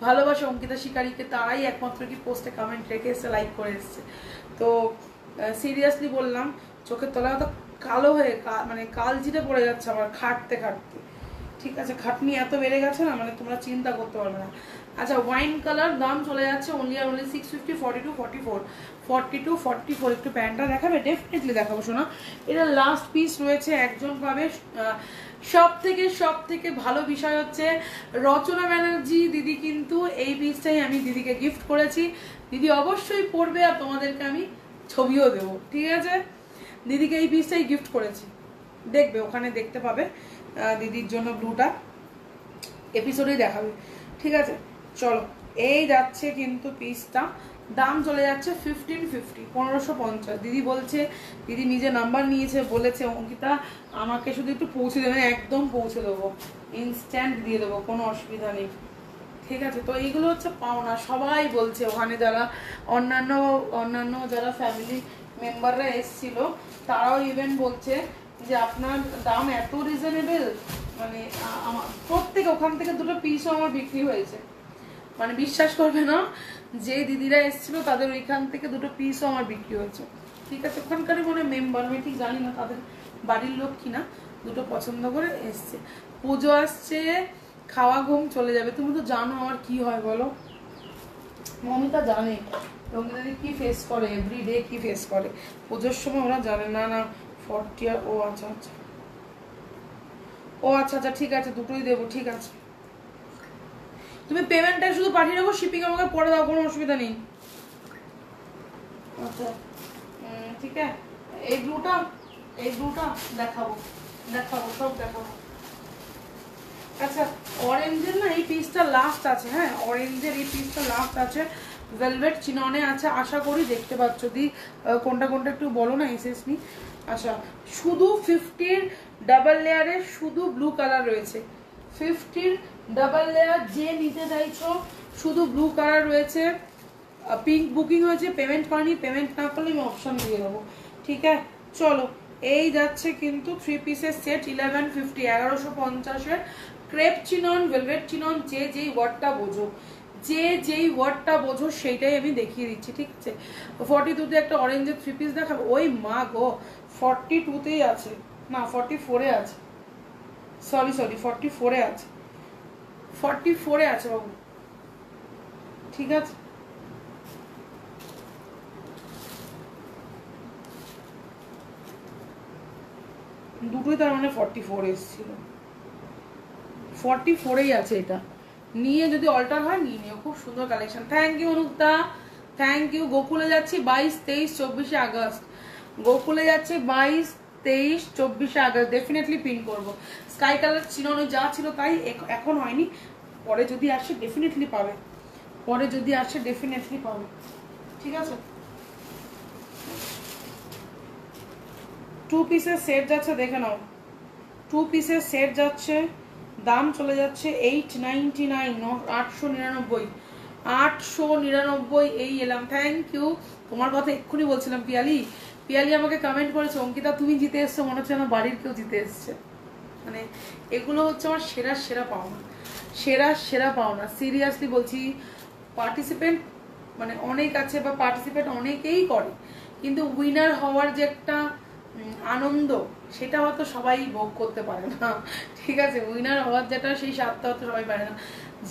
ভালোবাসে অঙ্কিতা শিকারীকে, তারাই একমাত্র কি পোস্টে কমেন্ট রেখে এসে, লাইক করে এসছে। তো সিরিয়াসলি বললাম, চোখের তলায় তো কালো হয়ে মানে কালজিটা পড়ে যাচ্ছে আমার খাটতে খাটতে, ঠিক আছে, খাটনি এত বেড়ে গেছে না, মানে তোমরা চিন্তা করতে পারবে না। আচ্ছা ওয়াইন কালার দাম চলে যাচ্ছে অনলি আর অনলি 650, 42, 44, 42, 44। একটু প্যান্টটা দেখাবে? ডেফিনেটলি দেখাবো শোনা। এটা লাস্ট পিস রয়েছে, একজন পাবে। সব থেকে ভালো বিষয় হচ্ছে রচনা ব্যানার্জি দিদি কিন্তু এই পিসটাই আমি দিদিকে গিফট করেছি। দিদি অবশ্যই পরবে আর তোমাদেরকে আমি ছবিও দেবো, ঠিক আছে। দিদিকে এই পিসটাই গিফট করেছি, দেখবে ওখানে দেখতে পাবে দিদির জন্য ব্লুটা, এপিসোডেই দেখাবে, ঠিক আছে। চলো এই যাচ্ছে কিন্তু পিসটা, দাম চলে যাচ্ছে 1550, 1550। দিদি বলছে, দিদি নিজে নাম্বার নিয়েছে, বলেছে অঙ্কিতা আমাকে শুধু একটু পৌঁছে দেবে, একদম পৌঁছে দেবো, ইনস্ট্যান্ট দিয়ে দেবো, কোনো অসুবিধা নেই, ঠিক আছে। তো এইগুলো হচ্ছে পাওনা, সবাই বলছে, ওখানে যারা অন্যান্য যারা ফ্যামিলি মেম্বাররা এসছিল তারাও ইভেন বলছে যে আপনার দাম এত রিজনেবল, মানে আমার প্রত্যেক ওখান থেকে 2টো পিসও আমার বিক্রি হয়েছে, মানে বিশ্বাস করবে না, যে দিদিরা এসেছিল তাদের ওইখান থেকে 2টো পিসও আমার বিক্রি হয়েছে, ঠিক আছে। ওখানকারই মনে মেম্বার, আমি ঠিক জানি না তাদের বাড়ির লোক কিনা, 2টো পছন্দ করে এসছে। পুজো আসছে, খাওয়া ঘুম চলে যাবে, তুমি তো জানো আমার কি হয় বলো, মমিতা জানে রঙ্গিতাদি কি ফেস করে, এভরিডে কি ফেস করে, পুজোর সময় ওরা জানে না। না 40, ও আচ্ছা আচ্ছা, ও আচ্ছা আচ্ছা, ঠিক আছে, 2টোই দেবো, ঠিক আছে। তুমি পেমেন্টটা শুধু পাঠিয়ে দেবো, শিপিং আমাকে পরে দাও, কোনো অসুবিধা নেই, আচ্ছা ঠিক আছে। এই ব্লুটা দেখাবো, সব দেখাবো। আচ্ছা অরেঞ্জের না এই পিসটা লাস্ট আছে, হ্যাঁ অরেঞ্জের এই পিসটা লাস্ট আছে, ভেলভেট চিননে আছে, আশা করি দেখতে পাচ্ছ। যদি কোনটা একটু বলো না এসএসনি। আচ্ছা শুধু 50 ডাবল লেয়ারের শুধু ব্লু কালার রয়েছে, 50 ডাবল লেয়ার যে নিতে চাইছো শুধু ব্লু কালার রয়েছে। পিঙ্ক বুকিং হয়েছে, পেমেন্ট করেনি, পেমেন্ট না করলে আমি অপশন দিয়ে দেবো, ঠিক আছে। চলো এই যাচ্ছে কিন্তু 3 পিসের সেট 1150, 1150-এর ক্রেপ চিনন, ভেলভেট চিনন, যে যেই ওয়ার্ডটা বোঝো সেইটাই আমি দেখিয়ে দিচ্ছি, ঠিক আছে। 42-তে একটা অরেঞ্জের 3 পিস দেখাবো, ওই মা গো 42-তেই আছে, না 44-এ আছে, সরি 44-এ আছে, 44-এ আছে বাবু, ঠিক আছে। দুটোই তার মানে 44 এসেছিল, 44-এই আছে, এটা নিয়ে যদি অল্টার হয় নিয়ে নিও, খুব সুন্দর collection. Thank you Anukta, thank you. গোকুলে যাচ্ছি 22, 23, 24 আগস্ট, গোকুলে যাচ্ছে 22, 23, 24 আগস্ট, ডেফিনেটলি পিন করবো। স্কাই কালার চিনন যা ছিল তাই, এখন হয়নি, পরে যদি আসে ডেফিনেটলি পাবে, ঠিক আছে। 2 পিসের সেট যাচ্ছে, দেখে নাও, 2 পিসের সেট যাচ্ছে, দাম চলে যাচ্ছে 899, 899, 899 এই এলাম। থ্যাংক ইউ, তোমার কথা এক্ষুনি বলছিলাম পিয়ালি, পিয়ালি আমাকে কমেন্ট করেছে, অঙ্কিতা তুমি জিতে এসছো, মনে হচ্ছে আমার বাড়ির কেউ জিতে এসছে। মানে এগুলো হচ্ছে আমার সেরা পাওনা, সেরা পাওনা, সিরিয়াসলি বলছি। পার্টিসিপেন্ট মানে অনেক আছে, বা পার্টিসিপেট অনেকেই করে, কিন্তু উইনার হওয়ার যে একটা আনন্দ, সেটা হয়তো সবাই ভোগ করতে পারে না। ঠিক আছে, উইনার হওয়ার যেটা সেই স্বাদটা হয়তো সবাই পারে না।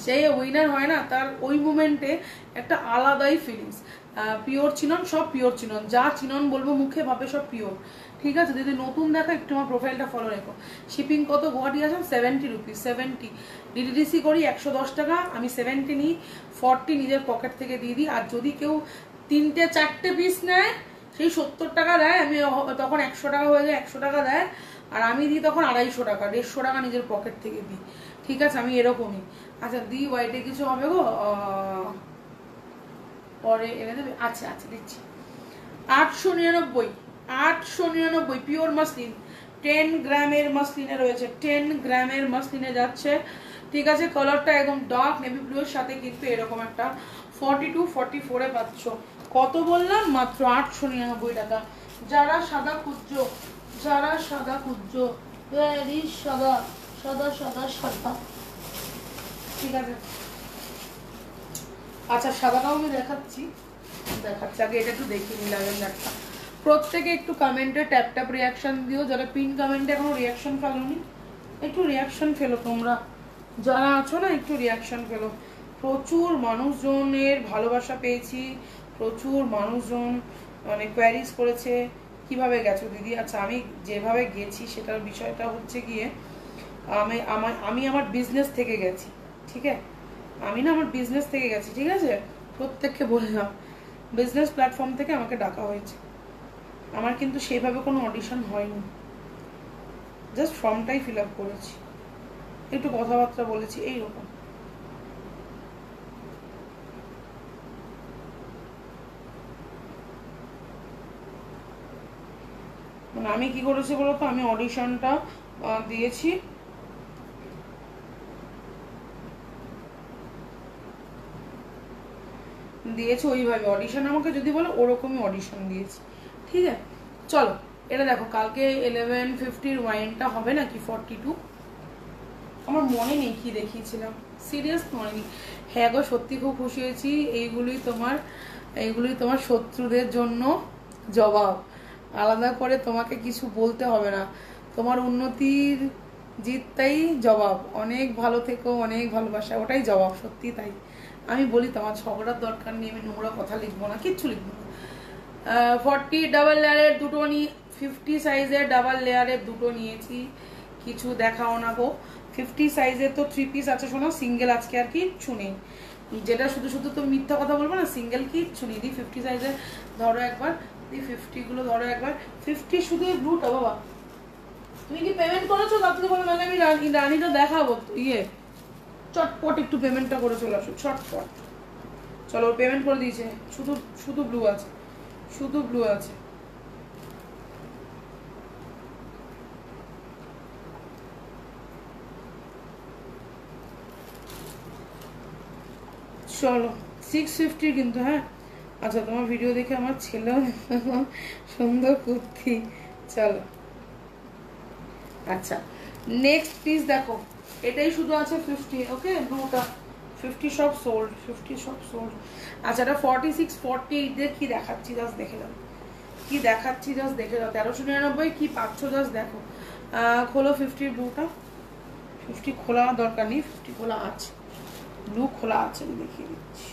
যে উইনার হয় না, তার ওই মুমেন্টে একটা আলাদাই ফিলিংস। পিওর চিনন, সব পিওর চিনন, যা চিনন বলবো মুখে ভাবে সব পিওর। ঠিক আছে, যদি নতুন দেখো একটু আমার প্রোফাইলটা ফলো রেখো। শিপিং কত গুয়াহাটি আসেন? 70 রুপিস, 70। ডিডিডিসি করি 110 টাকা, আমি 70 নিই, 40 নিজের পকেট থেকে দিয়ে দিই। আর যদি কেউ 3-4 পিস নেয়, সেই 70 টাকা দেয়, আমি তখন 100 টাকা হয়ে যায়, 100 টাকা দেয়, আর আমি দিই তখন 250 টাকা, 150 টাকা নিজের পকেট থেকে দিই। ঠিক আছে, আমি এরকমই। আচ্ছা দিই, হোয়াইটে কিছু হবে গো, পরে এনে দেবে। আচ্ছা আচ্ছা দিচ্ছি। 899 পিওর মাসলিন, 10 গ্রামের মাসলিনে রয়েছে, 10 গ্রামের মাসলিনে যাচ্ছে। ঠিক আছে, কালারটা একদম ডার্ক নেভি ব্লু এর সাথে কিন্তু এরকম একটা 42-44 এ পাচ্ছ। কত বললাম? মাত্র 899 টাকা। যারা সাদা খুঁজছো, ভেরি সাদা, ঠিক আছে। আচ্ছা সাদাটাও আমি দেখাচ্ছি, আগে এটা একটু দেখিয়ে নিলাম। একটা প্রত্যেকে একটু কমেন্টে ট্যাপ রিয়াকশন দিও, যারা পিন কমেন্টে এখনো রিয়াকশন ফেলোনি, একটু রিয়াকশন ফেলো তোমরা যারা আছো না, একটু রিয়াকশন ফেলো। প্রচুর মানুষজনের ভালোবাসা পেয়েছি, প্রচুর মানুষজন মানে কোয়ারিজ করেছে কিভাবে গেছো দিদি। আচ্ছা আমি যেভাবে গেছি সেটার বিষয়টা হচ্ছে গিয়ে, আমি আমার বিজনেস থেকে গেছি। ঠিক আছে, আমি না আমার বিজনেস থেকে গেছি। ঠিক আছে, প্রত্যেককে বললাম বিজনেস প্ল্যাটফর্ম থেকে আমাকে ডাকা হয়েছে। আমার কিন্তু সেভাবে কোনো অডিশন হয়নি, জাস্ট ফর্মটাই ফিল আপ করেছি, একটু কথাবার্তা বলেছি এইরকম। মানে আমি কি করেছি বলতো, আমি অডিশনটা দিয়েছি, ওইভাবে অডিশন আমাকে যদি বলো ওরকমই অডিশন দিয়েছি। ঠিক আছে, চলো এটা দেখো, কালকে 1150 ওয়াইনটা হবে নাকি 42, আমার মনে নেই কি দেখিয়েছিলাম, সিরিয়াস মনে নেই। হ্যাঁ গো সত্যি খুব খুশি হয়েছি। এইগুলোই তোমার শত্রুদের জন্য জবাব, আলাদা করে তোমাকে কিছু বলতে হবে না, তোমার উন্নতির জিতটাই জবাব। অনেক ভালো থেকো, অনেক ভালোবাসা, ওটাই জবাব, সত্যি তাই। আমি বলি তোমার ঝগড়ার দরকার নেই, আমি নোংরা কথা লিখবো না, কিচ্ছু লিখবো না। 40 ডাবল লেয়ারের দুটো 50 সাইজের ডাবল লেয়ারের দুটো নিয়েছি, কিছু দেখাও না গো। 50 সাইজের তো 3 পিস আছে শোনো, সিঙ্গেল আজকে আর কিচ্ছু নেই, যেটা শুধু তো মিথ্যা কথা বলবো না, সিঙ্গেল কিচ্ছু নেই। দি 50 সাইজের ধরো একবার, দি 50 গুলো ধরো একবার। 50 শুধু এই ব্লুটা বাবা, তুমি কি পেমেন্ট করেছো? তাড়াতাড়ি বলো, নাহলে আমি রানীটা দেখাবো। চটপট একটু পেমেন্টটা করে চলে আসো, চটপট। চলো পেমেন্ট করে দিয়েছে, শুধু ব্লু আছে, শুধু ব্লু আছে। চলো 650 কিন্তু। হ্যাঁ আচ্ছা, তোমার ভিডিও দেখে আমার ছেলেও সুন্দর কুর্তি। চলো আচ্ছা নেক্সট পিস দেখো, এটাই শুধু আছে 50। ওকে ব্লুটা 50 সব সোল্ড, 50 সব সোল্ড। আচ্ছা এটা 46-48 দিয়ে কি দেখাচ্ছি জাস্ট দেখে যাও, কি দেখাচ্ছি জাস্ট দেখে যাও। 1399 কি পাচ্ছ জাস্ট দেখো। খোলো 50 ব্লুটা, 50 খোলা দরকার নেই, 50 খোলা আছে, ব্লু খোলা আছে, আমি দেখিয়ে দিচ্ছি।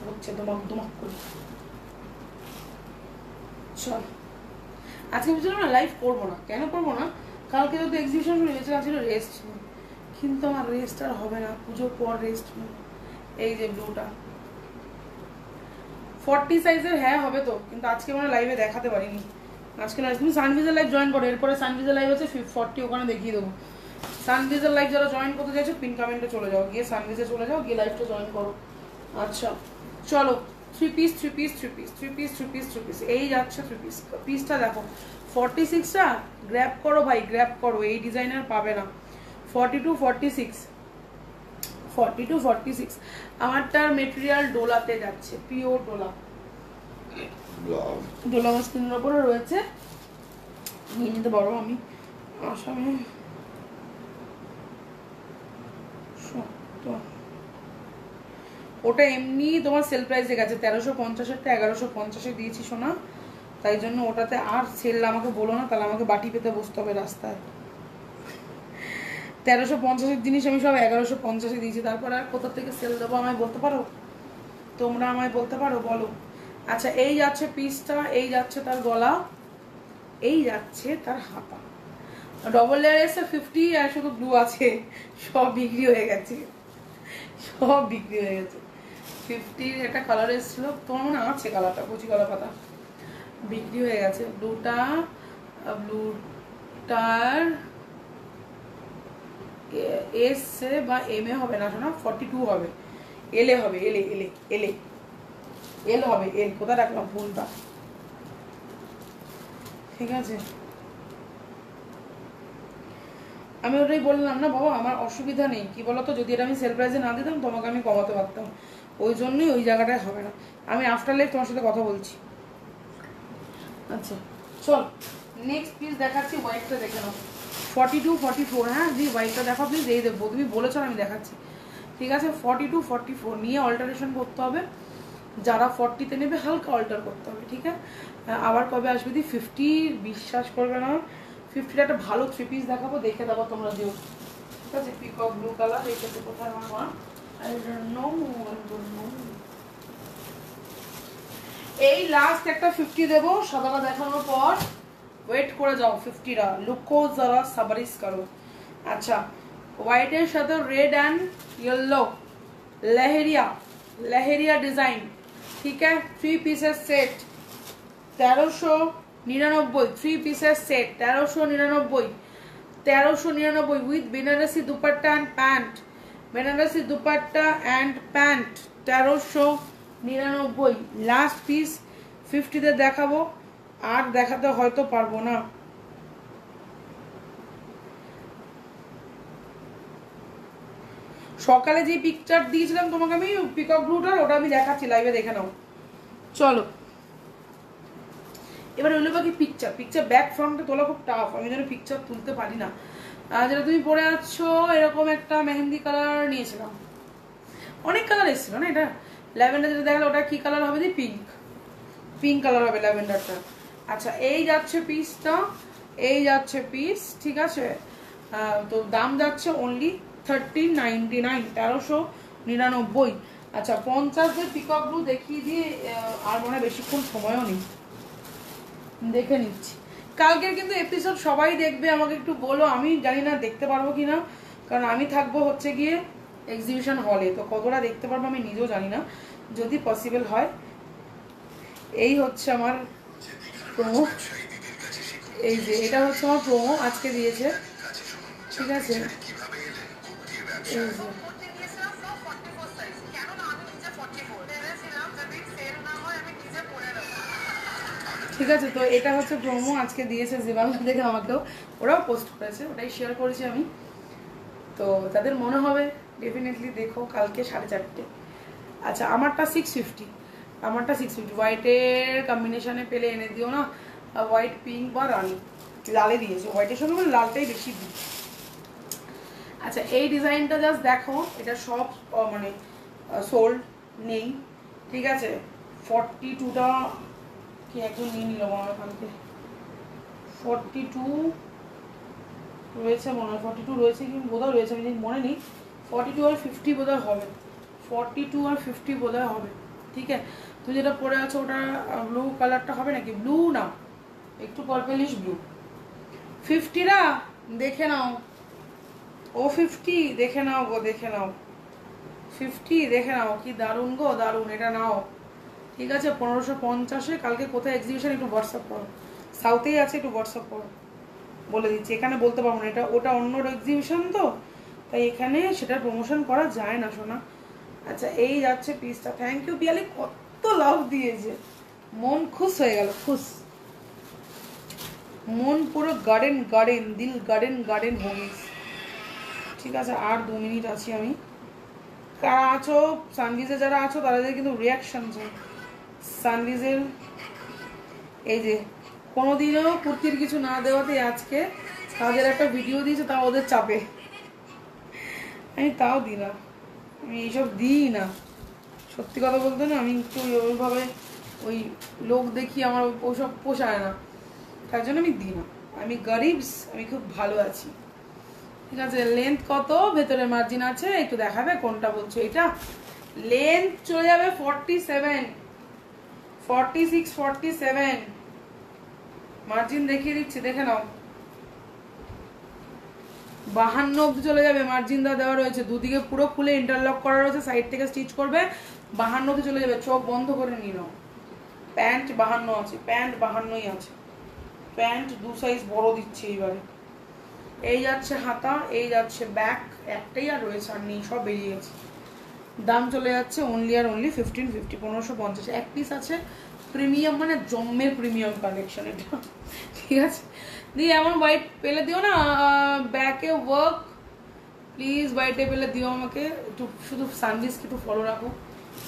হচ্ছে দমাক করে। চল আজকে বুঝলাম না লাইভ করবো না, কেন করবো না, কালকে যদি এক্সিবিশন ছিল রেস্ট, কিন্তু আমার রেস্ট আর হবে না, পুজোর পর রেস্ট। এই যে ব্লুটা 40 সাইজের, হ্যাঁ হবে তো, কিন্তু আজকে মানে লাইভে দেখাতে পারিনি। আজকে লাইভ, তুমি সানভিজের লাইভ জয়েন করো, এরপরে সানভিজের লাইভ আছে 40, ওখানে দেখিয়ে দেবো। সানভিজের লাইভ যারা জয়েন করতে চাইছো পিন কমেন্টে চলে যাও, গিয়ে সানভিজে চলে যাও, গিয়ে লাইভটা জয়েন করো। আচ্ছা চলো 3 পিস, এই যাচ্ছে 3 পিস। পিসটা দেখো 46টা গ্র্যাব করো ভাই, গ্র্যাব করো, এই ডিজাইনার পাবে না। 42-46 42-46 আমারটার মেটেরিয়াল ডোলাতে যাচ্ছে, পিওর ডোলা, ডোলা মাস্কিনের ওপরে রয়েছে। নিয়ে নিতে পারো, আমি আসামে ওটা এমনি তোমার সেল প্রাইসে গেছে 1350-টা 1150-এ দিয়েছি সোনা, তাই জন্য ওটাতে আর সেল আমাকে বলো না, তাহলে আমাকে বাটি পেতে বসতে হবে রাস্তায়। 1350-এর জিনিস আমি সব 1150-এ দিয়েছি, তারপর আর কোথা থেকে সেল দেবো আমায় বলতে পারো? তোমরা আমায় বলতে পারো, বলো। আচ্ছা, এই যাচ্ছে পিসটা, এই যাচ্ছে তার গলা, এই যাচ্ছে তার হাতা। ডবল লেয়ার এসে 50 আর শুধু ব্লু আছে, সব বিক্রি হয়ে গেছে, সব বিক্রি হয়ে গেছে। 50 একটা কালার এসেছিল, তোমার মনে আছে কালারটা, কচি কলা পাতা, বিক্রি হয়ে গেছে। ব্লুটার এস বা এম এ হবে না শোনা, 42 হবে, এলে হবে, এলে এলে এলে এল হবে, এল কোথায় রাখলাম ভুলটা, ঠিক আছে। আমি ওটাই বললাম না বাবা, আমার অসুবিধা নেই, কি বলতো, যদি এটা আমি সেল প্রাইসে না দিতাম তোমাকে আমি কমাতে পারতাম, ওই জন্যই ওই জায়গাটায় হবে না। আমি আফটার লাইফ তোমার সাথে কথা বলছি। আচ্ছা চল, নেক্সট পিস দেখাচ্ছি, হোয়াইটটা দেখে নাও। 42-44, হ্যাঁ জি, হোয়াইটটা দেখো প্লিজ, এই দেখবো, তুমি বলেছো আমি দেখাচ্ছি, ঠিক আছে। 42-44 নিয়ে অল্টারেশন করতে হবে, যারা 40-তে নেবে হালকা অল্টার করতে হবে, ঠিক আছে। আবার কবে আসবে দি 50, বিশ্বাস করবে না, 50-টা একটা ভালো 3 পিস দেখাবো, দেখে দেবো তোমরা দিও, ঠিক আছে। পিকক ব্লু কালার, এইটাতে কোথায় আমার মা, I don't know. এই লাস্ট একটা 50 দেবো, সাদাটা দেখানোর পর ওয়েট করে যাও 50টা, লুকো যারা সাবারিস করো। আচ্ছা, হোয়াইটের সাথে red and yellow leheriya design, ठीक है। 3 pieces set 1399, 3 pieces set 1399 with Banarasi dupatta and pant, Banarasi dupatta and pant 1399। Last piece 50-তে দেখাবো, আর দেখাতে হয়তো পারবো না। সকালে যে পিকচার দিয়েছিলাম তোমাকে আমি পিকক ব্লুটার, ওটা আমি দেখাচ্ছি লাইভে, দেখে নাও। চলো এবার হলো বাকি পিকচার ব্যাক ফ্রন্টে তোলা খুব টাফ, আমি যেন পিকচার তুলতে পারি না। যেটা তুমি পরে আছো এরকম একটা মেহেন্দি কালার নিয়েছিলাম, অনেক কালার এসেছিল না, এটা ল্যাভেন্ডার যেটা দেখালো ওটা কি কালার হবে, পিঙ্ক কালার হবে ল্যাভেন্ডারটা। আচ্ছা, এই যাচ্ছে পিসটা, এই যাচ্ছে পিস, ঠিক আছে। তো দাম যাচ্ছে অনলি 1399, 1399। আচ্ছা, 50-এর পিকক ব্লু দেখিয়ে দিয়ে আর মনে হয় বেশিক্ষণ সময়ও নেই, দেখে নিচ্ছি। কালকের কিন্তু এপিসোড সবাই দেখবে, আমাকে একটু বলো, আমি জানি না দেখতে পারবো কিনা, কারণ আমি থাকবো হচ্ছে গিয়ে এক্সিবিশন হলে, তো কতটা দেখতে পারবো আমি নিজেও জানি না, যদি পসিবল হয়। এই হচ্ছে আমার প্রোমো, এই যে এটা হচ্ছে আমার প্রোমো আজকে দিয়েছে, ঠিক আছে। ঠিক আছে, তো এটা হচ্ছে প্রোমো আজকে দিয়েছে জিবাংলা থেকে আমাকেও, ওরাও পোস্ট করেছে, ওটাই শেয়ার করেছি আমি। তো তাদের মনে হবে ডেফিনেটলি দেখো কালকে 4:30। আচ্ছা, আমারটা 650, আমারটা 650 হোয়াইটের কম্বিনেশনে পেলে এনে দিও না, হোয়াইট পিঙ্ক বা রানি, লালে দিয়েছে, হোয়াইটের সঙ্গে মানে লালটাই বেশি দিই। আচ্ছা, এই ডিজাইনটা জাস্ট দেখো, এটা সব মানে সোল্ড নেই, ঠিক আছে। 42টা কি একজন নিয়ে নিল আমার কালকে, 42 রয়েছে মনে হয়, 42 রয়েছে কি বোধহয় রয়েছে, আমি মনে নেই। 42 আর 50 বোধহয় হবে, 42 আর 50 বোধহয় হবে, ঠিক আছে। তুমি যেটা পরে আছো ওটা ব্লু কালারটা হবে নাকি, ব্লু না, একটু পার্পলিশ ব্লু। 50টা দেখে নাও, ও 50 দেখে নাও গো, দেখে নাও 50 দেখে নাও, কি দারুণ গো দারুণ, এটা নাও, ঠিক আছে। 1550-এ কালকে কোথায় এক্সিবিশন একটু হোয়াটসঅ্যাপ করো, সাউথেই আছে, একটু হোয়াটসঅ্যাপ করো, বলে দিচ্ছি, এখানে বলতে পারবো না, এটা ওটা অন্য এক্সিবিশন তো, তাই এখানে সেটার প্রমোশন করা যায় না শোনা। আচ্ছা, এই যাচ্ছে পিসটা, থ্যাংক ইউ পিয়ালি, কত লাভ দিয়েছে, মন খুশ হয়ে গেল, খুশ, মন পুরো গার্ডেন দিল গার্ডেন হয়ে গেছে, ঠিক আছে। আর 2 মিনিট আছি আমি, কারা আছো সানভিজে যারা আছো তাদের কিন্তু রিয়াকশন চাই। সানভিজের এই যে কোনোদিনও কুর্তির কিছু না দেওয়াতে আজকে তাদের একটা ভিডিও দিয়েছে, তাও ওদের চাপে। আমি তাও দিই না, আমি এইসব দিই না। সত্যি কথা বলতে না, আমি একটু ওইভাবে ওই লোক দেখি, আমার ওসব পোষায় না, তার জন্য আমি দিই না। আমি গরিবস, আমি খুব ভালো আছি। ঠিক আছে, লেন্থ কত, ভেতরে মার্জিন আছে একটু দেখাবে কোনটা বলছো? এটা লেন্থ চলে যাবে 47, 46, 47। মার্জিন দেখিয়ে দিচ্ছি, দেখে নাও। 52 অব্দি চলে যাবে, মার্জিন দেওয়া রয়েছে, দুদিকে পুরো খুলে ইন্টারলক করা রয়েছে, সাইড থেকে স্টিচ করবে, 52 অব্দি চলে যাবে। চোখ বন্ধ করে নিয়ে নাও। প্যান্ট 52 আছে, প্যান্ট 52ই আছে। প্যান্ট 2 সাইজ বড় দিচ্ছে এইবারে। এই যাচ্ছে হাতা, এই যাচ্ছে ব্যাক, একটাই আর রয়েছে, আর নেই, সব বেরিয়ে গেছে। দাম চলে যাচ্ছে অনলি আর অনলি 1550, 1550। এক পিস আছে, প্রিমিয়াম মানে জম্মের প্রিমিয়াম কালেকশন এটা। ঠিক আছে, দিয়ে এমন হোয়াইট পেলে দিও না, ব্যাকে ওয়ার্ক প্লিজ, হোয়াইটে পেলে দিও আমাকে একটু। শুধু সানভিজকে একটু ফলো রাখো,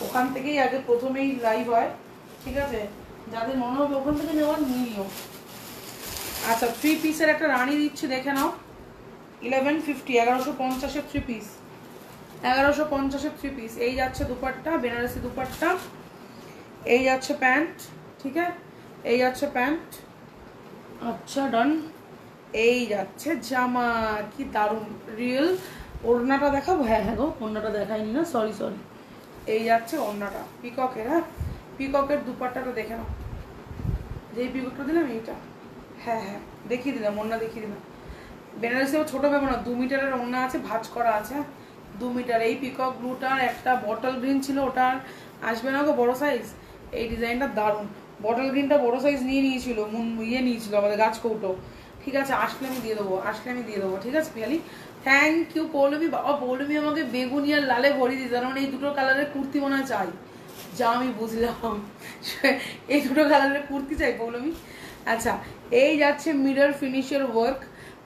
ওখান থেকেই আগে প্রথমেই লাইভ হয়। ঠিক আছে, যাদের মনে হবে ওখান থেকে নেওয়ার নিও। আচ্ছা, 3 পিসের একটা রানী দিচ্ছি, দেখে নাও। 1150, 1150-এর 3 পিস, 1150-এর 3 পিস। এই যাচ্ছে দুপাট্টা, বেনারসি দুপাট্টা। এই যাচ্ছে প্যান্ট, ঠিক আছে, এই যাচ্ছে প্যান্ট। আচ্ছা ডান। এই যাচ্ছে জামা, কি দারুণ রিয়েল। ওড়নাটা দেখাবো? হ্যাঁ হ্যাঁ গো, ওড়নাটা দেখাইনি না, সরি। এই যাচ্ছে ওড়নাটা পিককের। হ্যাঁ, পিককের দুপাট্টাটা দেখে নাও। যেই পিককটা দিলাম এইটা, হ্যাঁ দেখিয়ে দিলাম, ওড়না দেখিয়ে দিলাম। বেনারসি ছোট ভেবো না, 2 মিটারের ওড়না আছে, ভাঁজ করা আছে, 2 মিটার। এই পিকক ব্লুটার একটা বটল গ্রিন ছিল, ওটার আসবে না গো বড় সাইজ। এই ডিজাইনটা দারুণ, বটল গ্রিনটা বড় সাইজ নিয়েছিল, নিয়েছিল আমাদের গাছ কৌটো। ঠিক আছে, আসলে আমি দিয়ে দেবো, ঠিক আছে পিয়ালি। Thank you Poulami. বাবা পৌলমী আমাকে বেগুনি আর লালে ভরিয়ে দিতে, কারণ এই দুটো কালারের কুর্তি মনে হয় চাই, যা আমি বুঝলাম। এই দুটো কালারের কুর্তি চাই পৌলমী। আচ্ছা, এই যাচ্ছে মিরর ফিনিশের ওয়ার্ক।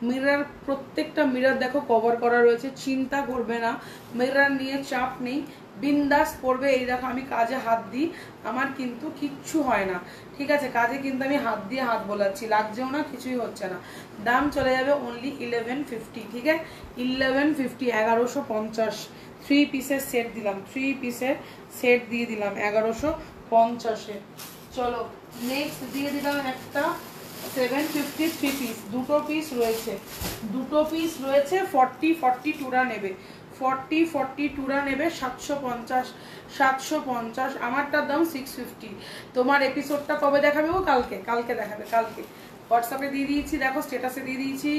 মিরর, প্রত্যেকটা মিরর দেখো কভার করা রয়েছে, চিন্তা করবে না, মিরর নিয়ে চাপ নেই, বিন্দাস পড়বে। এই দেখো আমি কাজে হাত দিই, আমার কিন্তু কিচ্ছু হয় না। ঠিক আছে, কাজে কিন্তু আমি হাত দিয়ে হাত বোলাচ্ছি, লাগছেও না, কিছুই হচ্ছে না। দাম চলে যাবে অনলি 1150। ঠিক আছে, 1150, 1150। 3 পিসের সেট দিলাম, 3 পিসের সেট দিয়ে দিলাম 1150-এ। চলো নেক্সট দিয়ে দিলাম একটা 750 3 পিস। দুটো পিস রয়েছে 40 টুরা নেবে, 40 টুরা নেবে 750। আমারটার দাম 650। তোমার এপিসোডটা কবে দেখাবে? ও কালকে দেখাবে, কালকে হোয়াটসঅ্যাপে দিয়ে দিয়েছি, দেখো স্ট্যাটাসে দিয়ে দিয়েছি,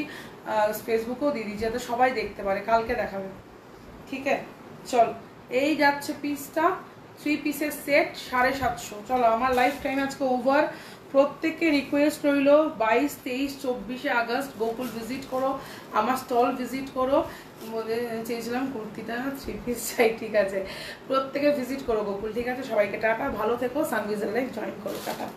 ফেসবুকেও দিয়ে দিয়েছি, যাতে সবাই দেখতে পারে, কালকে দেখাবে। ঠিক আছে, চল এই যাচ্ছে পিসটা, 3 পিসের সেট 750। চলো, আমার লাইফ টাইম আজকে ওভার। প্রত্যেককে রিকোয়েস্ট রইল 22, 23, 24 আগস্ট গোকুল ভিজিট করো, আমার স্টল ভিজিট করো। বলে চেয়েছিলাম কুর্তিটা 3 পিস চাই, ঠিক আছে, প্রত্যেকে ভিজিট করো গোকুল। ঠিক আছে, সবাইকে টাটা, ভালো থেকো, সানভিজের লাইফ জয়েন করো, টাটা।